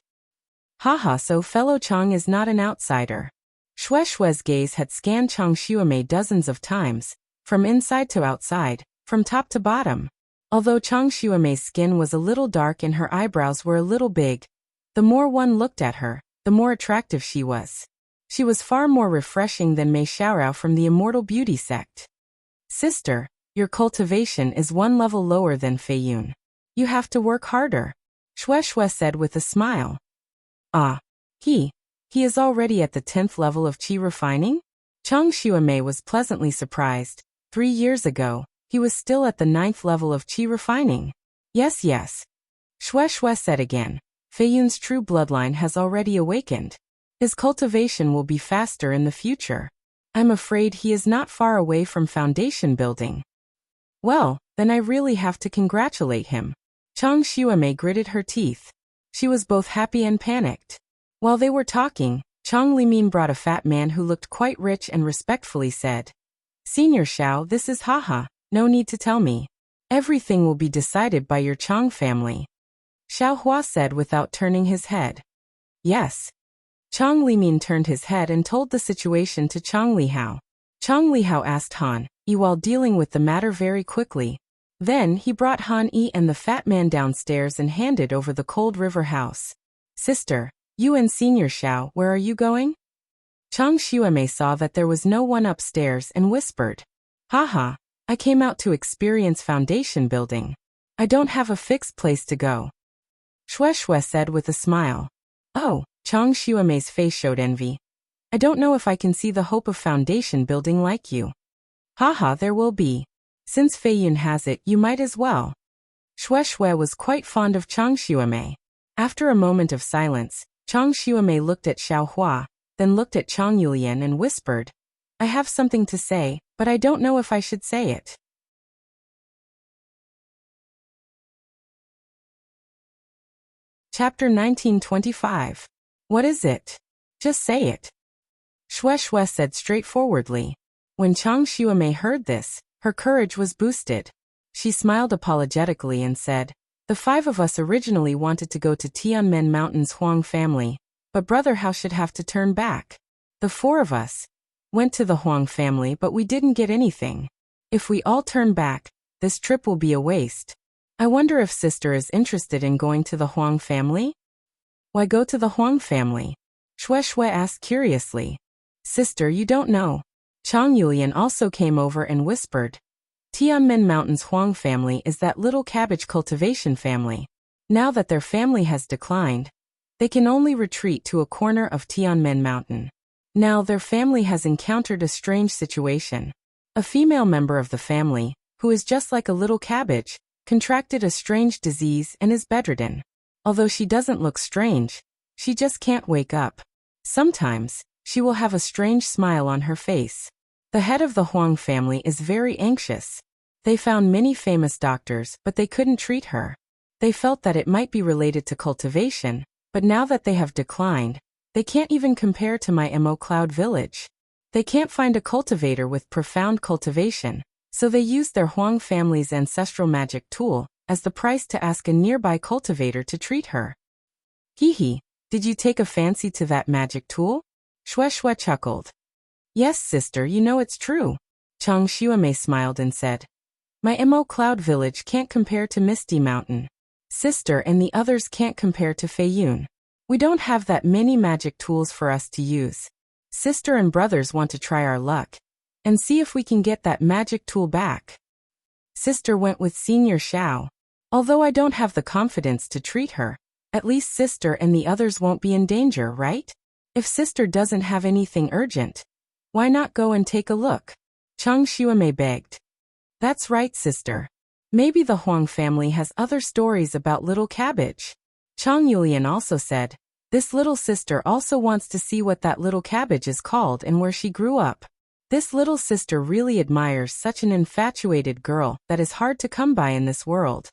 Haha, so fellow Chang is not an outsider. Shui's gaze had scanned Chang Xuemei dozens of times, from inside to outside, from top to bottom. Although Chang Xuemei's skin was a little dark and her eyebrows were a little big, the more one looked at her, the more attractive she was. She was far more refreshing than Mei Xiaorao from the Immortal Beauty sect. Sister, your cultivation is 1 level lower than Feiyun. You have to work harder. Shui said with a smile. He is already at the 10th level of qi refining? Chang Xuemei was pleasantly surprised. 3 years ago, he was still at the 9th level of qi refining. Yes. Shui said again. Feiyun's true bloodline has already awakened. His cultivation will be faster in the future. I'm afraid he is not far away from foundation building. Well, then I really have to congratulate him. Chang Xuemei gritted her teeth. She was both happy and panicked. While they were talking, Chang Limin brought a fat man who looked quite rich and respectfully said, Senior Xiao, this is Haha, no need to tell me. Everything will be decided by your Chang family. Xiao Hua said without turning his head. Yes. Chang Limin turned his head and told the situation to Chang Lihao. Chang Lihao asked Han Yi while dealing with the matter very quickly. Then he brought Han Yi and the fat man downstairs and handed over the cold river house. Sister, you and Senior Xiao, where are you going? Chang Xuemei saw that there was no one upstairs and whispered. Haha, I came out to experience foundation building. I don't have a fixed place to go. Shui said with a smile. Oh, Chang Xuemei's face showed envy. I don't know if I can see the hope of foundation building like you. Haha, there will be. Since Fei Yun has it, you might as well. Shui was quite fond of Chang Xuemei. After a moment of silence, Chang Xuemei looked at Xiao Hua, then looked at Chang Yulian and whispered, I have something to say, but I don't know if I should say it. Chapter 1925. What is it? Just say it. Shui said straightforwardly. When Chang Xuemei heard this, her courage was boosted. She smiled apologetically and said, The 5 of us originally wanted to go to Tianmen Mountain's Huang family, but Brother Hao should have to turn back. The 4 of us went to the Huang family, but we didn't get anything. If we all turn back, this trip will be a waste. I wonder if sister is interested in going to the Huang family? Why go to the Huang family? Shui asked curiously. Sister, you don't know. Chang Yulian also came over and whispered. Tianmen Mountain's Huang family is that little cabbage cultivation family. Now that their family has declined, they can only retreat to a corner of Tianmen Mountain. Now their family has encountered a strange situation. A female member of the family, who is just like a little cabbage, contracted a strange disease and is bedridden. Although she doesn't look strange, she just can't wake up. Sometimes, she will have a strange smile on her face. The head of the Huang family is very anxious. They found many famous doctors, but they couldn't treat her. They felt that it might be related to cultivation, but now that they have declined, they can't even compare to my Mo Cloud village. They can't find a cultivator with profound cultivation, so they used their Huang family's ancestral magic tool as the price to ask a nearby cultivator to treat her. Hee, did you take a fancy to that magic tool? Shui chuckled. Yes, sister, you know it's true. Chang Xuemei smiled and said, My Mo Cloud village can't compare to Misty Mountain. Sister and the others can't compare to Fei Yun. We don't have that many magic tools for us to use. Sister and brothers want to try our luck and see if we can get that magic tool back. Sister went with Senior Xiao. Although I don't have the confidence to treat her, at least sister and the others won't be in danger, right? If sister doesn't have anything urgent, why not go and take a look? Chang Xuemei begged. That's right, sister. Maybe the Huang family has other stories about little cabbage. Chang Yulian also said, This little sister also wants to see what that little cabbage is called and where she grew up. This little sister really admires such an infatuated girl that is hard to come by in this world.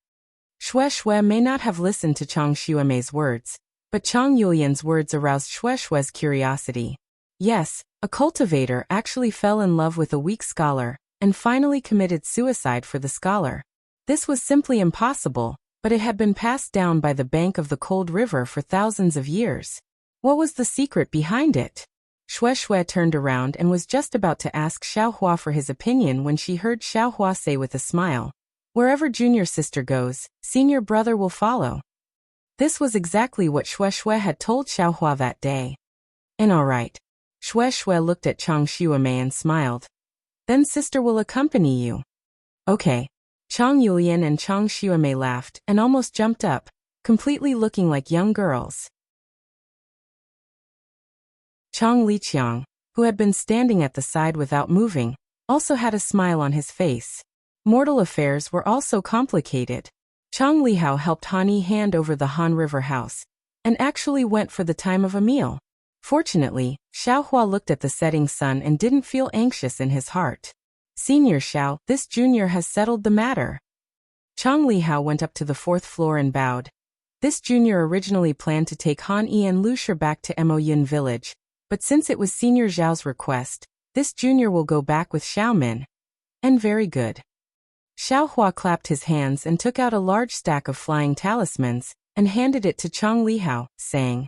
Shui may not have listened to Chang Xuemei's words, but Chang Yulian's words aroused Shui's curiosity. Yes, a cultivator actually fell in love with a weak scholar, and finally committed suicide for the scholar. This was simply impossible, but it had been passed down by the bank of the cold river for thousands of years. What was the secret behind it? Shui turned around and was just about to ask Xiao Hua for his opinion when she heard Xiao Hua say with a smile, Wherever junior sister goes, senior brother will follow. This was exactly what Shui had told Xiao Hua that day. And all right. Shui looked at Chang Xuemei and smiled. Then sister will accompany you. Okay. Chang Yulian and Chang Xuemei laughed and almost jumped up, completely looking like young girls. Chang Liqiang, who had been standing at the side without moving, also had a smile on his face. Mortal affairs were also complicated. Chang Lihao helped Han Yi hand over the Han River house, and actually went for the time of a meal. Fortunately, Xiao Hua looked at the setting sun and didn't feel anxious in his heart. Senior Xiao, this junior has settled the matter. Chang Lihao went up to the 4th floor and bowed. This junior originally planned to take Han Yi and Lu Shi back to Mo Yun village, but since it was Senior Zhao's request, this junior will go back with Xiao Min. And very good. Xiao Hua clapped his hands and took out a large stack of flying talismans, and handed it to Chang Lihao, saying,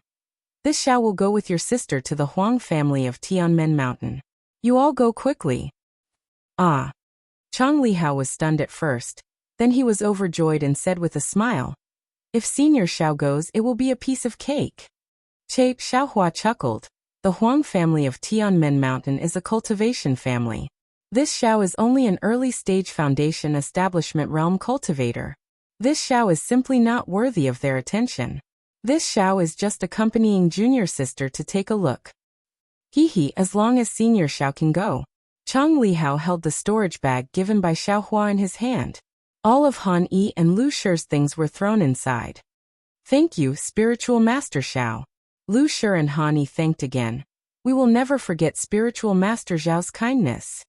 "This Xiao will go with your sister to the Huang family of Tianmen Mountain. You all go quickly." Ah! Chang Lihao was stunned at first, then he was overjoyed and said with a smile, "If Senior Xiao goes, it will be a piece of cake." Xiao Hua chuckled. The Huang family of Tianmen Mountain is a cultivation family. This Xiao is only an early-stage foundation establishment realm cultivator. This Xiao is simply not worthy of their attention. This Xiao is just accompanying junior sister to take a look. As long as Senior Xiao can go. Chang Lihao held the storage bag given by Xiao Hua in his hand. All of Han Yi and Lu Shi's things were thrown inside. "Thank you, spiritual master Xiao." Lu Shi and Han Yi thanked again. "We will never forget spiritual master Zhao's kindness."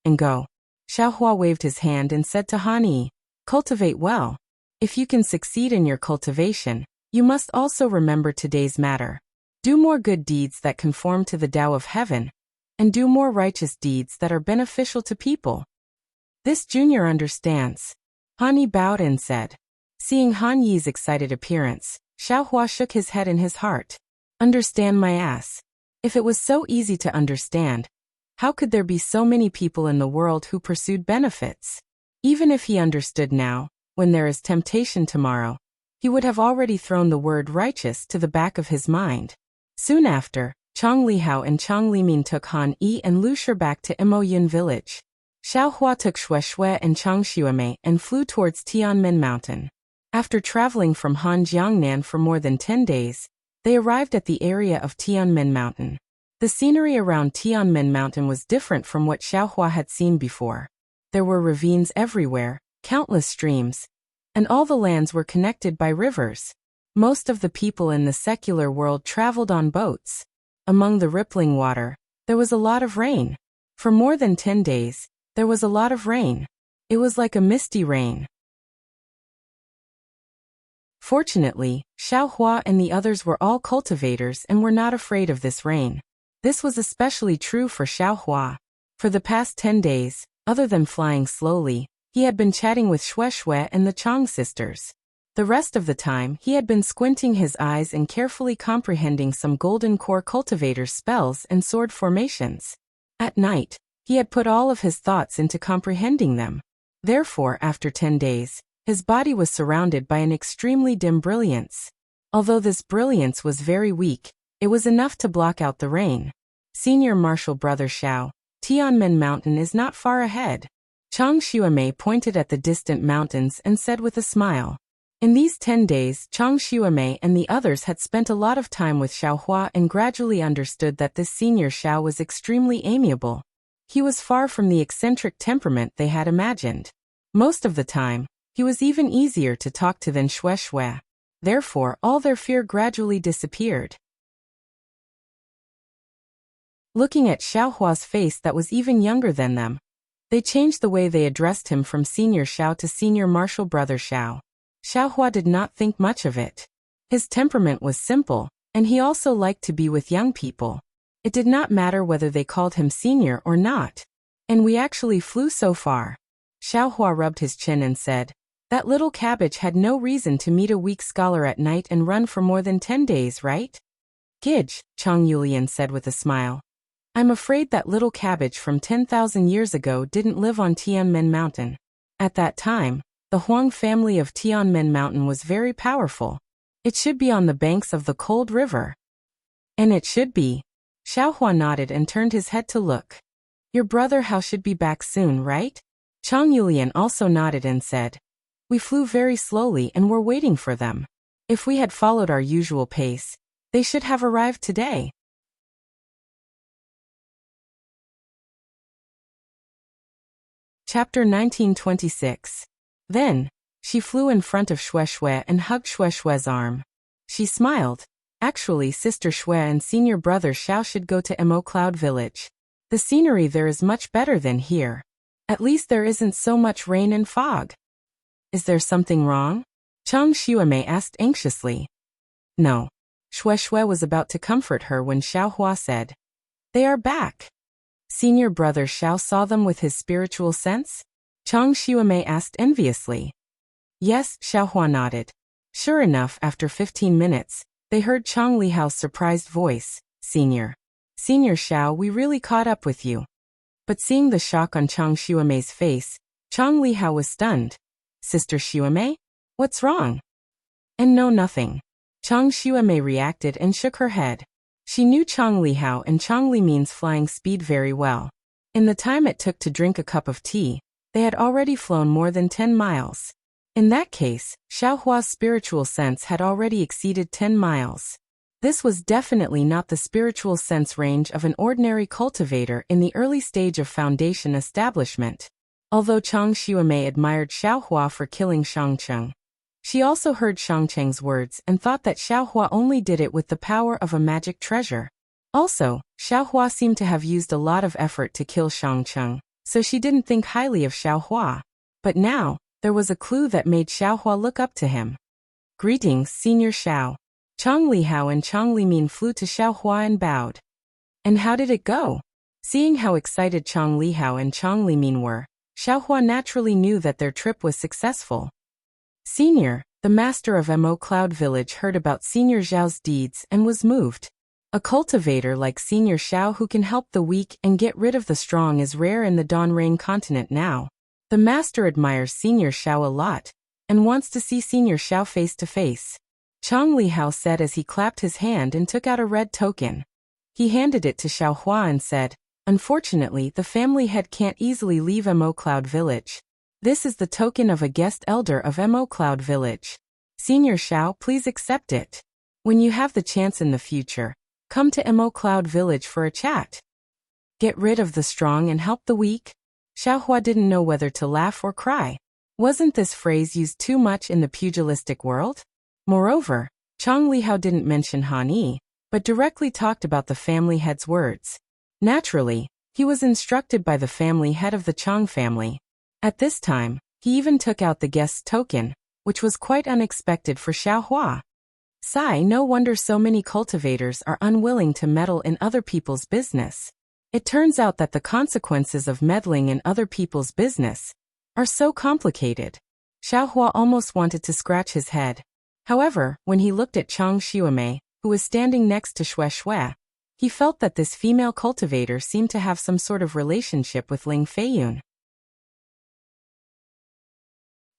"And go." Xiao Hua waved his hand and said to Han Yi, "Cultivate well. If you can succeed in your cultivation, you must also remember today's matter. Do more good deeds that conform to the Tao of heaven, and do more righteous deeds that are beneficial to people." This junior understands. Han Yi bowed and said. Seeing Han Yi's excited appearance, Xiao Hua shook his head in his heart. "Understand my ass. If it was so easy to understand, how could there be so many people in the world who pursued benefits? Even if he understood now, when there is temptation tomorrow, he would have already thrown the word righteous to the back of his mind." Soon after, Chang Lihao and Chang Limin took Han Yi and Lu Shi back to Mo Yun village. Xiao Hua took Shui and Chang Xuemei and flew towards Tianmen Mountain. After traveling from Han Jiangnan for more than 10 days, they arrived at the area of Tianmen Mountain. The scenery around Tianmen Mountain was different from what Xiao Hua had seen before. There were ravines everywhere, countless streams, and all the lands were connected by rivers. Most of the people in the secular world traveled on boats. Among the rippling water, there was a lot of rain. For more than 10 days, there was a lot of rain. It was like a misty rain. Fortunately, Xiao Hua and the others were all cultivators and were not afraid of this rain. This was especially true for Xiao Hua. For the past 10 days, other than flying slowly, he had been chatting with Shui and the Chang sisters. The rest of the time he had been squinting his eyes and carefully comprehending some golden core cultivator spells and sword formations. At night, he had put all of his thoughts into comprehending them. Therefore, after 10 days, his body was surrounded by an extremely dim brilliance. Although this brilliance was very weak, it was enough to block out the rain. Senior Martial Brother Xiao, Tianmen Mountain is not far ahead. Chang Xuemei pointed at the distant mountains and said with a smile. In these 10 days, Chang Xuemei and the others had spent a lot of time with Xiao Hua and gradually understood that this senior Xiao was extremely amiable. He was far from the eccentric temperament they had imagined. Most of the time, he was even easier to talk to than Shui. Therefore, all their fear gradually disappeared. Looking at Xiao Hua's face that was even younger than them, they changed the way they addressed him from Senior Xiao to Senior Martial Brother Xiao. Xiao Hua did not think much of it. His temperament was simple, and he also liked to be with young people. It did not matter whether they called him senior or not. And we actually flew so far. Xiao Hua rubbed his chin and said, "That little cabbage had no reason to meet a weak scholar at night and run for more than 10 days, right?" "Gidge," Chang Yulian said with a smile. "I'm afraid that little cabbage from 10,000 years ago didn't live on Tianmen Mountain. At that time, the Huang family of Tianmen Mountain was very powerful. It should be on the banks of the cold river." "And it should be." Xiao Hua nodded and turned his head to look. "Your brother Hao should be back soon, right?" Chang Yulian also nodded and said, "We flew very slowly and were waiting for them. If we had followed our usual pace, they should have arrived today." Chapter 1926. Then, she flew in front of Shui and hugged Shui's arm. She smiled. Actually, Sister Shui and Senior Brother Xiao should go to Mo Cloud Village. The scenery there is much better than here. At least there isn't so much rain and fog. Is there something wrong? Chang Xuemei asked anxiously. No. Xue Xue was about to comfort her when Xiao Hua said, "They are back." Senior brother Xiao saw them with his spiritual sense? Chang Xuemei asked enviously. Yes, Xiao Hua nodded. Sure enough, after 15 minutes, they heard Chang Lihao's surprised voice, Senior Xiao, we really caught up with you." But seeing the shock on Chang Xuemei's face, Chang Lihao was stunned. Sister Xuemei? What's wrong? And no, nothing. Chang Xuemei reacted and shook her head. She knew Chang Lihao and Chang Li Min's flying speed very well. In the time it took to drink a cup of tea, they had already flown more than 10 miles. In that case, Xiao Hua's spiritual sense had already exceeded 10 miles. This was definitely not the spiritual sense range of an ordinary cultivator in the early stage of foundation establishment. Although Chang Xuemei admired Xiao Hua for killing Shangcheng, she also heard Shangcheng's words and thought that Xiao Hua only did it with the power of a magic treasure. Also, Xiao Hua seemed to have used a lot of effort to kill Shangcheng, so she didn't think highly of Xiao Hua. But now, there was a clue that made Xiao Hua look up to him. Greetings, Senior Xiao. Chang Lihao and Chang Limin flew to Xiao Hua and bowed. And how did it go? Seeing how excited Chang Lihao and Chang Limin were, Xiao Hua naturally knew that their trip was successful. Senior, the master of Mo Cloud Village, heard about Senior Zhao's deeds and was moved. A cultivator like Senior Xiao who can help the weak and get rid of the strong is rare in the Donrain continent now. The master admires Senior Xiao a lot and wants to see Senior Xiao face to face. Chang Lihao said as he clapped his hand and took out a red token. He handed it to Xiao Hua and said, "Unfortunately, the family head can't easily leave Mo Cloud Village. This is the token of a guest elder of Mo Cloud Village. Senior Xiao, please accept it. When you have the chance in the future, come to Mo Cloud Village for a chat. Get rid of the strong and help the weak." Xiao Hua didn't know whether to laugh or cry. Wasn't this phrase used too much in the pugilistic world? Moreover, Chang Lihao didn't mention Han Yi, but directly talked about the family head's words. Naturally, he was instructed by the family head of the Chang family. At this time, he even took out the guest's token, which was quite unexpected for Xiao Hua. Sigh, no wonder so many cultivators are unwilling to meddle in other people's business. It turns out that the consequences of meddling in other people's business are so complicated. Xiao Hua almost wanted to scratch his head. However, when he looked at Chang Xuemei, who was standing next to Xue Xue, he felt that this female cultivator seemed to have some sort of relationship with Ling Feiyun.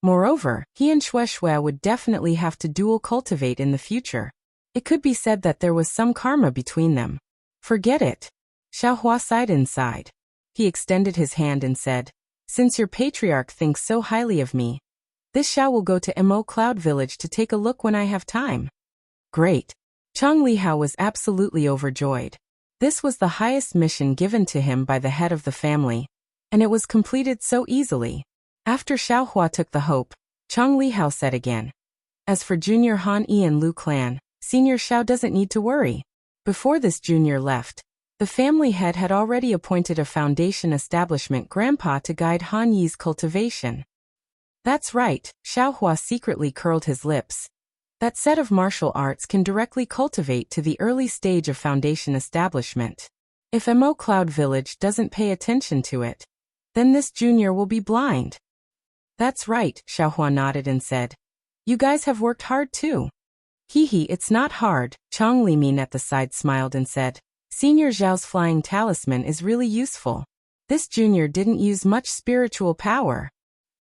Moreover, he and Xue Xue would definitely have to dual cultivate in the future. It could be said that there was some karma between them. Forget it. Xiao Hua sighed inside. He extended his hand and said, "Since your patriarch thinks so highly of me, this Xiao will go to Mo Cloud Village to take a look when I have time." Great. Chang Lihao was absolutely overjoyed. This was the highest mission given to him by the head of the family, and it was completed so easily. After Xiao Hua took the hope, Chang Lihao said again, "As for Junior Han Yi and Lu Clan, Senior Xiao doesn't need to worry." Before this junior left, the family head had already appointed a foundation establishment grandpa to guide Han Yi's cultivation. That's right, Xiao Hua secretly curled his lips. That set of martial arts can directly cultivate to the early stage of foundation establishment. If Mo Cloud Village doesn't pay attention to it, then this junior will be blind. That's right, Xiao Hua nodded and said. You guys have worked hard too. Hee, it's not hard. Chang Limin at the side smiled and said, Senior Zhao's flying talisman is really useful. This junior didn't use much spiritual power.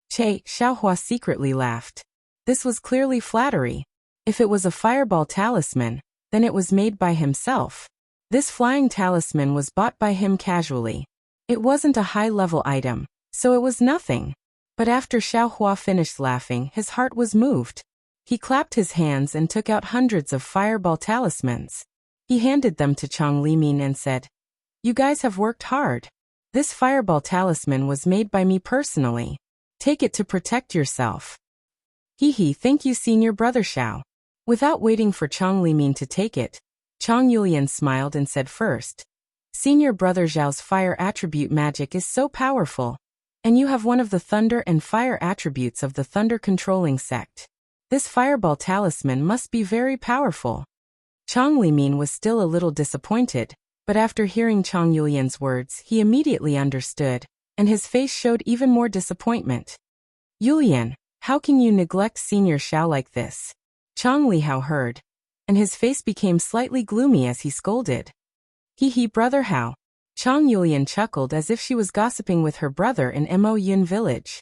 Che, Xiao Hua secretly laughed. This was clearly flattery. If it was a fireball talisman, then it was made by himself. This flying talisman was bought by him casually. It wasn't a high-level item, so it was nothing. But after Xiao Hua finished laughing, his heart was moved. He clapped his hands and took out hundreds of fireball talismans. He handed them to Chang Limin and said, You guys have worked hard. This fireball talisman was made by me personally. Take it to protect yourself. Hee, thank you, Senior Brother Xiao. Without waiting for Chang Limin to take it, Chang Yulian smiled and said first, Senior Brother Zhao's fire attribute magic is so powerful. And you have one of the thunder and fire attributes of the thunder-controlling sect. This fireball talisman must be very powerful. Chang Limin was still a little disappointed, but after hearing Chang Yulian's words, he immediately understood, and his face showed even more disappointment. Yulian, how can you neglect Senior Xiao like this? Chang Lihao heard, and his face became slightly gloomy as he scolded. He, brother Hao. Chang Yulian chuckled as if she was gossiping with her brother in Mo Yun village.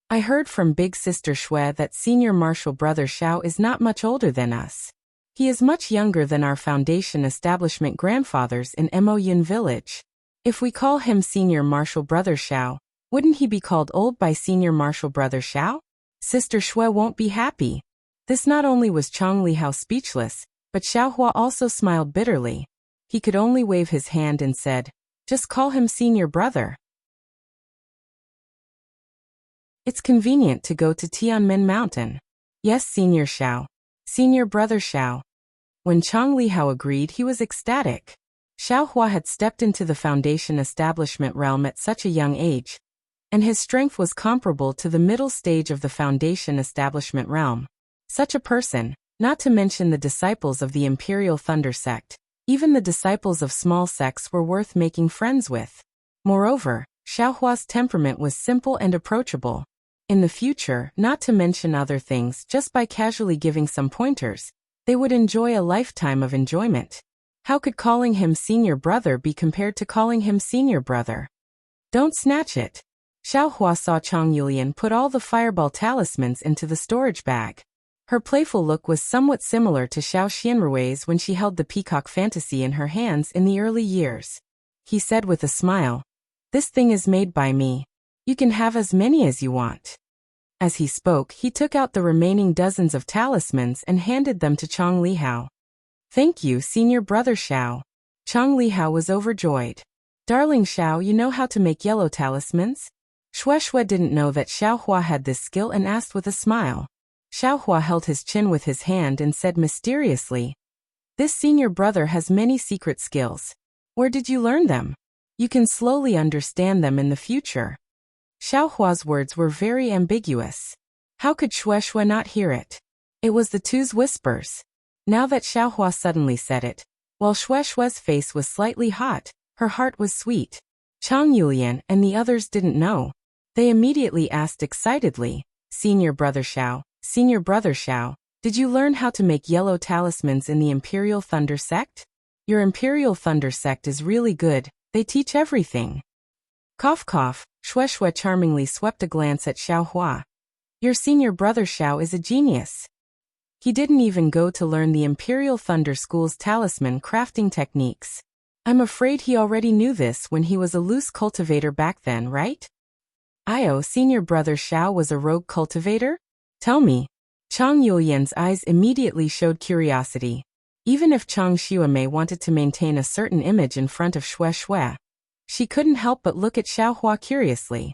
I heard from big sister Shui that senior martial brother Xiao is not much older than us. He is much younger than our foundation establishment grandfathers in Mo Yun village. If we call him senior martial brother Xiao, wouldn't he be called old by senior martial brother Xiao? Sister Shui won't be happy. This not only was Chang Lihao speechless, but Xiaohua also smiled bitterly. He could only wave his hand and said, just call him senior brother. It's convenient to go to Tianmen Mountain. Yes, senior Xiao. Senior brother Xiao. When Chang Lihao agreed, he was ecstatic. Xiaohua had stepped into the foundation establishment realm at such a young age, and his strength was comparable to the middle stage of the foundation establishment realm. Such a person, not to mention the disciples of the Imperial Thunder sect, even the disciples of small sects were worth making friends with. Moreover, Xiaohua's temperament was simple and approachable. In the future, not to mention other things, just by casually giving some pointers, they would enjoy a lifetime of enjoyment. How could calling him senior brother be compared to calling him senior brother? Don't snatch it. Xiaohua saw Chang Yulian put all the fireball talismans into the storage bag. Her playful look was somewhat similar to Xiao Xianrui's when she held the peacock fantasy in her hands in the early years. He said with a smile, "This thing is made by me. You can have as many as you want." As he spoke, he took out the remaining dozens of talismans and handed them to Chang Lihao. "Thank you, senior brother Xiao." Chang Lihao was overjoyed. "Darling Xiao, you know how to make yellow talismans?" Shui didn't know that Xiaohua had this skill and asked with a smile. Xiaohua held his chin with his hand and said mysteriously, "This senior brother has many secret skills. Where did you learn them? You can slowly understand them in the future." Xiaohua's words were very ambiguous. How could Shui not hear it? It was the two's whispers. Now that Xiaohua suddenly said it, while Shui's face was slightly hot, her heart was sweet. Chang Yulian and the others didn't know. They immediately asked excitedly, Senior brother Xiao, did you learn how to make yellow talismans in the Imperial Thunder sect? Your Imperial Thunder sect is really good, they teach everything." Cough cough, Shui charmingly swept a glance at Xiaohua. "Your senior brother Xiao is a genius. He didn't even go to learn the Imperial Thunder School's talisman crafting techniques. I'm afraid he already knew this when he was a loose cultivator back then, right?" Senior brother Xiao was a rogue cultivator? Tell me. Chang Yulian's eyes immediately showed curiosity. Even if Chang Xiumei wanted to maintain a certain image in front of Shui, she couldn't help but look at Xiaohua curiously.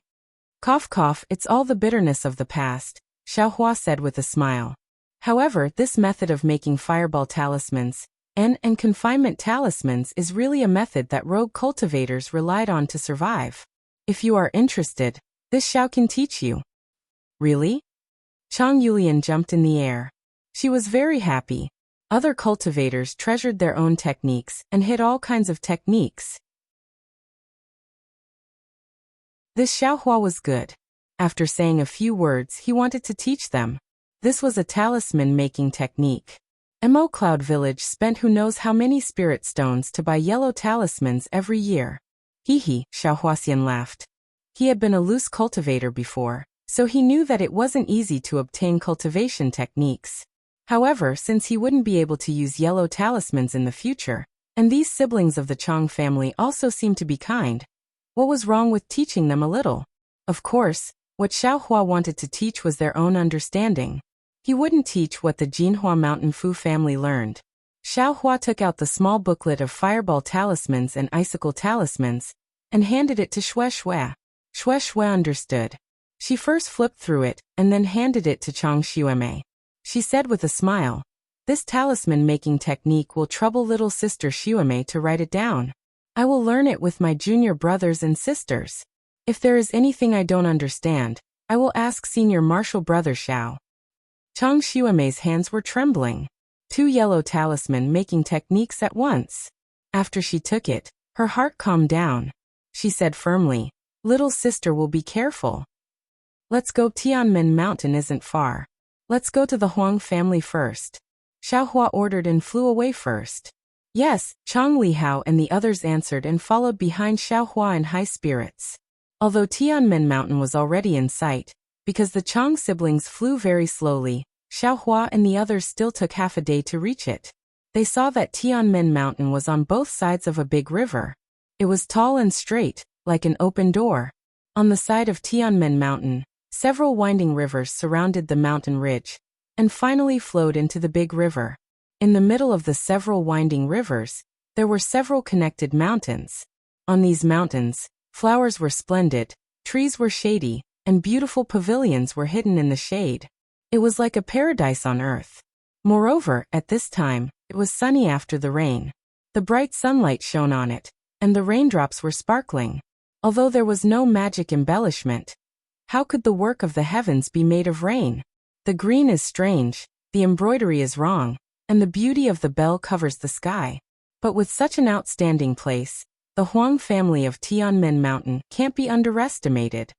Cough cough, it's all the bitterness of the past, Xiaohua said with a smile. However, this method of making fireball talismans, and confinement talismans is really a method that rogue cultivators relied on to survive. If you are interested, this Xiao can teach you. Really? Chang Yulian jumped in the air. She was very happy. Other cultivators treasured their own techniques and hid all kinds of techniques. This Xiaohua was good. After saying a few words, he wanted to teach them. This was a talisman-making technique. Mo Cloud Village spent who knows how many spirit stones to buy yellow talismans every year. Hee, Xiaohuasian laughed. He had been a loose cultivator before, so he knew that it wasn't easy to obtain cultivation techniques. However, since he wouldn't be able to use yellow talismans in the future, and these siblings of the Chang family also seemed to be kind, what was wrong with teaching them a little? Of course, what Xiaohua wanted to teach was their own understanding. He wouldn't teach what the Jinhua Mountain Fu family learned. Xiaohua took out the small booklet of fireball talismans and icicle talismans, and handed it to Shui. Shui understood. She first flipped through it, and then handed it to Chang Xiumei. She said with a smile, "This talisman-making technique will trouble little sister Xiumei to write it down. I will learn it with my junior brothers and sisters." If there is anything I don't understand, I will ask Senior Marshal Brother Xiao. Chang Xuemei's hands were trembling. 2 yellow talisman making techniques at once. After she took it, her heart calmed down. She said firmly, "Little sister will be careful. Let's go. Tianmen Mountain isn't far. Let's go to the Huang family first." Xiaohua ordered and flew away first. Yes, Chang Lihao and the others answered and followed behind Xiaohua in high spirits. Although Tianmen Mountain was already in sight, because the Chang siblings flew very slowly, Xiaohua and the others still took half a day to reach it. They saw that Tianmen Mountain was on both sides of a big river. It was tall and straight, like an open door. On the side of Tianmen Mountain, several winding rivers surrounded the mountain ridge, and finally flowed into the big river. In the middle of the several winding rivers, there were several connected mountains. On these mountains, flowers were splendid, trees were shady, and beautiful pavilions were hidden in the shade. It was like a paradise on earth. Moreover, at this time, it was sunny after the rain. The bright sunlight shone on it, and the raindrops were sparkling. Although there was no magic embellishment, how could the work of the heavens be made of rain? The green is strange, the embroidery is wrong, and the beauty of the bell covers the sky. But with such an outstanding place, the Huang family of Tianmen Mountain can't be underestimated.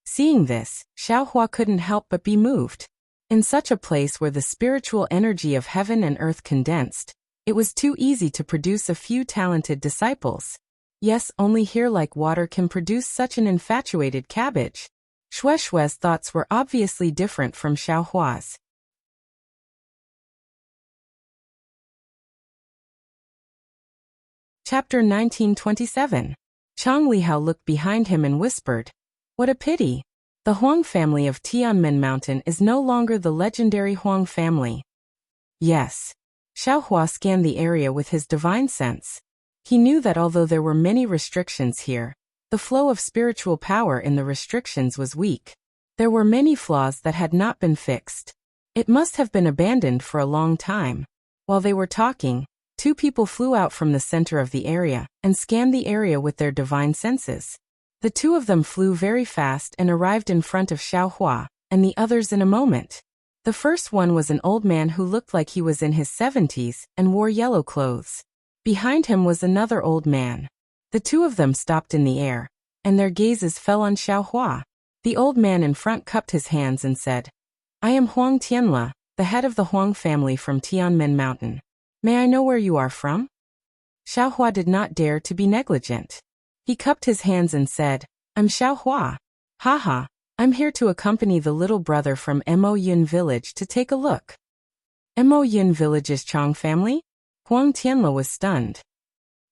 Seeing this, Xiaohua couldn't help but be moved. In such a place where the spiritual energy of heaven and earth condensed, it was too easy to produce a few talented disciples. Yes, only here like water can produce such an infatuated cabbage. Shueishue's thoughts were obviously different from Xiaohua's. Chapter 1927. Chang Lihao looked behind him and whispered, "What a pity. The Huang family of Tianmen Mountain is no longer the legendary Huang family." Yes. Xiaohua scanned the area with his divine sense. He knew that although there were many restrictions here, the flow of spiritual power in the restrictions was weak. There were many flaws that had not been fixed. It must have been abandoned for a long time. While they were talking, 2 people flew out from the center of the area and scanned the area with their divine senses. The 2 of them flew very fast and arrived in front of Xiaohua, and the others in a moment. The first one was an old man who looked like he was in his 70s and wore yellow clothes. Behind him was another old man. The 2 of them stopped in the air, and their gazes fell on Xiaohua. The old man in front cupped his hands and said, "I am Huang Tianla, the head of the Huang family from Tianmen Mountain. May I know where you are from?" Xiaohua did not dare to be negligent. He cupped his hands and said, "I'm Xiaohua. Haha, I'm here to accompany the little brother from Mo Yun village to take a look." Mo Yun village's Chang family? Huang Tianla was stunned.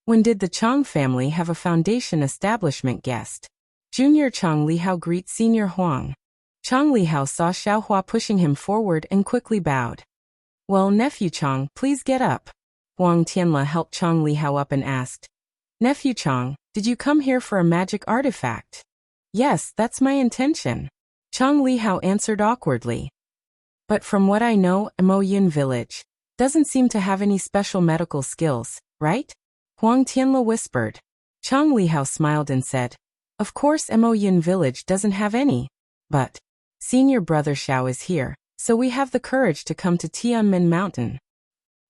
When did the Chang family have a foundation establishment guest? Junior Chang Lihao greets Senior Huang. Chang Lihao saw Xiaohua pushing him forward and quickly bowed. "Well, nephew Chang, please get up." Huang Tianla helped Chang Lihao up and asked, "Nephew Chang, did you come here for a magic artifact?" "Yes, that's my intention." Chang Lihao answered awkwardly. "But from what I know, Mo Yun village doesn't seem to have any special medical skills, right?" Huang Tianla whispered. Chang Lihao smiled and said, "Of course Mo Yun village doesn't have any. But Senior Brother Xiao is here, so we have the courage to come to Tianmen Mountain."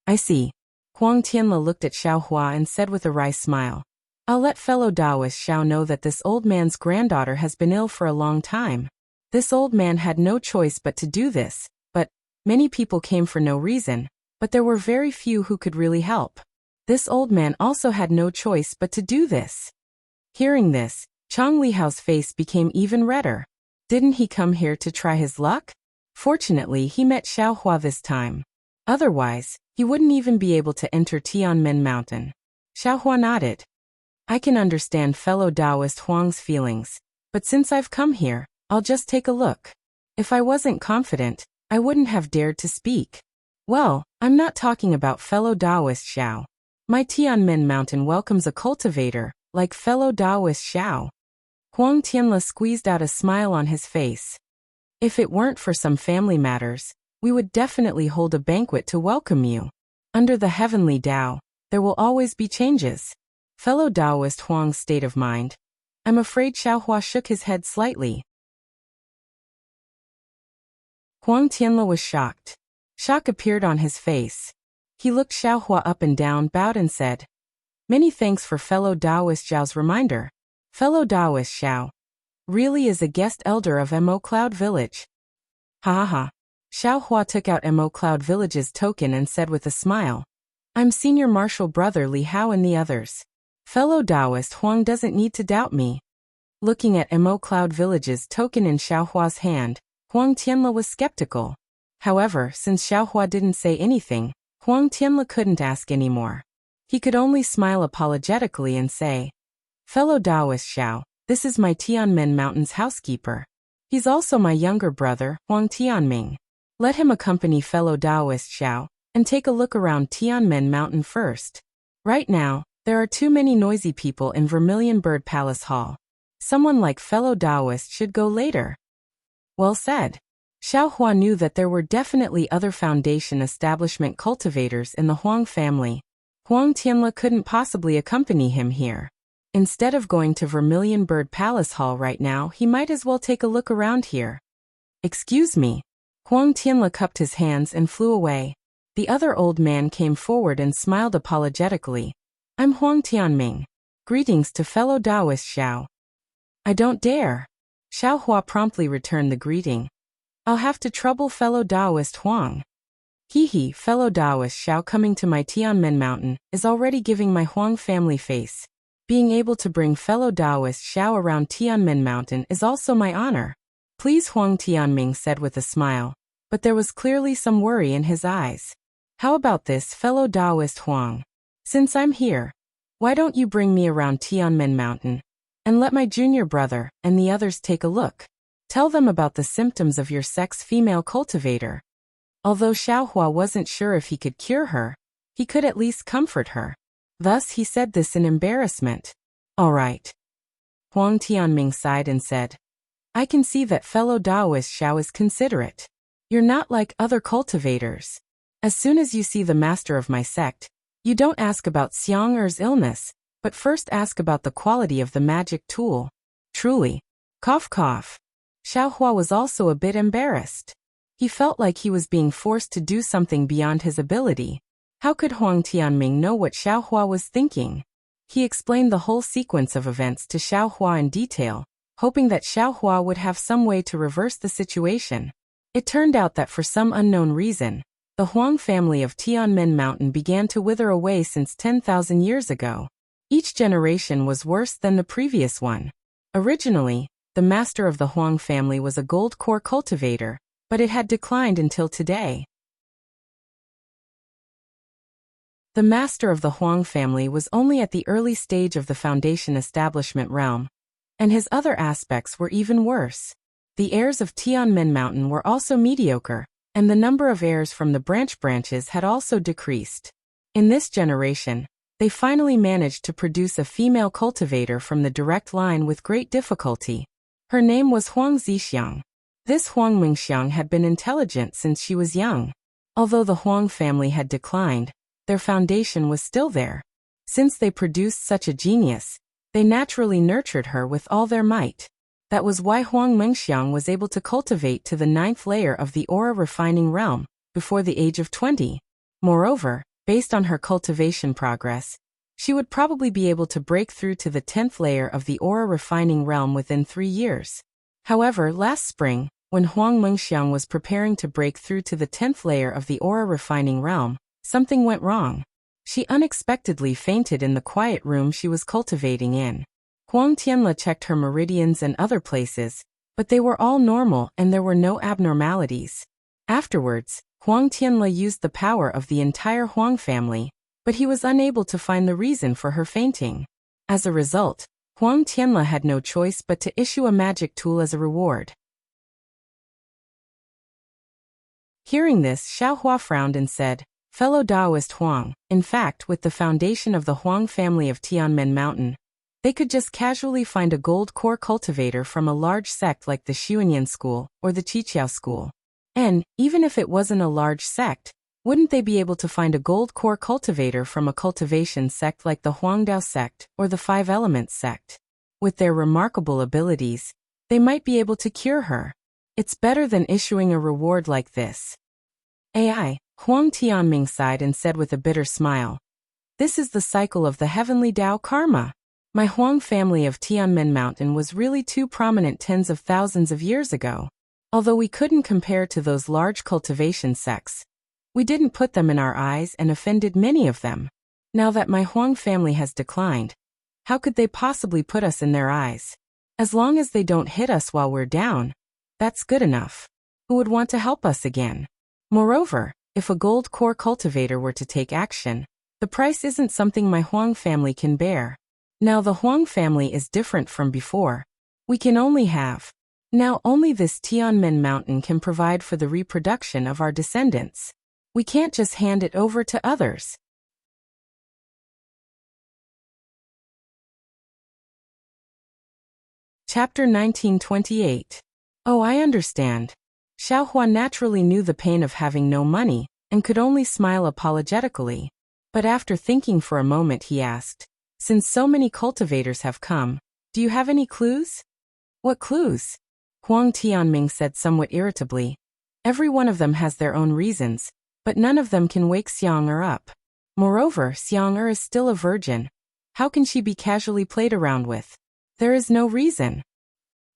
"I see." Huang Tianla looked at Xiaohua and said with a wry smile, "I'll let fellow Taoist Xiao know that this old man's granddaughter has been ill for a long time. This old man had no choice but to do this, but many people came for no reason, but there were very few who could really help. This old man also had no choice but to do this." Hearing this, Chang Lihao's face became even redder. Didn't he come here to try his luck? Fortunately, he met Xiaohua this time. Otherwise, he wouldn't even be able to enter Tianmen Mountain. Xiaohua nodded. "I can understand fellow Taoist Huang's feelings, but since I've come here, I'll just take a look. If I wasn't confident, I wouldn't have dared to speak." "Well, I'm not talking about fellow Taoist Xiao. My Tianmen Mountain welcomes a cultivator, like fellow Taoist Xiao." Huang Tianla squeezed out a smile on his face. "If it weren't for some family matters, we would definitely hold a banquet to welcome you. Under the heavenly Tao, there will always be changes." Fellow Taoist Huang's state of mind. I'm afraid Xiaohua shook his head slightly. Huang Tianle was shocked. Shock appeared on his face. He looked Xiaohua up and down, bowed and said, "Many thanks for fellow Taoist Xiao's reminder. Fellow Taoist Xiao really is a guest elder of Mo Cloud Village." Ha ha ha. Xiaohua took out Mo Cloud Village's token and said with a smile, "I'm Senior Marshal Brother Li Hao and the others. Fellow Taoist Huang doesn't need to doubt me." Looking at Mo Cloud Village's token in Xiaohua's hand, Huang Tianle was skeptical. However, since Xiaohua didn't say anything, Huang Tianle couldn't ask anymore. He could only smile apologetically and say, "Fellow Taoist Xiao, this is my Tianmen Mountain's housekeeper. He's also my younger brother, Huang Tianming. Let him accompany fellow Taoist Xiao and take a look around Tianmen Mountain first. Right now, there are too many noisy people in Vermilion Bird Palace Hall. Someone like fellow Taoist should go later." Well said. Xiaohua knew that there were definitely other foundation establishment cultivators in the Huang family. Huang Tianle couldn't possibly accompany him here. Instead of going to Vermilion Bird Palace Hall right now, he might as well take a look around here. "Excuse me." Huang Tianle cupped his hands and flew away. The other old man came forward and smiled apologetically. "I'm Huang Tianming. Greetings to fellow Taoist Xiao." "I don't dare." Xiaohua promptly returned the greeting. "I'll have to trouble fellow Taoist Huang." "Hee, fellow Taoist Xiao coming to my Tianmen Mountain is already giving my Huang family face. Being able to bring fellow Taoist Xiao around Tianmen Mountain is also my honor." "Please," Huang Tianming said with a smile, but there was clearly some worry in his eyes. "How about this, fellow Taoist Huang? Since I'm here, why don't you bring me around Tianmen Mountain and let my junior brother and the others take a look? Tell them about the symptoms of your sex female cultivator." Although Xiaohua wasn't sure if he could cure her, he could at least comfort her. Thus he said this in embarrassment. "All right." Huang Tianming sighed and said, "I can see that fellow Taoist Xiao is considerate. You're not like other cultivators. As soon as you see the master of my sect, you don't ask about Xiang Er's illness, but first ask about the quality of the magic tool. Truly." Cough cough. Xiaohua was also a bit embarrassed. He felt like he was being forced to do something beyond his ability. How could Huang Tianming know what Xiaohua was thinking? He explained the whole sequence of events to Xiaohua in detail, hoping that Xiaohua would have some way to reverse the situation. It turned out that for some unknown reason, the Huang family of Tianmen Mountain began to wither away since 10,000 years ago. Each generation was worse than the previous one. Originally, the master of the Huang family was a gold core cultivator, but it had declined until today. The master of the Huang family was only at the early stage of the foundation establishment realm, and his other aspects were even worse. The heirs of Tianmen Mountain were also mediocre, and the number of heirs from the branches had also decreased. In this generation, they finally managed to produce a female cultivator from the direct line with great difficulty. Her name was Huang Zixiang. This Huang Mingxiang had been intelligent since she was young. Although the Huang family had declined, their foundation was still there. Since they produced such a genius, they naturally nurtured her with all their might. That was why Huang Mingxiang was able to cultivate to the 9th layer of the aura refining realm before the age of 20. Moreover, based on her cultivation progress, she would probably be able to break through to the 10th layer of the aura refining realm within 3 years. However, last spring, when Huang Mingxiang was preparing to break through to the 10th layer of the aura refining realm, something went wrong. She unexpectedly fainted in the quiet room she was cultivating in. Huang Tianle checked her meridians and other places, but they were all normal and there were no abnormalities. Afterwards, Huang Tianle used the power of the entire Huang family, but he was unable to find the reason for her fainting. As a result, Huang Tianle had no choice but to issue a magic tool as a reward. Hearing this, Xiaohua frowned and said, "Fellow Taoist Huang, in fact, with the foundation of the Huang family of Tianmen Mountain, they could just casually find a gold core cultivator from a large sect like the Xuanyan school or the Qiqiao school. And, even if it wasn't a large sect, wouldn't they be able to find a gold core cultivator from a cultivation sect like the Huangdao sect or the Five Elements sect? With their remarkable abilities, they might be able to cure her. It's better than issuing a reward like this. AI, Huang Tianming sighed and said with a bitter smile. This is the cycle of the heavenly Tao karma. My Huang family of Tianmen Mountain was really too prominent tens of thousands of years ago. Although we couldn't compare to those large cultivation sects, we didn't put them in our eyes and offended many of them. Now that my Huang family has declined, how could they possibly put us in their eyes? As long as they don't hit us while we're down, that's good enough. Who would want to help us again? Moreover, if a gold core cultivator were to take action, the price isn't something my Huang family can bear. Now the Huang family is different from before. We can only have. Now only this Tianmen Mountain can provide for the reproduction of our descendants. We can't just hand it over to others. Chapter 1928. Oh, I understand. Xiaohua naturally knew the pain of having no money, and could only smile apologetically. But after thinking for a moment he asked, since so many cultivators have come, do you have any clues? What clues? Huang Tianming said somewhat irritably. Every one of them has their own reasons, but none of them can wake Xiang-er up. Moreover, Xiang-er is still a virgin. How can she be casually played around with? There is no reason.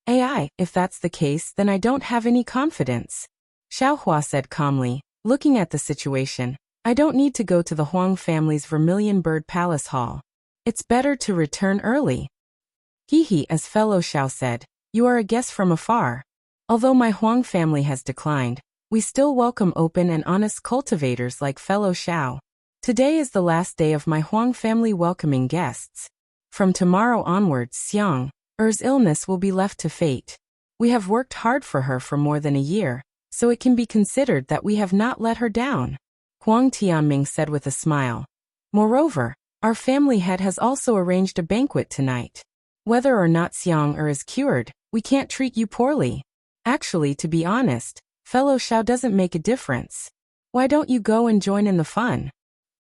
AI, if that's the case, then I don't have any confidence. Xiaohua said calmly, looking at the situation. I don't need to go to the Huang family's Vermilion Bird Palace Hall. It's better to return early. Hehe, as fellow Xiao said, you are a guest from afar. Although my Huang family has declined, we still welcome open and honest cultivators like fellow Xiao. Today is the last day of my Huang family welcoming guests. From tomorrow onwards, Xiang-er's illness will be left to fate. We have worked hard for her for more than a year, so it can be considered that we have not let her down. Huang Tianming said with a smile. Moreover, our family head has also arranged a banquet tonight. Whether or not Xiang-er is cured, we can't treat you poorly. Actually, to be honest, fellow Xiao doesn't make a difference. Why don't you go and join in the fun?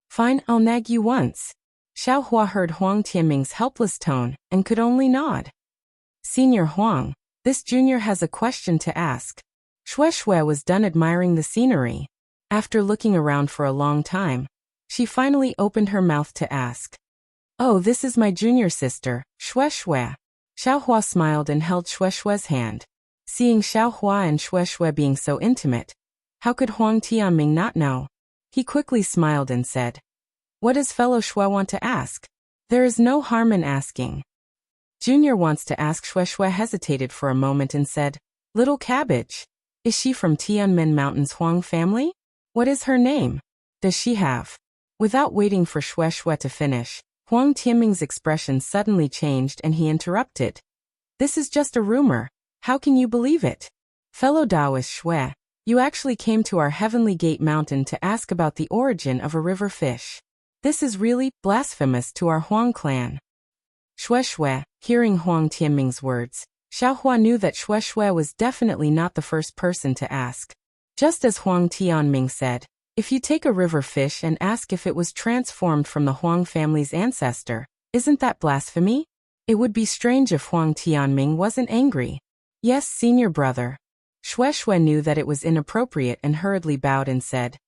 Fine, I'll nag you once. Xiaohua heard Huang Tianming's helpless tone and could only nod. Senior Huang, this junior has a question to ask. Shui was done admiring the scenery. After looking around for a long time, she finally opened her mouth to ask. Oh, this is my junior sister, Shui. Xiaohua smiled and held Shui's hand. Seeing Xiaohua and Shui being so intimate, how could Huang Tianming not know? He quickly smiled and said, what does fellow Shui want to ask? There is no harm in asking. Junior wants to ask. Shui hesitated for a moment and said, Little Cabbage. Is she from Tianmen Mountain's Huang family? What is her name? Does she have? Without waiting for Shui to finish, Huang Tianming's expression suddenly changed and he interrupted. This is just a rumor. How can you believe it? Fellow Taoist Shui, you actually came to our Heavenly Gate Mountain to ask about the origin of a river fish. This is really blasphemous to our Huang clan. Shui, hearing Huang Tianming's words, Xiaohua knew that Shui was definitely not the first person to ask. Just as Huang Tianming said, if you take a river fish and ask if it was transformed from the Huang family's ancestor, isn't that blasphemy? It would be strange if Huang Tianming wasn't angry. Yes, senior brother. Shui knew that it was inappropriate and hurriedly bowed and said,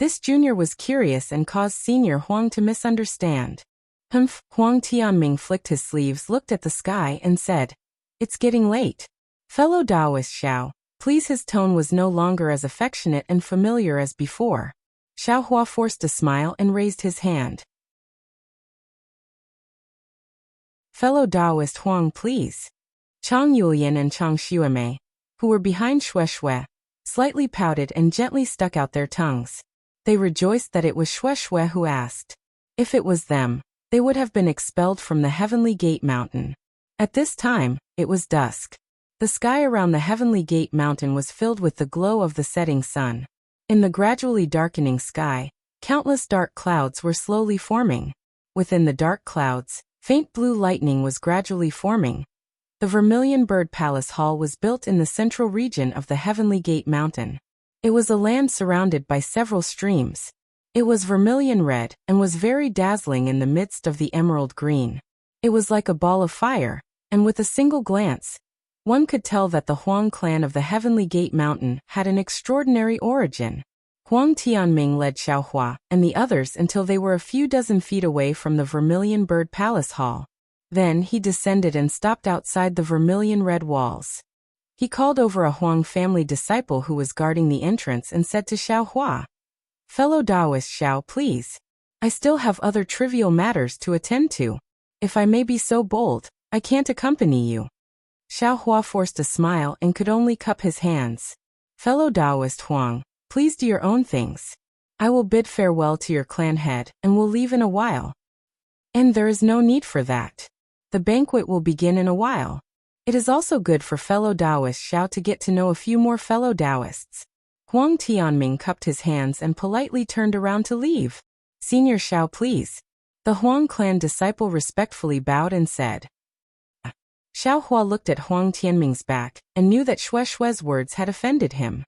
this junior was curious and caused senior Huang to misunderstand. Huang Tianming flicked his sleeves, looked at the sky and said, it's getting late. Fellow Taoist Xiao, please. His tone was no longer as affectionate and familiar as before. Xiaohua forced a smile and raised his hand. Fellow Taoist Huang, please. Chang Yulian and Chang Xuemei, who were behind Shui, slightly pouted and gently stuck out their tongues. They rejoiced that it was Shui who asked. If it was them, they would have been expelled from the Heavenly Gate Mountain. At this time, it was dusk. The sky around the Heavenly Gate Mountain was filled with the glow of the setting sun. In the gradually darkening sky, countless dark clouds were slowly forming. Within the dark clouds, faint blue lightning was gradually forming. The Vermilion Bird Palace Hall was built in the central region of the Heavenly Gate Mountain. It was a land surrounded by several streams. It was vermilion red and was very dazzling in the midst of the emerald green. It was like a ball of fire, and with a single glance, one could tell that the Huang clan of the Heavenly Gate Mountain had an extraordinary origin. Huang Tianming led Xiaohua and the others until they were a few dozen feet away from the Vermilion Bird Palace Hall. Then he descended and stopped outside the vermilion red walls. He called over a Huang family disciple who was guarding the entrance and said to Xiaohua, "Fellow Taoist Xiao, please. I still have other trivial matters to attend to. If I may be so bold, I can't accompany you." Xiaohua forced a smile and could only cup his hands. "Fellow Taoist Huang, please do your own things. I will bid farewell to your clan head and will leave in a while." "And there is no need for that. The banquet will begin in a while. It is also good for fellow Taoist Xiao to get to know a few more fellow Taoists." Huang Tianming cupped his hands and politely turned around to leave. "Senior Xiao, please." The Huang clan disciple respectfully bowed and said. Xiaohua looked at Huang Tianming's back and knew that Xue Xue's words had offended him.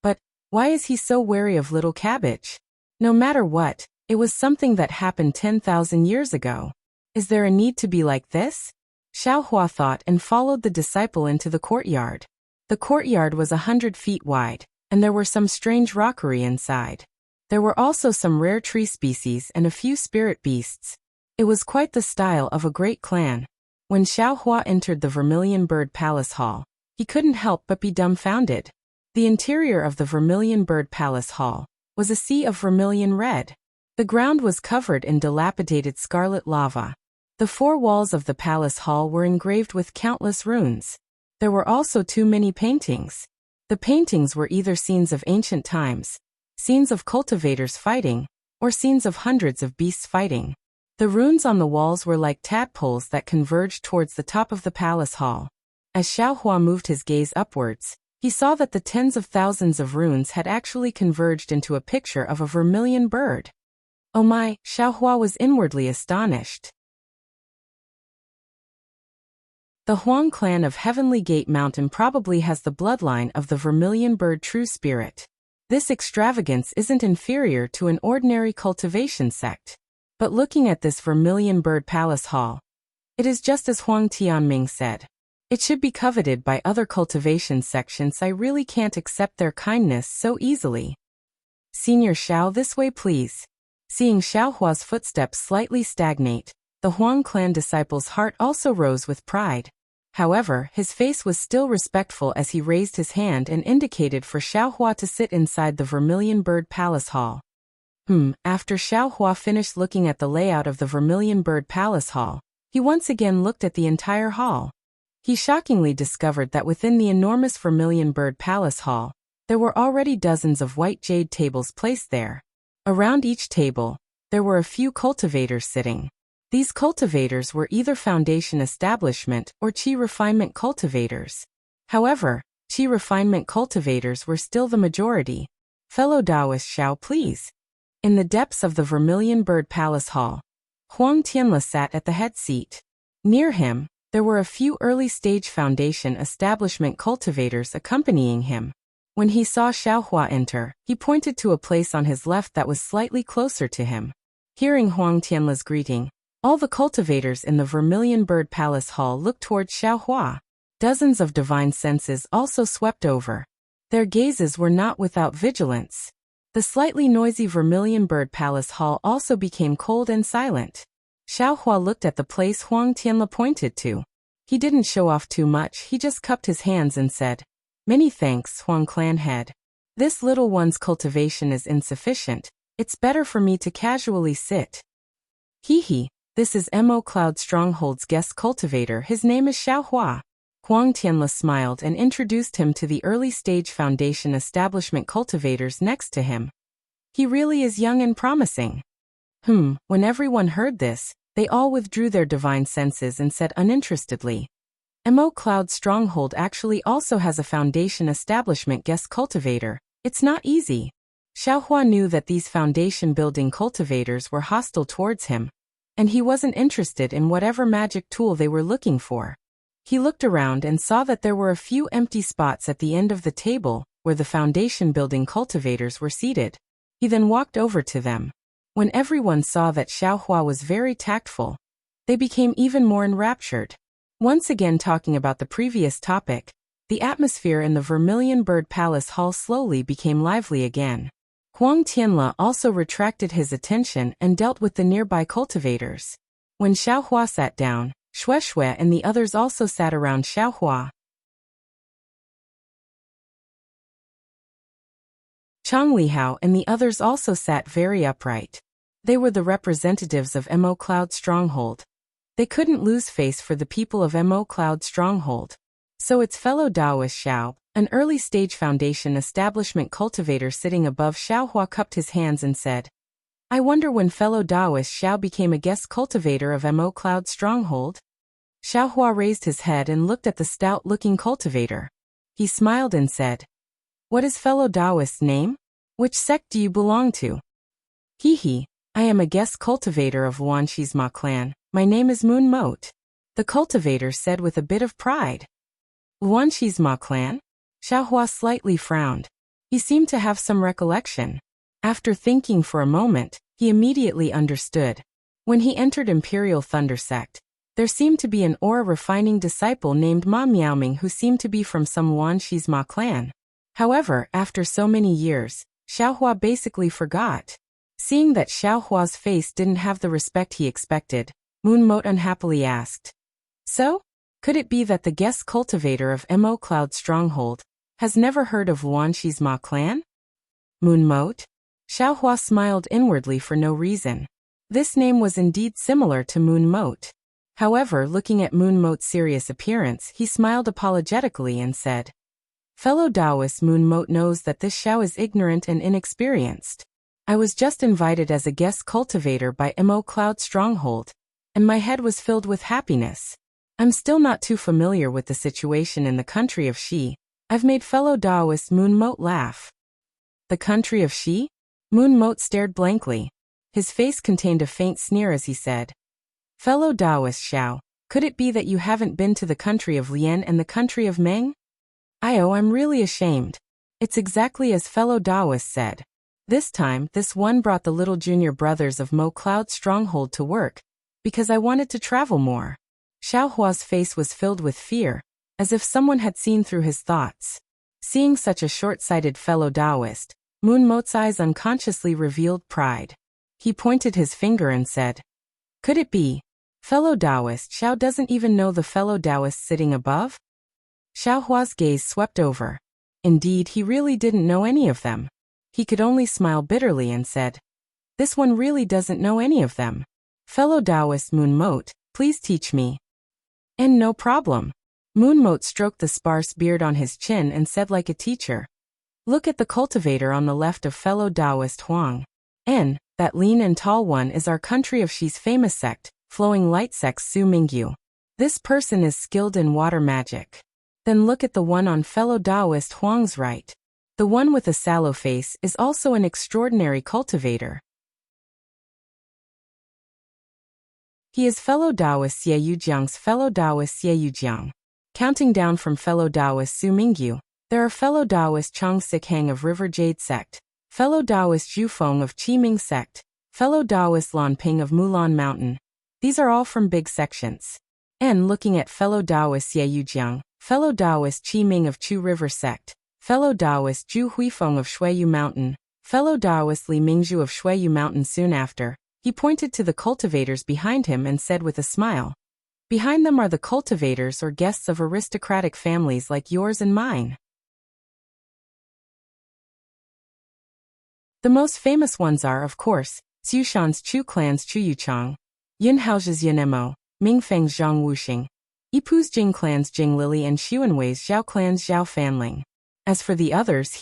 But why is he so wary of little cabbage? No matter what, it was something that happened 10,000 years ago. Is there a need to be like this? Xiaohua thought and followed the disciple into the courtyard. The courtyard was 100 feet wide, and there were some strange rockery inside. There were also some rare tree species and a few spirit beasts. It was quite the style of a great clan. When Xiaohua entered the Vermilion Bird Palace Hall, he couldn't help but be dumbfounded. The interior of the Vermilion Bird Palace Hall was a sea of vermilion red. The ground was covered in dilapidated scarlet lava. The four walls of the palace hall were engraved with countless runes. There were also too many paintings. The paintings were either scenes of ancient times, scenes of cultivators fighting, or scenes of hundreds of beasts fighting. The runes on the walls were like tadpoles that converged towards the top of the palace hall. As Xiaohua moved his gaze upwards, he saw that the tens of thousands of runes had actually converged into a picture of a vermilion bird. Oh my, Xiaohua was inwardly astonished. The Huang clan of Heavenly Gate Mountain probably has the bloodline of the vermilion bird true spirit. This extravagance isn't inferior to an ordinary cultivation sect. But looking at this Vermilion Bird Palace Hall, it is just as Huang Tianming said. It should be coveted by other cultivation sections. I really can't accept their kindness so easily. Senior Xiao, this way please. Seeing Xiaohua's footsteps slightly stagnate, the Huang clan disciple's heart also rose with pride. However, his face was still respectful as he raised his hand and indicated for Xiaohua to sit inside the Vermilion Bird Palace Hall. After Xiaohua finished looking at the layout of the Vermilion Bird Palace Hall, he once again looked at the entire hall. He shockingly discovered that within the enormous Vermilion Bird Palace Hall, there were already dozens of white jade tables placed there. Around each table, there were a few cultivators sitting. These cultivators were either foundation establishment or qi refinement cultivators. However, qi refinement cultivators were still the majority. Fellow Taoist Xiao, please. In the depths of the Vermilion Bird Palace Hall, Huang Tianla sat at the head seat. Near him, there were a few early-stage foundation establishment cultivators accompanying him. When he saw Xiaohua enter, he pointed to a place on his left that was slightly closer to him. Hearing Huang Tianla's greeting, all the cultivators in the Vermilion Bird Palace Hall looked towards Xiaohua. Dozens of divine senses also swept over. Their gazes were not without vigilance. The slightly noisy Vermilion Bird Palace Hall also became cold and silent. Xiaohua looked at the place Huang Tianla pointed to. He didn't show off too much, he just cupped his hands and said, "Many thanks, Huang clan head. This little one's cultivation is insufficient. It's better for me to casually sit." Hee, this is Mo Cloud Stronghold's guest cultivator, his name is Xiaohua. Huang Tianla smiled and introduced him to the early-stage foundation establishment cultivators next to him. He really is young and promising. When everyone heard this, they all withdrew their divine senses and said uninterestedly, Mo Cloud Stronghold actually also has a foundation establishment guest cultivator. It's not easy. Xiaohua knew that these foundation-building cultivators were hostile towards him, and he wasn't interested in whatever magic tool they were looking for. He looked around and saw that there were a few empty spots at the end of the table where the foundation-building cultivators were seated. He then walked over to them. When everyone saw that Xiaohua was very tactful, they became even more enraptured. Once again talking about the previous topic, the atmosphere in the Vermilion Bird Palace Hall slowly became lively again. Huang Tianle also retracted his attention and dealt with the nearby cultivators. When Xiaohua sat down, Shui and the others also sat around Xiaohua. Chang Lihao and the others also sat very upright. They were the representatives of Mo Cloud Stronghold. They couldn't lose face for the people of Mo Cloud Stronghold. So its fellow Taoist Xiao, an early-stage foundation establishment cultivator sitting above Xiaohua, cupped his hands and said, "I wonder when fellow Taoist Xiao became a guest cultivator of Mo Cloud Stronghold?" Xiaohua raised his head and looked at the stout-looking cultivator. He smiled and said, "What is fellow Taoist's name? Which sect do you belong to?" "He, I am a guest cultivator of Wanshizma clan. My name is Moon Moat," the cultivator said with a bit of pride. "Wanshizma clan?" Xiaohua slightly frowned. He seemed to have some recollection. After thinking for a moment, he immediately understood. When he entered Imperial Thunder Sect, there seemed to be an aura-refining disciple named Ma Miaoming who seemed to be from some Wanshizma clan. However, after so many years, Xiaohua basically forgot. Seeing that Xiaohua's face didn't have the respect he expected, Moon Moat unhappily asked, "So? Could it be that the guest cultivator of Mo Cloud Stronghold has never heard of Wanshizma clan?" Moon Moat? Xiaohua smiled inwardly for no reason. This name was indeed similar to Moon Moat. However, looking at Moon Moat's serious appearance, he smiled apologetically and said, "Fellow Taoist Moon Moat knows that this Xiao is ignorant and inexperienced. I was just invited as a guest cultivator by Mo Cloud Stronghold, and my head was filled with happiness. I'm still not too familiar with the situation in the country of Xi. I've made fellow Taoist Moon Moat laugh." "The country of Xi?" Moon Moat stared blankly. His face contained a faint sneer as he said, "Fellow Taoist Xiao, could it be that you haven't been to the country of Lian and the country of Meng?" I'm really ashamed. It's exactly as fellow Taoist said. This time, this one brought the little junior brothers of Mo Cloud Stronghold to work, because I wanted to travel more." Xiaohua's face was filled with fear, as if someone had seen through his thoughts. Seeing such a short-sighted fellow Taoist, Moon Moat's eyes unconsciously revealed pride. He pointed his finger and said, "Could it be? Fellow Taoist Xiao doesn't even know the fellow Taoist sitting above?" Xiaohua's gaze swept over. Indeed, he really didn't know any of them. He could only smile bitterly and said, "This one really doesn't know any of them. Fellow Taoist Moon Moat, please teach me." "And no problem." Moon Moat stroked the sparse beard on his chin and said like a teacher, "Look at the cultivator on the left of fellow Taoist Huang. And that lean and tall one is our country of Xi's famous sect, Flowing Light Sect Su Mingyu. This person is skilled in water magic. Then look at the one on fellow Taoist Huang's right. The one with a sallow face is also an extraordinary cultivator. He is fellow Taoist Xie Yujiang's fellow Taoist Xie Yujiang." Counting down from fellow Taoist Su Mingyu, there are fellow Taoist Chang Sikhang of River Jade Sect, fellow Taoist Zhu Feng of Qiming Sect, fellow Taoist Lan Ping of Mulan Mountain. These are all from big sections. And looking at fellow Taoist Xie Yujiang, fellow Taoist Qi Ming of Chu River Sect, fellow Taoist Zhu Huifeng of Shuiyu Mountain, fellow Taoist Li Mingzhu of Shuiyu Mountain. Soon after, he pointed to the cultivators behind him and said with a smile, "Behind them are the cultivators or guests of aristocratic families like yours and mine. The most famous ones are, of course, Xushan's Chu clan's Chu Yuchang, Yunhao's Yunemo, Mingfeng's Zhang Wuxing, Ipu's Jing clan's Jing Lili, and Xuanwei's Zhao clan's Zhao Fanling. As for the others,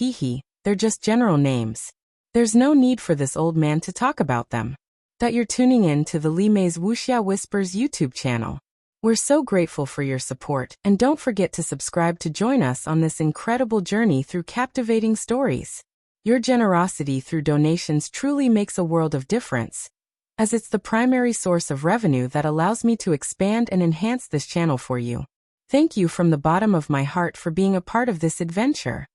they're just general names. There's no need for this old man to talk about them." That you're tuning in to the Li Mei's Wuxia Whispers YouTube channel. We're so grateful for your support, and don't forget to subscribe to join us on this incredible journey through captivating stories. Your generosity through donations truly makes a world of difference, as it's the primary source of revenue that allows me to expand and enhance this channel for you. Thank you from the bottom of my heart for being a part of this adventure.